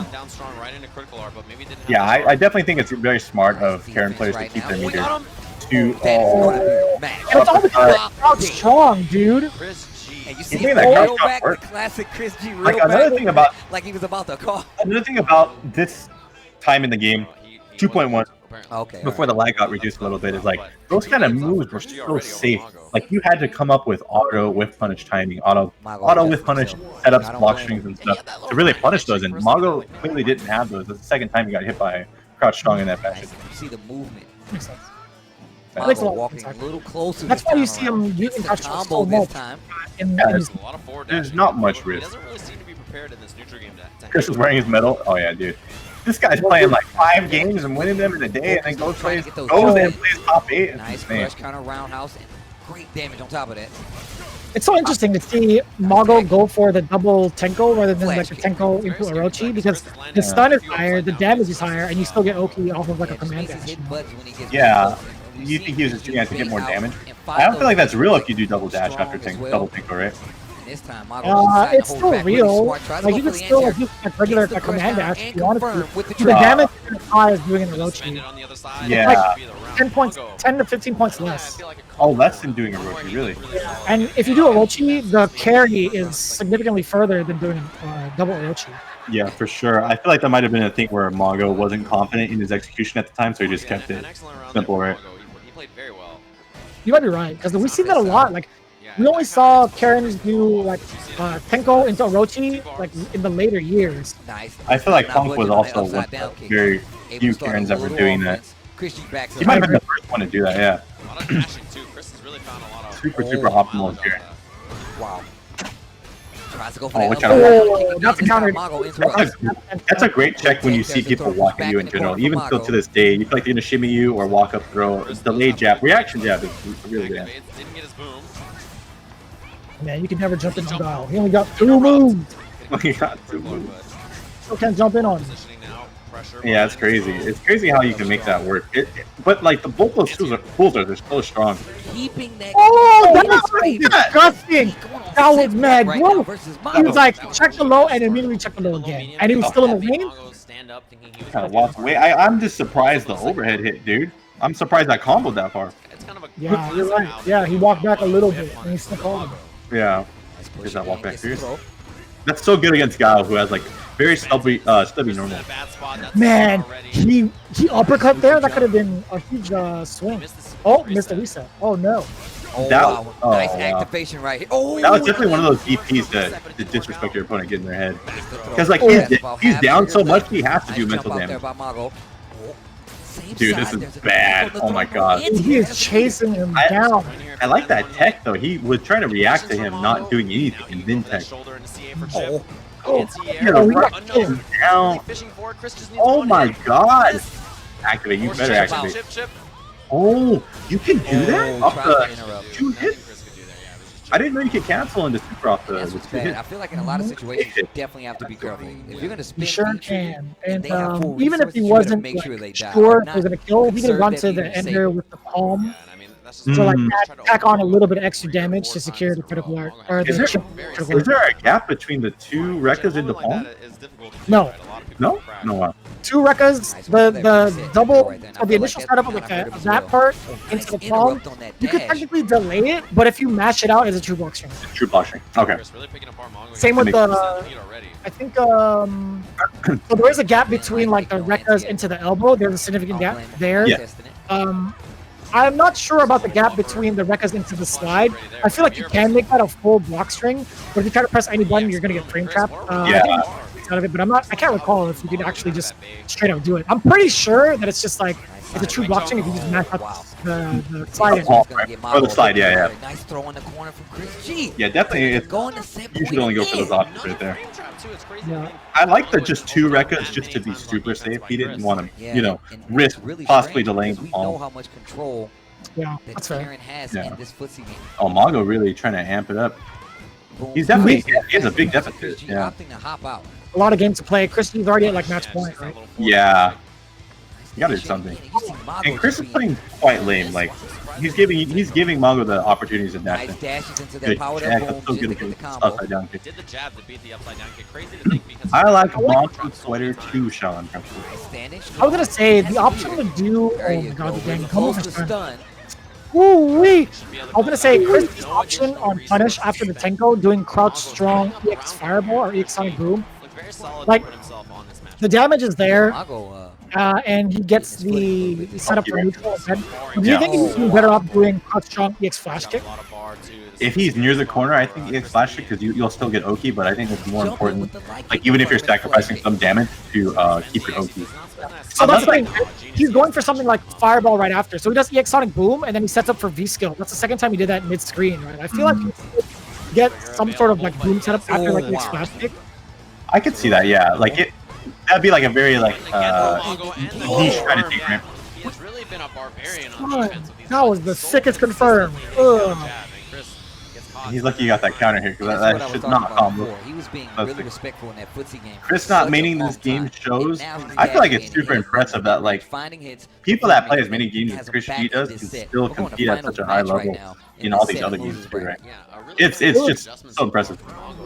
Speaker 2: Yeah, I definitely think it's very smart of Karen players to keep their meter to
Speaker 1: it's all because it's strong, dude.
Speaker 5: And you see him roll back the classic ChrisG real back.
Speaker 2: Another thing about
Speaker 5: like he was about to call.
Speaker 2: Another thing about this time in the game, 2.1.
Speaker 5: Okay.
Speaker 2: Before the lag got reduced a little bit, is like those kind of moves were so safe. Like you had to come up with auto whiff punish timing, auto whiff punish setups, block strings and stuff to really punish those. And Mago clearly didn't have those. That's the second time he got hit by crouch strong in that fashion.
Speaker 5: You see the movement.
Speaker 1: Makes sense.
Speaker 5: Mago walking a little closer.
Speaker 1: That's why you see him using crouch strong so much.
Speaker 2: There's not much risk.
Speaker 3: He doesn't really seem to be prepared in this neutral game to
Speaker 2: Chris is wearing his medal. Oh yeah, dude. This guy's playing like 5 games and winning them in a day, and then goes and plays top 8.
Speaker 5: Nice crush counter roundhouse and great damage on top of that.
Speaker 1: It's so interesting to see Mago go for the double Tenko rather than like the Tenko into Orochi, because the stun is higher, the damage is higher, and you still get Oki off of like a command dash.
Speaker 2: Yeah, you think he uses G.O.A.T to get more damage? I don't feel like that's real if you do double dash after double Tenko, right?
Speaker 5: This time,
Speaker 1: it's still real. Like you can still like use like regular command dash if you want to. The damage is high as doing an Orochi.
Speaker 2: Yeah.
Speaker 1: Like 10 to 15 points less.
Speaker 2: Oh, less than doing Orochi, really.
Speaker 1: And if you do Orochi, the carry is significantly further than doing double Orochi.
Speaker 2: Yeah, for sure. I feel like that might have been a thing where Mago wasn't confident in his execution at the time, so he just kept it simple, right?
Speaker 3: He played very well.
Speaker 1: You might be right, because we've seen that a lot. Like, we only saw Karens do like Tenko into Orochi like in the later years.
Speaker 2: I feel like Funk was also one of the very few Karens that were doing that. He might have been the first one to do that, yeah.
Speaker 3: A lot of dashing too. Chris has really found a lot of
Speaker 2: super optimal here.
Speaker 5: Wow.
Speaker 2: That's a great check when you see people walk at you in general. Even still to this day, you feel like they're gonna shimmy you or walk up throw. Delayed jab, reaction jab is really good.
Speaker 3: Didn't get his boom.
Speaker 1: Man, you can never jump in on Guile. He only got 2 moves.
Speaker 2: He got 2 moves.
Speaker 1: Still can't jump in on him.
Speaker 2: Yeah, it's crazy. It's crazy how you can make that work. But like both those tools are so strong.
Speaker 5: Keeping that.
Speaker 1: Oh, that was disgusting. That was mad, bro. He was like, check the low and immediately check the low again. And he was still in the lane.
Speaker 2: Kind of walked away. I'm just surprised the overhead hit, dude. I'm surprised I comboed that far.
Speaker 1: Yeah, you're right. Yeah, he walked back a little bit and he still called him.
Speaker 2: Yeah. Is that walk back fierce? That's so good against Guile, who has like very stubby normal.
Speaker 1: Man, he uppercut there. That could have been a huge swing. Oh, missed the reset. Oh no.
Speaker 5: Oh,
Speaker 2: that,
Speaker 5: wow.
Speaker 2: Oh,
Speaker 5: nice
Speaker 2: wow.
Speaker 5: activation right here. Oh,
Speaker 2: that was definitely one of those DPs that to disrespect your opponent, get in their head. Because like he's down so much, he has to do mental damage. Dude, this is bad. Oh my god.
Speaker 1: He is chasing him down.
Speaker 2: I like that tech though. He was trying to react to him not doing anything and then tech. Down. Oh my god. Activate. You better activate. Oh, you can do that off the 2 hits? I didn't know you could cancel into super off the 2 hits.
Speaker 5: I feel like in a lot of situations, you definitely have to be careful. If you're going to spin,
Speaker 1: you sure can. And even if he wasn't sure if they're going to kill, he could have gone to the ender with the palm. So like tack on a little bit of extra damage to secure the critical art. Or
Speaker 2: is there a gap between the 2 Rekkas into palm?
Speaker 1: No.
Speaker 2: No? No.
Speaker 1: 2 Rekkas, the double, or the initial startup of that part into the palm, you could technically delay it, but if you mash it out as a true block string.
Speaker 2: True block string. Okay.
Speaker 1: Same with the, I think, so there is a gap between like the Rekkas into the elbow. There's a significant gap there.
Speaker 2: Yeah.
Speaker 1: I'm not sure about the gap between the Rekkas into the slide. I feel like you can make that a full block string, but if you try to press any button, you're gonna get frame trapped.
Speaker 2: Yeah.
Speaker 1: Out of it, but I can't recall if you could actually just straight up do it. I'm pretty sure that it's just like it's a true block string if you just mash out the slide.
Speaker 2: Or the slide, yeah.
Speaker 5: Nice throw in the corner from ChrisG.
Speaker 2: Yeah, definitely. You should only go for those options right there.
Speaker 1: Yeah.
Speaker 2: I like the just 2 Rekkas just to be super safe. He didn't want to, risk possibly delaying the palm.
Speaker 5: We know how much control
Speaker 1: that's fair.
Speaker 5: has in this footsie game.
Speaker 2: Oh, Mago really trying to amp it up. He's definitely he has a big deficit. Yeah.
Speaker 1: A lot of games to play. ChrisG's already at like match point, right?
Speaker 2: Yeah. You gotta do something. And Chris is playing quite lame. Like he's giving Mago the opportunities of dash. Upside down kick. I like Mago sweater too, Sean.
Speaker 1: I was gonna say the option to do. Oh my god, the dang combo for stun. Woo-wee! I was gonna say Chris' option on punish after the Tenko doing crouch strong EX fireball or EX sonic boom. Like the damage is there, and he gets the setup for neutral. Do you think he's better off doing crouch strong EX flash kick?
Speaker 2: If he's near the corner, I think EX flash kick because you'll still get Oki, but I think it's more important. Like even if you're sacrificing some damage to keep your Oki.
Speaker 1: So that's the thing. He's going for something like Fireball right after. So he does EX Sonic Boom, and then he sets up for V-Skill. That's the second time he did that mid-screen, right? I feel like he get some sort of like boom setup after like EX Flash Kick.
Speaker 2: I could see that, yeah. Like that'd be like a very like niche kind of thing, right?
Speaker 1: That was the sickest confirmed. Ugh.
Speaker 2: He's lucky you got that counter here because that should not combo.
Speaker 5: He was being really respectful in that footsie game.
Speaker 2: Chris not maining this game shows. I feel like it's super impressive that like people that play as many games as ChrisG does can still compete at such a high level in all these other games too, right? It's just so impressive.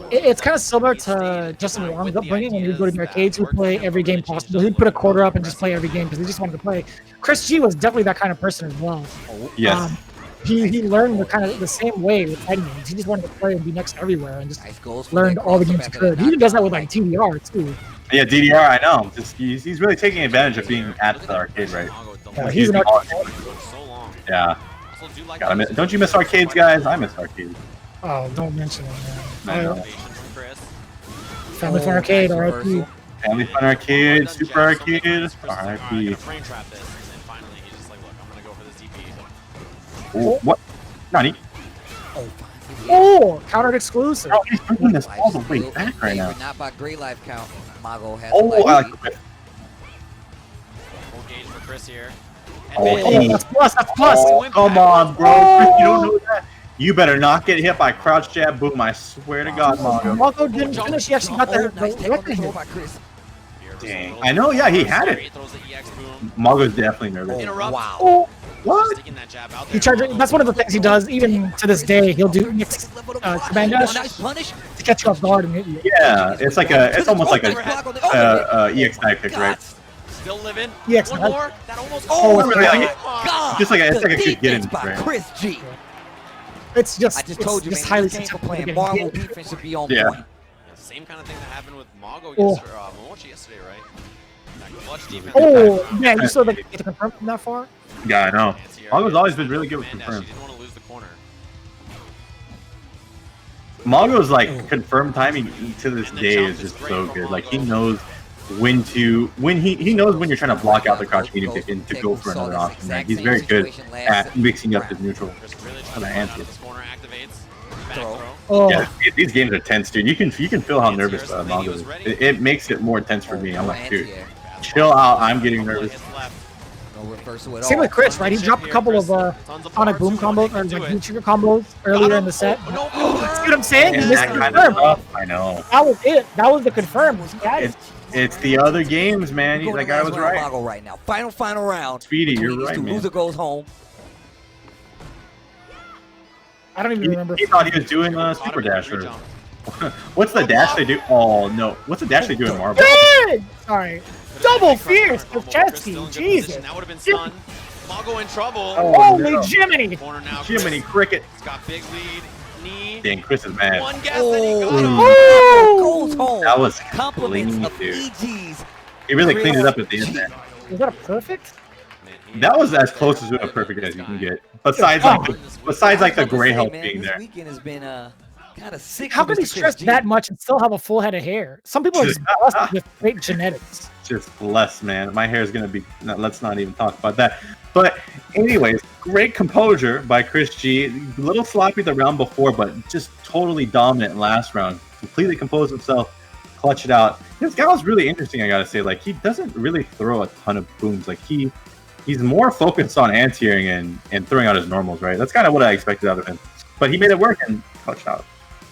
Speaker 1: It's kind of similar to Justin Wong's upbringing when he'd go to the arcades, he'd play every game possible. He'd put a quarter up and just play every game because he just wanted to play. ChrisG was definitely that kind of person as well.
Speaker 2: Yes.
Speaker 1: He learned the same way with fighting games. He just wanted to play and be next everywhere and just learned all the games he could. He even does that with like DDR too.
Speaker 2: Yeah, DDR, I know. He's really taking advantage of being at the arcade, right?
Speaker 1: Yeah, he's an arcade.
Speaker 2: Yeah. Don't you miss arcades, guys? I miss arcades.
Speaker 1: Oh, don't mention it, man.
Speaker 2: I know.
Speaker 1: Family Fun Arcade, RIP.
Speaker 2: Family Fun Arcade, Super Arcade, RIP. Oh, what? Nani?
Speaker 1: Oh, countered exclusive.
Speaker 2: Oh, he's bringing this all the way back right now.
Speaker 5: Not by great life count. Mago has
Speaker 2: I like it.
Speaker 3: Full gauge for Chris here.
Speaker 1: Oh, that's plus, that's plus.
Speaker 2: Oh, come on, bro. Chris, you don't know that. You better not get hit by crouch jab boom. I swear to God, Mago.
Speaker 1: Mago didn't finish. He actually got the record hit.
Speaker 2: Dang. I know, yeah, he had it. Mago's definitely nervous.
Speaker 3: Wow.
Speaker 1: Oh,
Speaker 2: what?
Speaker 1: He charges. That's one of the things he does. Even to this day, he'll do command dash to catch you off guard and hit you.
Speaker 2: Yeah, it's like it's almost like a EX dive pick, right?
Speaker 3: Still living.
Speaker 1: EX
Speaker 3: one more. That almost.
Speaker 2: Oh, really? Just like it's like a good get in, right?
Speaker 5: ChrisG.
Speaker 1: It's just.
Speaker 5: I just told you, man.
Speaker 1: Highly
Speaker 5: playing Marvel defense should be on point.
Speaker 3: Same kind of thing that happened with Mago yesterday, Momochi yesterday, right? That clutch defense.
Speaker 1: Oh, yeah, you saw the confirm from that far?
Speaker 2: Yeah, I know. Mago's always been really good with confirm.
Speaker 3: She didn't want to lose the corner.
Speaker 2: Mago's like confirm timing to this day is just so good. Like he knows when he knows when you're trying to block out the crouch medium kick and to go for another option. Right? He's very good at mixing up his neutral for the answer.
Speaker 1: Oh.
Speaker 2: Yeah, these games are tense, dude. You can feel how nervous Mago is. It makes it more tense for me. I'm like, dude, chill out. I'm getting nervous.
Speaker 1: Same with Chris, right? He dropped a couple of sonic boom combos or like heat trigger combos earlier in the set. See what I'm saying? He missed the confirm.
Speaker 2: I know.
Speaker 1: That was it. That was the confirm.
Speaker 2: It's the other games, man. That guy was right.
Speaker 5: Mago right now. Final round.
Speaker 2: Speedy, you're right, man.
Speaker 5: Loser goes home.
Speaker 1: I don't even remember.
Speaker 2: He thought he was doing super dash or what's the dash they do? Oh no, what's the dash they do in Marvel?
Speaker 1: Sorry, double fierce of Chesky. Jesus,
Speaker 3: that would have been stun. Mago in trouble.
Speaker 1: Holy Jiminy!
Speaker 2: Jiminy cricket.
Speaker 3: He's got big lead. Knee.
Speaker 2: Dang, Chris is mad.
Speaker 3: One guess and he got him.
Speaker 5: Goes home.
Speaker 2: That was
Speaker 5: compliments
Speaker 2: clean,
Speaker 5: of
Speaker 2: dude.
Speaker 5: EG's.
Speaker 2: He really cleaned it up at the end there.
Speaker 1: Was that a perfect?
Speaker 2: That was as close to a perfect as you can get. Besides like the gray help being there.
Speaker 5: This weekend has been kind of sick.
Speaker 1: How can he stress that much and still have a full head of hair? Some people are just blessed with great genetics.
Speaker 2: Just blessed, man. My hair is gonna be. Let's not even talk about that. But anyways, great composure by ChrisG. A little sloppy the round before, but just totally dominant last round. Completely composed himself, clutch it out. This guy was really interesting. I gotta say, like he doesn't really throw a ton of booms. Like he's more focused on anti-airing and throwing out his normals, right? That's kind of what I expected out of him. But he made it work and clutched out.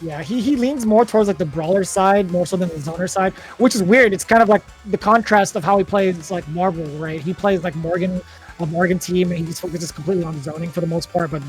Speaker 1: Yeah, he leans more towards like the brawler side more so than the zoner side, which is weird. It's kind of like the contrast of how he plays like Marvel, right? He plays like a Morgan team, and he just focuses completely on zoning for the most part. But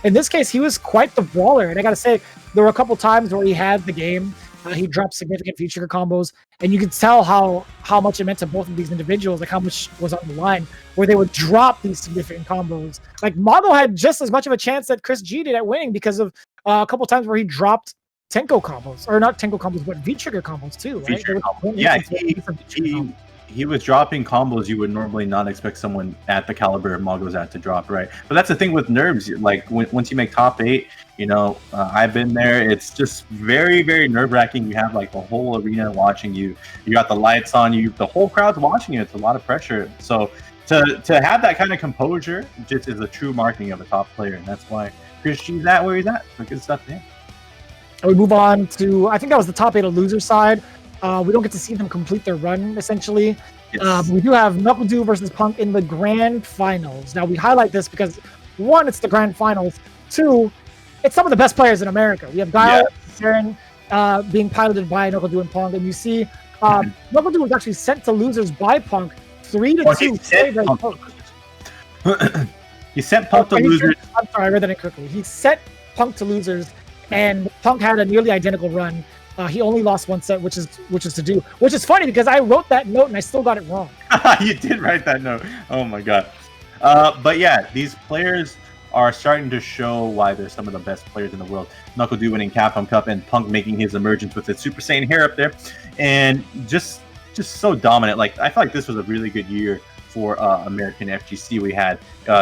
Speaker 1: in this case, he was quite the brawler. And I gotta say, there were a couple times where he had the game. He dropped significant feature combos, and you could tell how much it meant to both of these individuals, like how much was on the line, where they would drop these significant combos. Like Mago had just as much of a chance that ChrisG did at winning because of a couple times where he dropped Tenko combos, or not Tenko combos, but V-trigger combos too, right?
Speaker 2: Yeah, he was dropping combos you would normally not expect someone at the caliber of Mago's at to drop, right? But that's the thing with nerves. Like once you make top 8, you know, I've been there. It's just very, very nerve-wracking. You have like the whole arena watching you. You got the lights on you. The whole crowd's watching you. It's a lot of pressure. So to have that kind of composure just is a true marking of a top player, and that's why ChrisG's at where he's at. So good stuff to him.
Speaker 1: We move on to, I think that was the top 8 of loser side. We don't get to see them complete their run, essentially. Yes. We do have KnuckleDu versus Punk in the grand finals. Now, we highlight this because, 1, it's the grand finals. 2, it's some of the best players in America. We have G.O.A.T, Saren, being piloted by KnuckleDu and Punk. And you see KnuckleDu was actually sent to losers by Punk 3-2.
Speaker 2: He sent Punk to losers.
Speaker 1: I'm sorry, I read that incorrectly. He sent Punk to losers, and Punk had a nearly identical run. He only lost one set, which is to do. Which is funny because I wrote that note and I still got it wrong.
Speaker 2: You did write that note. Oh my god. But yeah, these players are starting to show why they're some of the best players in the world. KnuckleDu winning Capcom Cup and Punk making his emergence with his Super Saiyan hair up there, and just so dominant. Like I feel like this was a really good year for American FGC. We had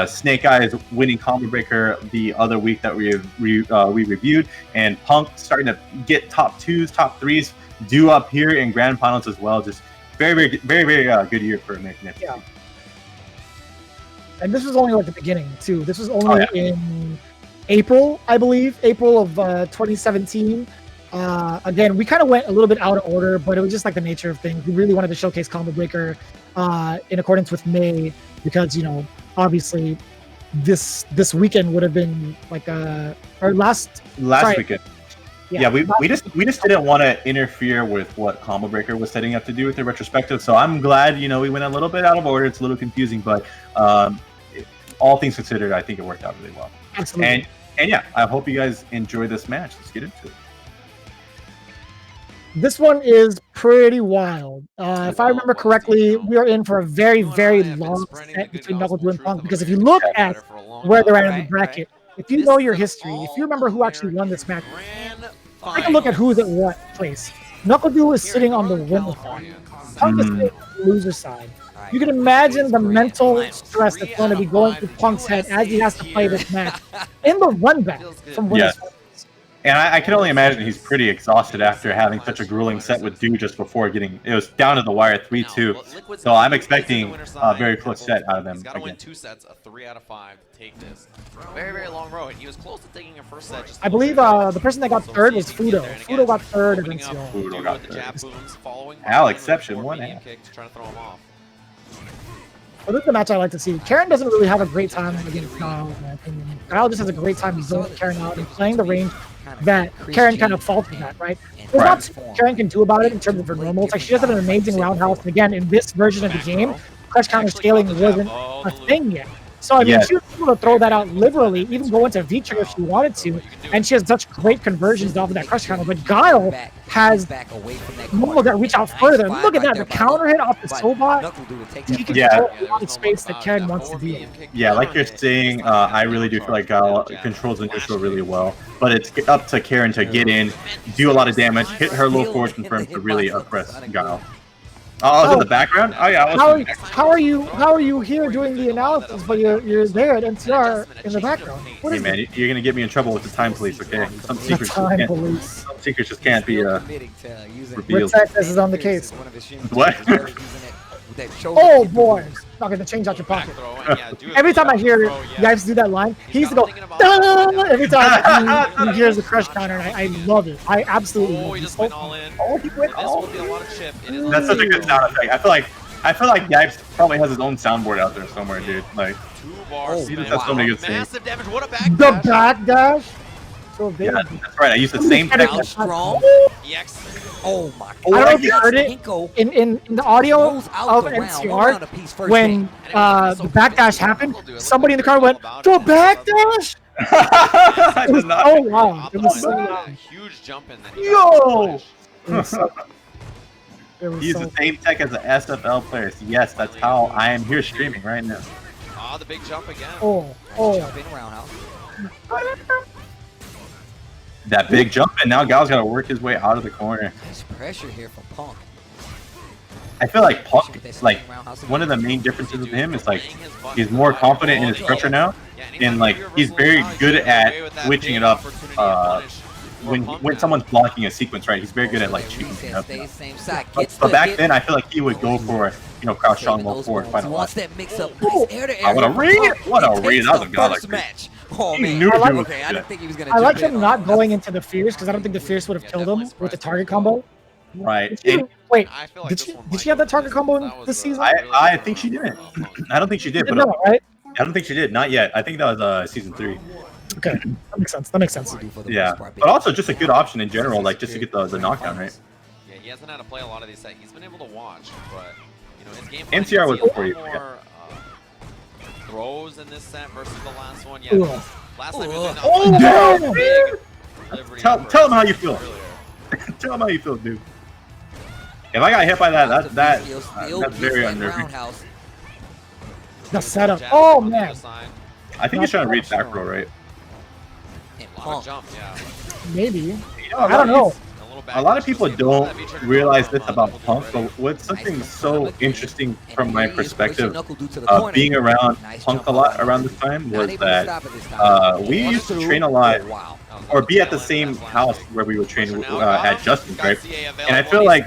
Speaker 2: Snake Eyes winning Combo Breaker the other week that we reviewed, and Punk starting to get top 2s, top 3s due up here in grand finals as well. Just very, very, very good year for American FGC.
Speaker 1: Yeah. And this was only like the beginning too. This was only in April, I believe, April of 2017. Again, we kind of went a little bit out of order, but it was just like the nature of things. We really wanted to showcase Combo Breaker in accordance with May because, you know, obviously this weekend would have been like or last
Speaker 2: weekend. Yeah, we just didn't want to interfere with what Combo Breaker was setting up to do with the retrospective. So I'm glad, you know, we went a little bit out of order. It's a little confusing, but all things considered, I think it worked out really well.
Speaker 1: Absolutely.
Speaker 2: And yeah, I hope you guys enjoy this match. Let's get into it.
Speaker 1: This one is pretty wild. If I remember correctly, we are in for a very, very long set between KnuckleDu and Punk, because if you look at where they're at in the bracket, if you know your history, if you remember who actually won this match, take a look at who's at what place. KnuckleDu is sitting on the winner side. Punk is sitting on the loser side. You can imagine the mental stress that's going to be going through Punk's head as he has to play this match in the run back from winners.
Speaker 2: And I can only imagine he's pretty exhausted after having such a grueling set with Du just before getting it was down to the wire 3-2. So I'm expecting a very close set out of them.
Speaker 3: He's got to win 2 sets, a 3 out of 5 to take this. Very, very long road. He was close to taking a first set.
Speaker 1: I believe the person that got third was Fudo. Fudo got third in NCR.
Speaker 2: Fudo got third. Al exception, one half.
Speaker 3: Trying to throw him off.
Speaker 1: Well, this is the match I like to see. Karen doesn't really have a great time against Kyle, in my opinion. Kyle just has a great time zoning Karen out and playing the range that Karen kind of faltered at, right? There's not much Karen can do about it in terms of her normals. Like, she does have an amazing roundhouse, and again, in this version of the game, crush counter scaling wasn't a thing yet. So, I mean, she was able to throw that out liberally, even go into V-trigger if she wanted to, and she has such great conversions off of that crush counter. But Guile has Momo that reach out further. Look at that, the counter hit off the Sobot. He can control a lot of space that Karen wants to deal.
Speaker 2: Yeah, like you're saying, I really do feel like Guile controls the neutral really well. But it's up to Karen to get in, do a lot of damage, hit her low forward confirm to really oppress Guile. Oh, I was in the background? Oh yeah,
Speaker 1: how are you here doing the analysis, but you're there at NCR in the background?
Speaker 2: Hey man, you're gonna get me in trouble with the time police, okay? Some secrets just can't be revealed.
Speaker 1: This is on the case.
Speaker 2: What?
Speaker 1: Oh boy, not gonna change out your pocket. Every time I hear guys do that line, he used to go every time he hears the crush counter, and I love it. I absolutely love it.
Speaker 3: Just went all in.
Speaker 1: He went all in.
Speaker 2: That's such a good sound effect. I feel like Yipes probably has his own soundboard out there somewhere, dude. Like, he just has so many good things.
Speaker 3: Massive damage. What a backdash.
Speaker 1: The backdash. So big.
Speaker 2: Yeah, that's right. I used the same technique.
Speaker 5: Strong. Oh my god.
Speaker 1: I don't know if you heard it in the audio of NCR when the backdash happened. Somebody in the car went, "The backdash!" It was so long. It was so long.
Speaker 3: Huge jump in there.
Speaker 2: Yo! He used the same tech as an SFL player. So yes, that's how I am here streaming right now.
Speaker 3: Oh, the big jump again.
Speaker 2: That big jump, and now Gal's got to work his way out of the corner.
Speaker 5: There's pressure here from Punk.
Speaker 2: I feel like Punk, like, one of the main differences with him is, like, he's more confident in his pressure now, and, like, he's very good at switching it up when someone's blocking a sequence, right? He's very good at, like, cheating it up. But back then, I feel like he would go for, you know, crouch strong low forward quite a lot.
Speaker 5: What a
Speaker 2: read! What a read! That was a godlike
Speaker 5: match. Oh man, I didn't think he was gonna.
Speaker 1: I like him not going into the Fierce because I don't think the Fierce would have killed him with the target combo.
Speaker 2: Right.
Speaker 1: Wait, did she have that target combo in this season?
Speaker 2: I think she didn't. I don't think she did. But
Speaker 1: no, right?
Speaker 2: I don't think she did. Not yet. I think that was season 3.
Speaker 1: Okay, that makes sense. That makes sense.
Speaker 2: Yeah, but also just a good option in general, like just to get the knockdown right.
Speaker 3: Yeah, he hasn't had to play a lot of these sets. He's been able to watch, but you know his game.
Speaker 2: NCR was before you.
Speaker 3: Throws in this set versus the last one. Yeah, last time he was in.
Speaker 2: Tell him how you feel. Tell him how you feel, dude. If I got hit by that, that's very unnerving.
Speaker 1: The setup. Oh man.
Speaker 2: I think he's trying to reach back row, right?
Speaker 3: Jump, yeah.
Speaker 1: Maybe.
Speaker 2: You know,
Speaker 1: I don't know.
Speaker 2: A lot of people don't realize this about Punk, but what's something so interesting from my perspective, being around Punk a lot around this time, was that we used to train a lot, or be at the same house where we would train at Justin's, right? And I feel like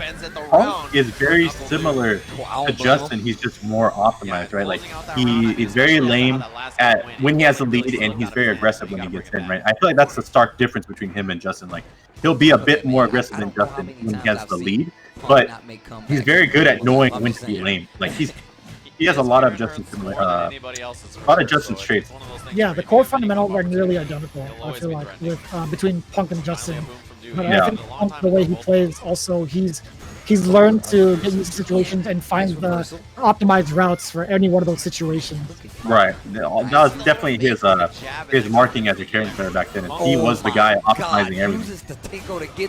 Speaker 2: Punk is very similar to Justin. He's just more optimized, right? Like he is very lame at when he has the lead, and he's very aggressive when he gets in, right? I feel like that's the stark difference between him and Justin. Like he'll be a bit more aggressive than Justin when he has the lead, but he's very good at knowing when to be lame. Like he has a lot of Justin traits.
Speaker 1: Yeah, the core fundamentals are nearly identical. I feel like with between Punk and Justin. But I think Punk, the way he plays, also he's learned to get used to situations and find the optimized routes for any one of those situations.
Speaker 2: Right. That was definitely his marking as a carrying player back then. He was the guy optimizing everything.
Speaker 1: He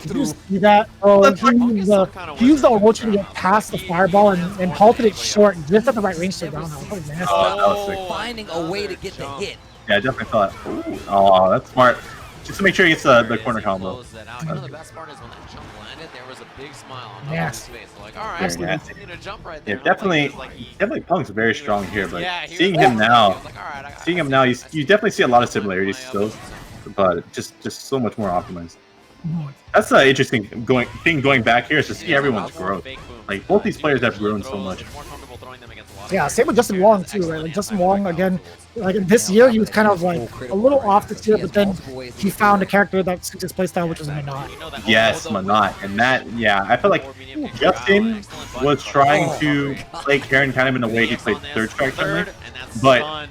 Speaker 1: used the Momochi to get past the fireball and halted it short just at the right range to round out.
Speaker 2: That was sick.
Speaker 5: Finding a way to get the hit.
Speaker 2: Yeah, I definitely thought, ooh, oh, that's smart. Just to make sure he gets the corner combo.
Speaker 3: You know, the best part is when that jump landed, there was a big smile on
Speaker 1: Yes.
Speaker 3: his face. Like, all right,
Speaker 2: Yeah.
Speaker 3: continue to jump right there.
Speaker 2: Yeah, definitely Punk's very strong here, but
Speaker 3: Yeah,
Speaker 2: seeing him now, you definitely see a lot of similarities still, but just so much more optimized. That's the interesting going back here is to see everyone's growth. Like both these players have grown so much.
Speaker 1: Yeah, same with Justin Wong too, right? Like Justin Wong again, like this year he was kind of like a little off this year, but then he found a character that suits his playstyle, which was Manat.
Speaker 2: Yes, Manat, and that, yeah, I feel like Justin was trying to play Karen kind of in the way he played third strike tournament, but I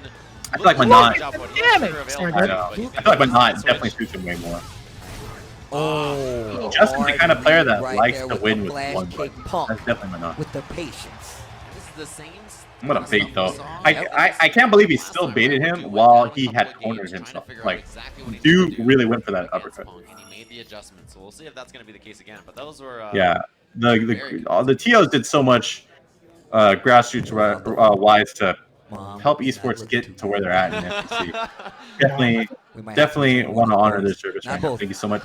Speaker 2: feel like Manat,
Speaker 1: Damn it!
Speaker 2: I feel like Manat definitely suits him way more. Justin's the kind of player that likes to win with one button. That's definitely Manat.
Speaker 5: With the patience.
Speaker 2: What a bait though. I can't believe he still baited him while he had cornered himself. Like, dude really went for that uppercut.
Speaker 3: He made the adjustment, so we'll see if that's going to be the case again. But those were
Speaker 2: yeah, the TOs did so much grassroots wise to help esports get to where they're at in FGC. Definitely want to honor their service right now. Thank you so much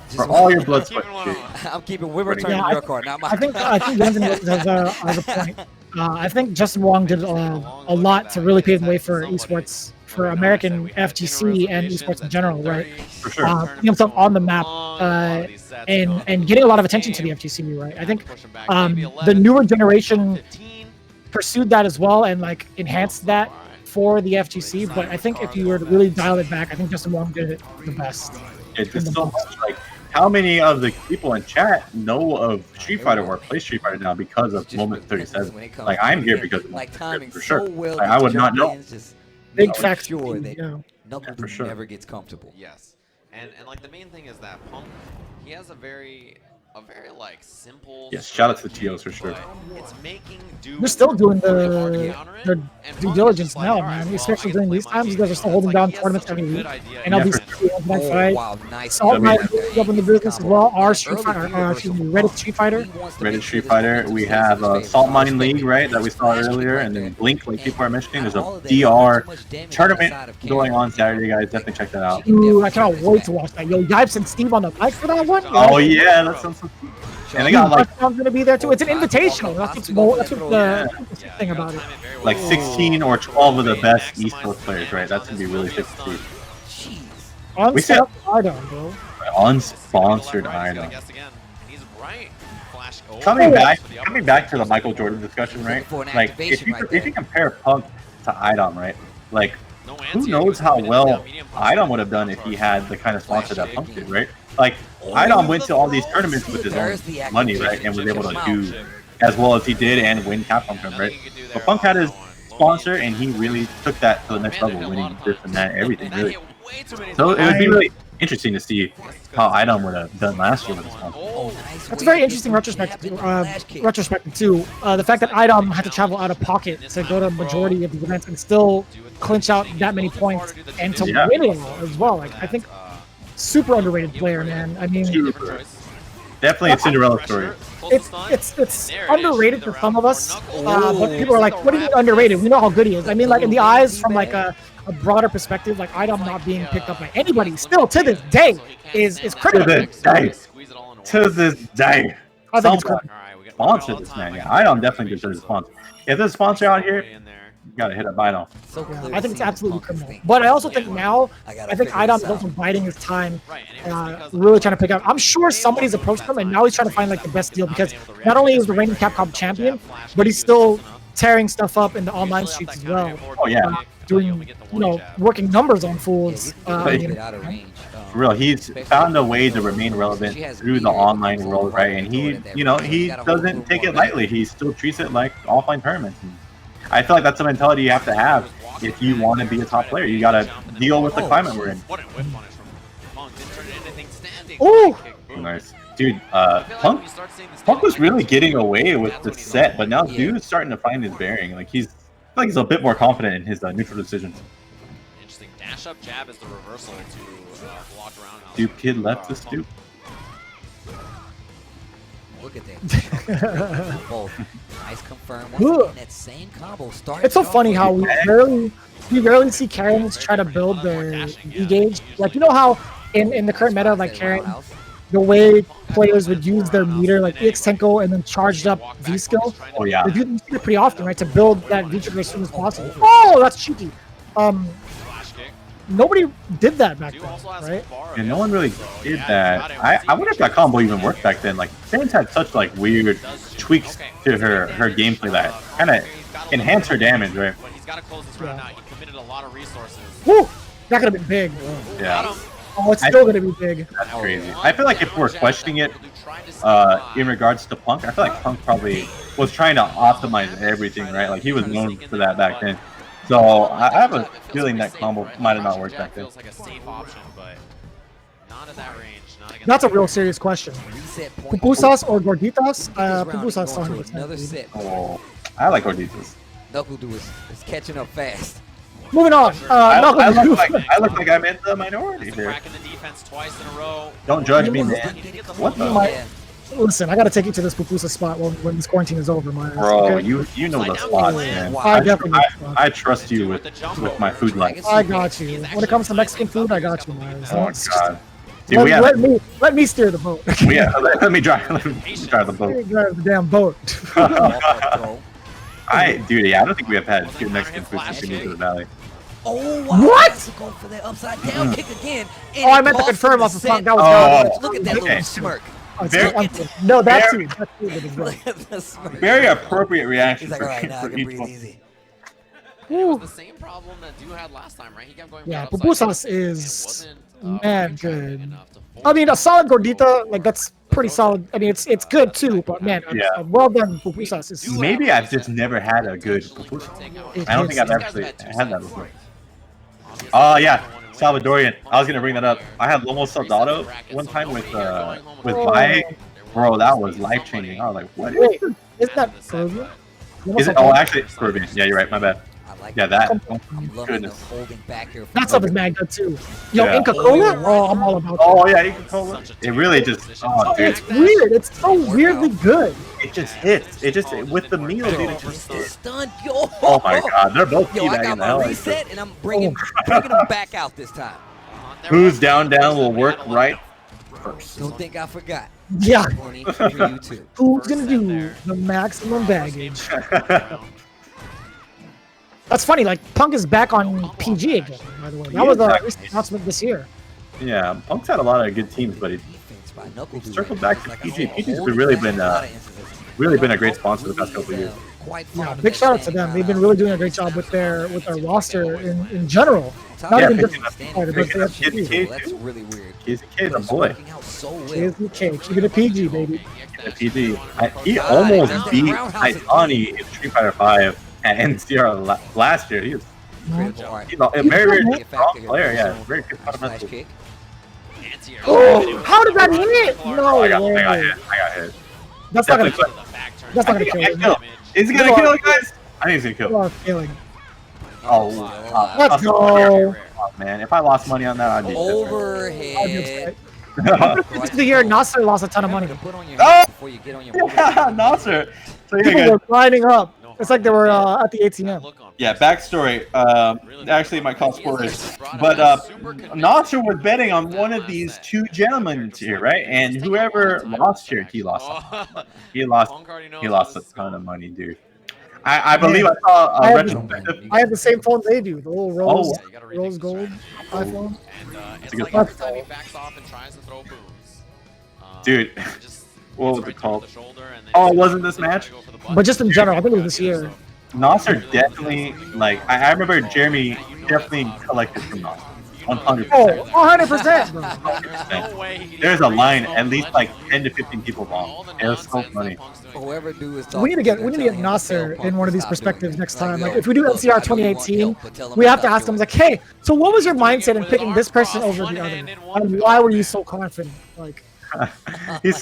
Speaker 2: for all your blood, sweat, and shit.
Speaker 5: I'm keeping We're returning your card. Not mine.
Speaker 1: I think Lenzen has a point. I think Justin Wong did a lot to really pave the way for esports, for American FGC and esports in general, right?
Speaker 2: For sure.
Speaker 1: Putting himself on the map and getting a lot of attention to the FGC, right? I think the newer generation pursued that as well and like enhanced that for the FGC. But I think if you were to really dial it back, I think Justin Wong did it the best.
Speaker 2: It's just so much like. How many of the people in chat know of Street Fighter or play Street Fighter now because of Moment 37? Like, I'm here because of Moment 37, for sure. Like, I would not know.
Speaker 1: Big facts.
Speaker 5: Sure that
Speaker 2: Yeah, for sure.
Speaker 5: never gets comfortable.
Speaker 3: Yes, and like the main thing is that Punk, he has a very like simple.
Speaker 2: Yes, shout out to the TOs for sure.
Speaker 3: It's making do.
Speaker 1: They're still doing their due diligence now, man. Especially during these times, you guys are still holding down tournaments every week. And all these fight.
Speaker 5: Wow, nice.
Speaker 1: Salt Knight up in the business as well. Our Street Fighter, Reddit Street Fighter.
Speaker 2: Reddit Street Fighter. We have Salt Mining League, right, that we saw earlier, and then Blink, like people are mentioning. There's a DR tournament going on Saturday, guys. Definitely check that out.
Speaker 1: Ooh, I cannot wait to watch that. Yo, Yipes and Steve on the mic for that one.
Speaker 2: Oh yeah, that's something. And they got like
Speaker 1: I'm gonna be there too. It's an invitational. That's what the thing about it.
Speaker 2: like 16 or 12 of the best esports players, right? That's gonna be really sick to see. We said
Speaker 1: bro.
Speaker 2: Unsponsored item. Coming back to the Michael Jordan discussion, right? Like if you compare Punk to IDOM, right? Like who knows how well IDOM would have done if he had the kind of sponsor that Punk did, right? Like IDOM went to all these tournaments with his own money, right, and was able to do as well as he did and win Capcom Pro, right? But Punk had his sponsor, and he really took that to the next level, winning this and that, everything, really. So it would be really interesting to see how IDOM would have done last year with his sponsor.
Speaker 1: That's a very interesting retrospective too. The fact that IDOM had to travel out of pocket to go to majority of the events and still clinch out that many points and to win it all as well. Like I think super underrated player, man. I mean,
Speaker 2: definitely a Cinderella story.
Speaker 1: It's underrated for some of us, but people are like, "What do you mean underrated? We know how good he is." I mean, like in the eyes from like a broader perspective, like IDOM not being picked up by anybody still to this day is critical.
Speaker 2: To this day.
Speaker 1: I think it's critical.
Speaker 2: Sponsor this man. Yeah, IDOM definitely deserves a sponsor. If there's a sponsor out here, you gotta hit up IDOM.
Speaker 1: I think it's absolutely criminal. But I also think now, I think IDOM is also biding his time, really trying to pick up. I'm sure somebody's approached him, and now he's trying to find like the best deal because not only is the reigning Capcom champion, but he's still tearing stuff up in the online streets as well.
Speaker 2: Oh yeah,
Speaker 1: doing working numbers on fools.
Speaker 2: For real, he's found a way to remain relevant through the online world, right? And he doesn't take it lightly. He still treats it like offline tournaments. I feel like that's the mentality you have to have if you want to be a top player. You gotta deal with the climate we're in.
Speaker 3: What a whip punish from Monk. Didn't turn into anything standing.
Speaker 1: Oh,
Speaker 2: nice. Dude, Punk was really getting away with the set, but now Dude's starting to find his bearing. Like he's a bit more confident in his neutral decisions.
Speaker 3: Interesting dash up jab is the reversal to block around.
Speaker 2: Dude, kid left the stoop.
Speaker 5: Look at that. Both. Nice confirm. Once that same combo starts.
Speaker 1: It's so funny how we rarely see Karens try to build their V gauge. Like you know how in the current meta, like Karen, the way players would use their meter, like EX Tenko and then charged up V skill.
Speaker 2: Oh yeah.
Speaker 1: They do it pretty often, right? To build that V trigger as soon as possible. Oh, that's cheeky. Nobody did that back then, right?
Speaker 2: And no one really did that. I wonder if that combo even worked back then. Like Karen's had such like weird tweaks to her gameplay that kind of enhance her damage, right?
Speaker 3: But he's got to close this round out. He committed a lot of resources.
Speaker 1: Woo! That could have been big.
Speaker 2: Yeah.
Speaker 1: Oh, it's still gonna be big.
Speaker 2: That's crazy. I feel like if we're questioning it in regards to Punk, I feel like Punk probably was trying to optimize everything, right? Like he was known for that back then. So I have a feeling that combo might have not worked back then.
Speaker 3: Feels like a safe option, but not at that range. Not against
Speaker 1: That's a real serious question. Pupusas or gorditas? Pupusas 100%.
Speaker 2: Oh, I like gorditas.
Speaker 5: KnuckleDu is catching up fast.
Speaker 1: Moving on.
Speaker 2: I look like I'm in the minority here.
Speaker 3: Cracking the defense twice in a row.
Speaker 2: Don't judge me, man. What the?
Speaker 1: Listen, I gotta take you to this pupusa spot when this quarantine is over, man.
Speaker 2: Bro,
Speaker 1: okay?
Speaker 2: you know the spot, man. I trust you with my food life.
Speaker 1: I got you. When it comes to Mexican food, I got you, man.
Speaker 2: Oh god. Dude,
Speaker 1: let me steer the boat.
Speaker 2: Yeah, let me drive the boat.
Speaker 1: Let me drive the damn boat.
Speaker 2: I don't think we have had good Mexican food since we moved to the valley.
Speaker 5: Oh, wow.
Speaker 1: What?
Speaker 5: Go for that upside down kick again.
Speaker 1: Oh, I meant to confirm off the front. That was
Speaker 5: Look at that little smirk.
Speaker 1: No, that's too.
Speaker 2: Very appropriate reaction.
Speaker 5: He's like, all right, now I can breathe easy.
Speaker 3: It was the same problem that Du had last time, right? He kept going.
Speaker 1: Yeah, pupusas is man good. I mean, a solid gordita, like that's pretty solid. I mean, it's good too, but man, a well done pupusas is.
Speaker 2: Maybe I've just never had a good pupusa. I don't think I've actually had that before. Oh yeah, Salvadorian. I was gonna bring that up. I had Lomo Soldado one time with Vi. Bro, that was life changing. I was like, what?
Speaker 1: Wait, is that Peruvian?
Speaker 2: Is it? Oh, actually, it's Peruvian. Yeah, you're right. My bad. Yeah, that. Oh, goodness.
Speaker 1: That stuff is mad good too. Yo, Inca Cola? Oh, I'm all about that.
Speaker 2: Oh yeah, Inca Cola. It really just. Oh, dude.
Speaker 1: It's weird. It's so weirdly good.
Speaker 2: It just hits. It just with the meal, dude. It just hits.
Speaker 5: Yo.
Speaker 2: Oh my god, they're both
Speaker 5: Yo, I got my reset, and I'm bringing them back out this time.
Speaker 2: Who's down will work right first.
Speaker 5: Don't think I forgot.
Speaker 1: Yeah. Who's gonna do the maximum baggage? That's funny, like, Punk is back on PG again, by the way. That was a recent announcement this year.
Speaker 2: Yeah, Punk's had a lot of good teams, but he circled back to PG. PG's really been a great sponsor the past couple of years.
Speaker 1: Yeah, big shout out to them. They've been really doing a great job with their roster in general. Not even just fighter, but they have PG.
Speaker 5: That's really weird.
Speaker 2: He's a kid, a boy.
Speaker 1: He's the kid. Keep it a PG, baby.
Speaker 2: A PG. He almost beat Taitani in Street Fighter 5 at NCR last year. He's a very strong player. Yeah, very good fundamental.
Speaker 1: Oh, how did that hit? No
Speaker 2: I got hit.
Speaker 1: That's not gonna kill. That's not gonna kill.
Speaker 2: Is he gonna kill it, guys? I think he's gonna kill.
Speaker 1: You are killing.
Speaker 2: Oh,
Speaker 1: let's go.
Speaker 2: Oh, man, if I lost money on that, I'd be
Speaker 5: overhead.
Speaker 1: This year, Nasser lost a ton of money.
Speaker 2: Oh, yeah, Nasser. So
Speaker 1: people were lining up. It's like they were at the ATM.
Speaker 2: Yeah, backstory. Actually, my call score is, but Nasser was betting on one of these two gentlemen here, right? And whoever lost here, he lost. He lost a ton of money, dude. I believe I saw a retrospective.
Speaker 1: I have the same phone they do, the little rose gold iPhone.
Speaker 3: It's like every time he backs off and tries to throw booms.
Speaker 2: Dude, what was it called? Oh, it wasn't this match?
Speaker 1: But just in general, I think it was this year.
Speaker 2: Nasser definitely, like, I remember Jeremy definitely collected from Nasser. 100%.
Speaker 1: Oh, 100%, bro.
Speaker 3: There's no way he
Speaker 2: There's a
Speaker 3: didn't
Speaker 2: line,
Speaker 3: raise
Speaker 2: at least like
Speaker 3: legend.
Speaker 2: 10 to 15 people
Speaker 3: All
Speaker 2: bomb.
Speaker 3: the
Speaker 2: It was so
Speaker 3: nonsense
Speaker 2: funny.
Speaker 3: that Punk's doing.
Speaker 5: Whoever do is
Speaker 1: We need to get Nasser in one of these perspectives next time. Like, if we do NCR 2018, we have to ask him, like, hey, so what was your mindset in picking this person over the other? And why were you so confident? Like,
Speaker 2: He would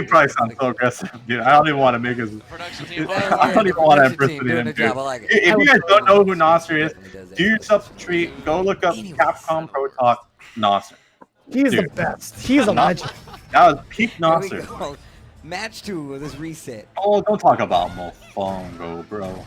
Speaker 2: probably sound so aggressive, dude. I don't even want to make his. I don't even want to impersonate him, dude. If you guys don't know who Nasser is, do yourself a treat. Go look up Capcom Pro Tour Nasser.
Speaker 1: he's the best. He's a legend.
Speaker 2: That was peak Nasser.
Speaker 5: Match 2 of this reset.
Speaker 2: Oh, don't talk about Mofongo, bro.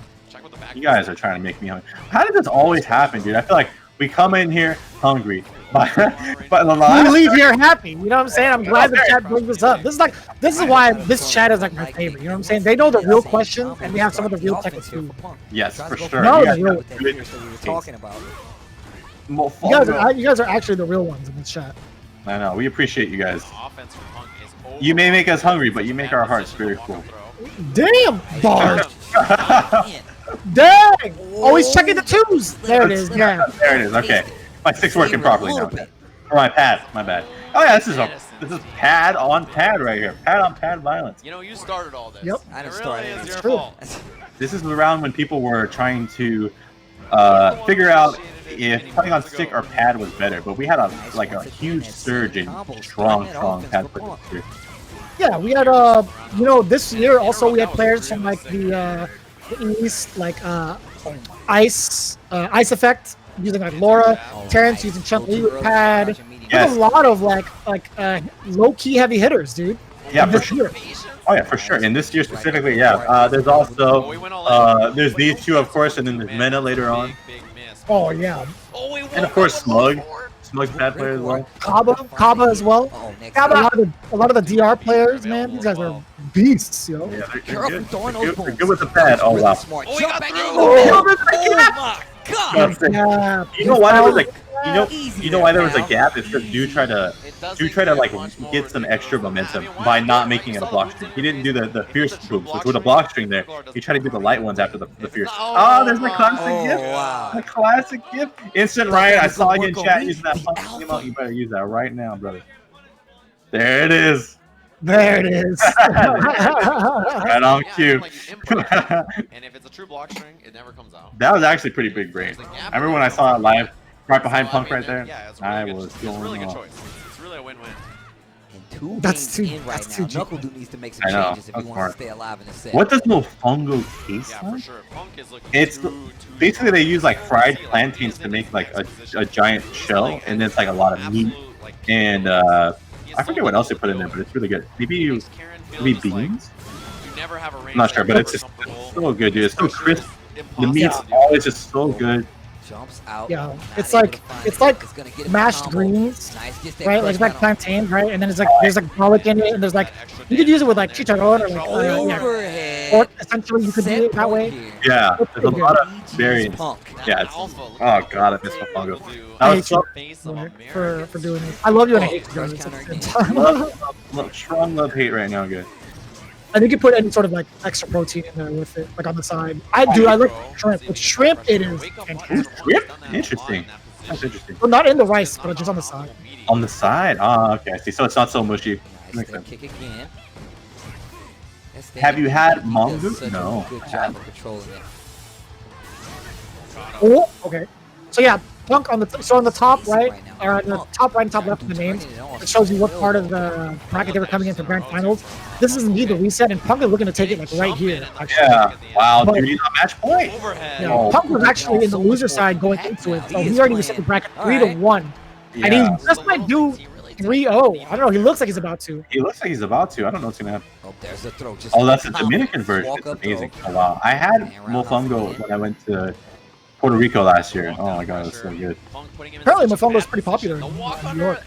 Speaker 2: You guys are trying to make me hungry. How did this always happen, dude? I feel like we come in here hungry, but the last
Speaker 1: We leave here happy. You know what I'm saying? I'm glad the chat brings this up. This is why this chat is like my favorite. You know what I'm saying? They know the real questions and they have some of the real techniques too.
Speaker 2: yes, for sure.
Speaker 1: No,
Speaker 2: You
Speaker 1: the
Speaker 2: guys
Speaker 1: real.
Speaker 2: have good
Speaker 5: Talking about
Speaker 2: Mofongo.
Speaker 1: You guys are actually the real ones in this chat.
Speaker 2: I know. We appreciate you guys. You may make us hungry, but you make our hearts very full.
Speaker 1: Damn, bars. Dang! Always checking the twos. There it is. Yeah.
Speaker 2: There it is. Okay, my stick's working properly now. Or my pad. My bad. Oh yeah, this is pad on pad right here. Pad on pad violence.
Speaker 3: You know, you started all this.
Speaker 1: Yep.
Speaker 5: I didn't
Speaker 3: It
Speaker 5: start
Speaker 3: really
Speaker 5: it.
Speaker 3: is
Speaker 5: It's
Speaker 3: your
Speaker 1: true.
Speaker 3: fault.
Speaker 2: This is around when people were trying to figure out if playing on stick or pad was better, but we had a huge surge in strong pad players here.
Speaker 1: Yeah, we had this year also we had players from like the East, like Ice Effect using like Laura, Terrence using Chun-Li with pad. There's a lot of like low-key heavy hitters, dude.
Speaker 2: Yeah, for sure. Oh yeah, for sure. And this year specifically, yeah. There's also there's these two, of course, and then there's Mena later on.
Speaker 1: Oh yeah.
Speaker 2: And of course Smug. Smug's bad player as well.
Speaker 1: Kaba as well. A lot of the DR players, man. These guys are beasts, yo.
Speaker 2: Yeah, they're good with the pad. Oh wow.
Speaker 3: Oh, he got through.
Speaker 5: Oh my god!
Speaker 1: Yeah.
Speaker 2: You know why there was you know why there was a gap? It's because do try to like get some extra momentum by not making it a block string. He didn't do the fierce booms, which with a block string there. He tried to do the light ones after the fierce. Oh, there's the classic gift.
Speaker 5: Wow.
Speaker 2: The classic gift. Instant riot. I saw you in chat using that pump out. You better use that right now, brother. There it is.
Speaker 1: There it is.
Speaker 2: Right on cue.
Speaker 3: And if it's a true block string, it never comes out.
Speaker 2: That was actually pretty big brain. I remember when I saw it live, right behind Punk right there.
Speaker 3: Yeah, it's
Speaker 2: I
Speaker 3: really
Speaker 2: was
Speaker 3: it's a really good
Speaker 2: going
Speaker 3: choice. It's really a win-win.
Speaker 1: That's too-
Speaker 5: in right
Speaker 1: that's
Speaker 5: now.
Speaker 1: too
Speaker 5: KnuckleDu needs to make some
Speaker 2: I know,
Speaker 5: changes if he
Speaker 2: that's
Speaker 5: wants
Speaker 2: smart.
Speaker 5: to stay alive in the set.
Speaker 2: What does Mofongo taste
Speaker 3: Yeah, for
Speaker 2: like?
Speaker 3: sure. Punk is looking
Speaker 2: It's basically they use like fried plantains to make like a giant shell, and it's like a lot of meat. And I forget what else they put in there, but it's really good. Maybe beans? I'm not sure, but it's just so good, dude. It's so crisp. The meat's always just so good.
Speaker 5: Jumps out.
Speaker 1: Yeah, it's like mashed greens, right? Like that plantain, right? And then it's like there's like garlic in it, and there's like you could use it with like chicharron or like
Speaker 5: Overhead.
Speaker 1: or essentially you could do it that way.
Speaker 2: Yeah, there's a lot of variants. Yeah, it's, oh god, I miss Mofongo. That was so
Speaker 1: For doing it. I love you and I hate you guys at the same time.
Speaker 2: strong love hate right now, good.
Speaker 1: And you can put any sort of like extra protein in there with it, like on the side. I like shrimp. With shrimp, it is fantastic.
Speaker 2: Shrimp? Interesting. That's interesting.
Speaker 1: Well, not in the rice, but just on the side.
Speaker 2: On the side? Ah, okay, I see. So it's not so mushy. Makes sense.
Speaker 5: Kick again.
Speaker 2: Have you had mongoose? No.
Speaker 5: Good job of controlling it.
Speaker 1: Oh, okay. So yeah, Punk on the top right, or on the top right and top left of the names, it shows you what part of the bracket they were coming in for grand finals. This is indeed the reset, and Punk is looking to take it like right here. Actually.
Speaker 2: Yeah. Wow,
Speaker 1: But-
Speaker 2: dude, he's on match point.
Speaker 1: Yeah,
Speaker 2: Oh.
Speaker 1: Punk was actually in the loser side going into it, so he already reset the bracket 3-1, and he
Speaker 2: Yeah.
Speaker 1: just might do 3-0. I don't know. He looks like he's about to.
Speaker 2: He looks like he's about to. I don't know what's gonna happen.
Speaker 5: Oh, there's the throw. Just
Speaker 2: Oh, that's the Dominican version.
Speaker 5: walk
Speaker 2: It's
Speaker 5: up
Speaker 2: amazing.
Speaker 5: throw.
Speaker 2: Oh, wow. I had Mofongo when I went to Puerto Rico last year. Oh my god, it was so good.
Speaker 1: Apparently, Mofongo's pretty popular in New York.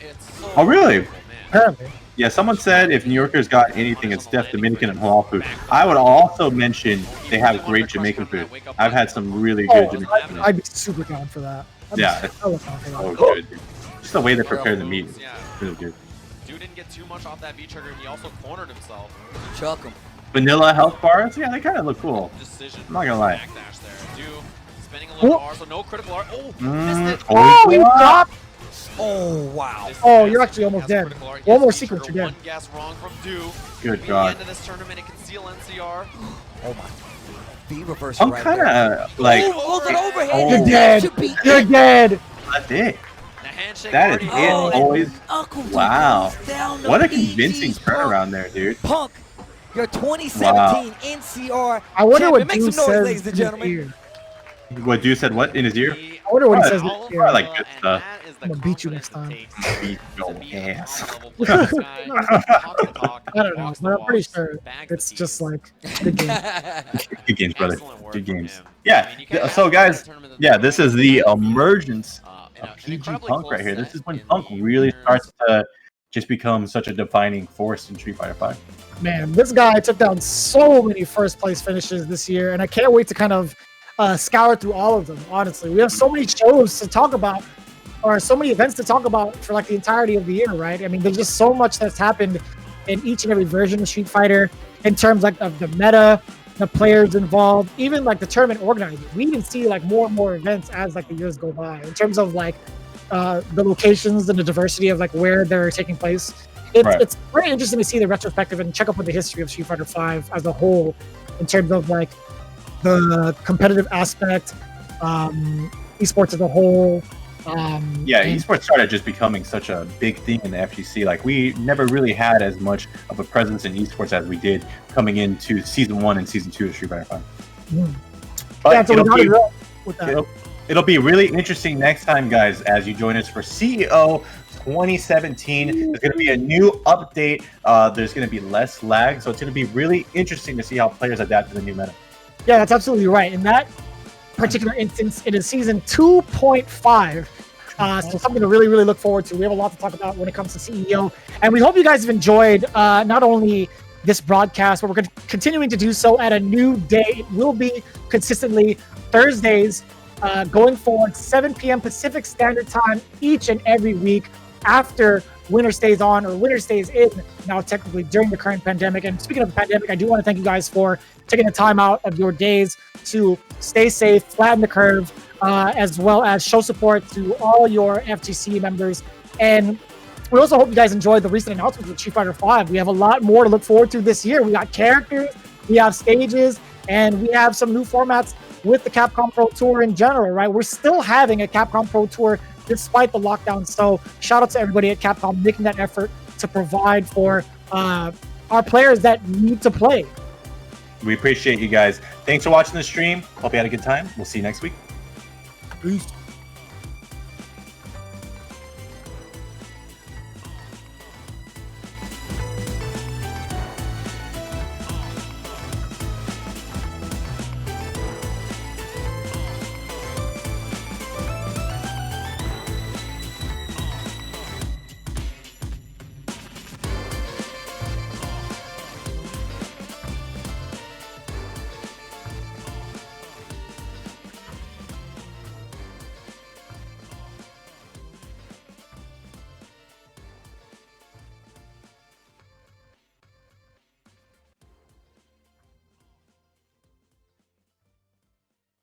Speaker 2: Oh, really?
Speaker 1: Apparently.
Speaker 2: Yeah, someone said if New Yorkers got anything, it's Def Dominican and halal food. I would also mention they have great Jamaican food. I've had some really good
Speaker 1: Oh,
Speaker 2: Jamaican food.
Speaker 1: I'd be super down for that.
Speaker 2: Yeah, it's
Speaker 1: I would down for
Speaker 2: so
Speaker 1: that.
Speaker 2: good. Dude. Just the way they prepare the meat is really good.
Speaker 3: Dude didn't get too much off that V trigger, and he also cornered himself.
Speaker 5: Chuck him.
Speaker 2: Vanilla health bars? Yeah, they kind of look cool.
Speaker 3: Decision.
Speaker 2: I'm not gonna lie.
Speaker 3: Backdash there. Dude spending a little R, so no critical R. Oh, missed it.
Speaker 1: Oh, he dropped!
Speaker 5: Oh, wow.
Speaker 1: Oh, you're actually almost dead. One more sequence, you're dead.
Speaker 3: One guess wrong from Du.
Speaker 2: Good
Speaker 3: The
Speaker 2: God.
Speaker 3: end of this tournament, it can seal NCR.
Speaker 5: Oh my. The reversal
Speaker 2: I'm
Speaker 5: right
Speaker 2: kind
Speaker 5: there.
Speaker 2: of like.
Speaker 5: Oh, an overhead.
Speaker 2: Oh.
Speaker 1: You're dead. You're dead.
Speaker 2: That's it.
Speaker 3: The handshake
Speaker 2: That is
Speaker 3: already
Speaker 2: it,
Speaker 3: hit.
Speaker 2: boys.
Speaker 5: NuckleDu
Speaker 2: Wow.
Speaker 5: goes down to
Speaker 2: What a
Speaker 5: PG's
Speaker 2: convincing turnaround there, dude.
Speaker 5: Punk, your 2017 NCR
Speaker 1: I wonder
Speaker 5: champion.
Speaker 1: what
Speaker 5: Make
Speaker 1: Du
Speaker 5: some noise,
Speaker 1: says
Speaker 5: ladies and
Speaker 1: in his
Speaker 5: gentlemen.
Speaker 1: ear.
Speaker 2: What Du said? What in his ear?
Speaker 1: I wonder what he says.
Speaker 2: Oh,
Speaker 1: in his
Speaker 2: I
Speaker 1: ear.
Speaker 2: like good stuff.
Speaker 1: I'm gonna beat you next time.
Speaker 2: Beat your ass.
Speaker 1: I don't know, but I'm pretty sure it's just like good game.
Speaker 2: Good games, brother. Good games. Yeah. So, guys, yeah, this is the emergence of PG Punk right here. This is when Punk really starts to just become such a defining force in Street Fighter 5.
Speaker 1: Man, this guy took down so many first place finishes this year, and I can't wait to kind of scour through all of them. Honestly, we have so many shows to talk about, or so many events to talk about for like the entirety of the year, right? I mean, there's just so much that's happened in each and every version of Street Fighter in terms like of the meta, the players involved, even like the tournament organizers. We even see like more and more events as like the years go by in terms of like the locations and the diversity of like where they're taking place. It's very interesting to see the retrospective and check up with the history of Street Fighter 5 as a whole in terms of like the competitive aspect, esports as a whole.
Speaker 2: Esports started just becoming such a big thing in the FGC. Like, we never really had as much of a presence in esports as we did coming into Season 1 and Season 2 of Street Fighter 5. But
Speaker 1: Yeah, so
Speaker 2: it'll be really interesting next time, guys, as you join us for CEO 2017. There's going to be a new update. There's going to be less lag, so it's going to be really interesting to see how players adapt to the new meta.
Speaker 1: Yeah, that's absolutely right. In that particular instance, it is season 2.5. So something to really, really look forward to. We have a lot to talk about when it comes to CEO. And we hope you guys have enjoyed not only this broadcast, but we're continuing to do so at a new day. It will be consistently Thursdays going forward, 7 p.m. Pacific Standard Time each and every week after Winter Stays On or Winter Stays In, now technically during the current pandemic. And speaking of the pandemic, I do want to thank you guys for taking the time out of your days to stay safe, flatten the curve, as well as show support to all your FGC members. And we also hope you guys enjoyed the recent announcements with Street Fighter 5. We have a lot more to look forward to this year. We got characters, we have stages, and we have some new formats with the Capcom Pro Tour in general, right? We're still having a Capcom Pro Tour despite the lockdown. So shout out to everybody at Capcom making that effort to provide for our players that need to play.
Speaker 2: We appreciate you guys. Thanks for watching the stream. Hope you had a good time. We'll see you next week.
Speaker 1: Peace.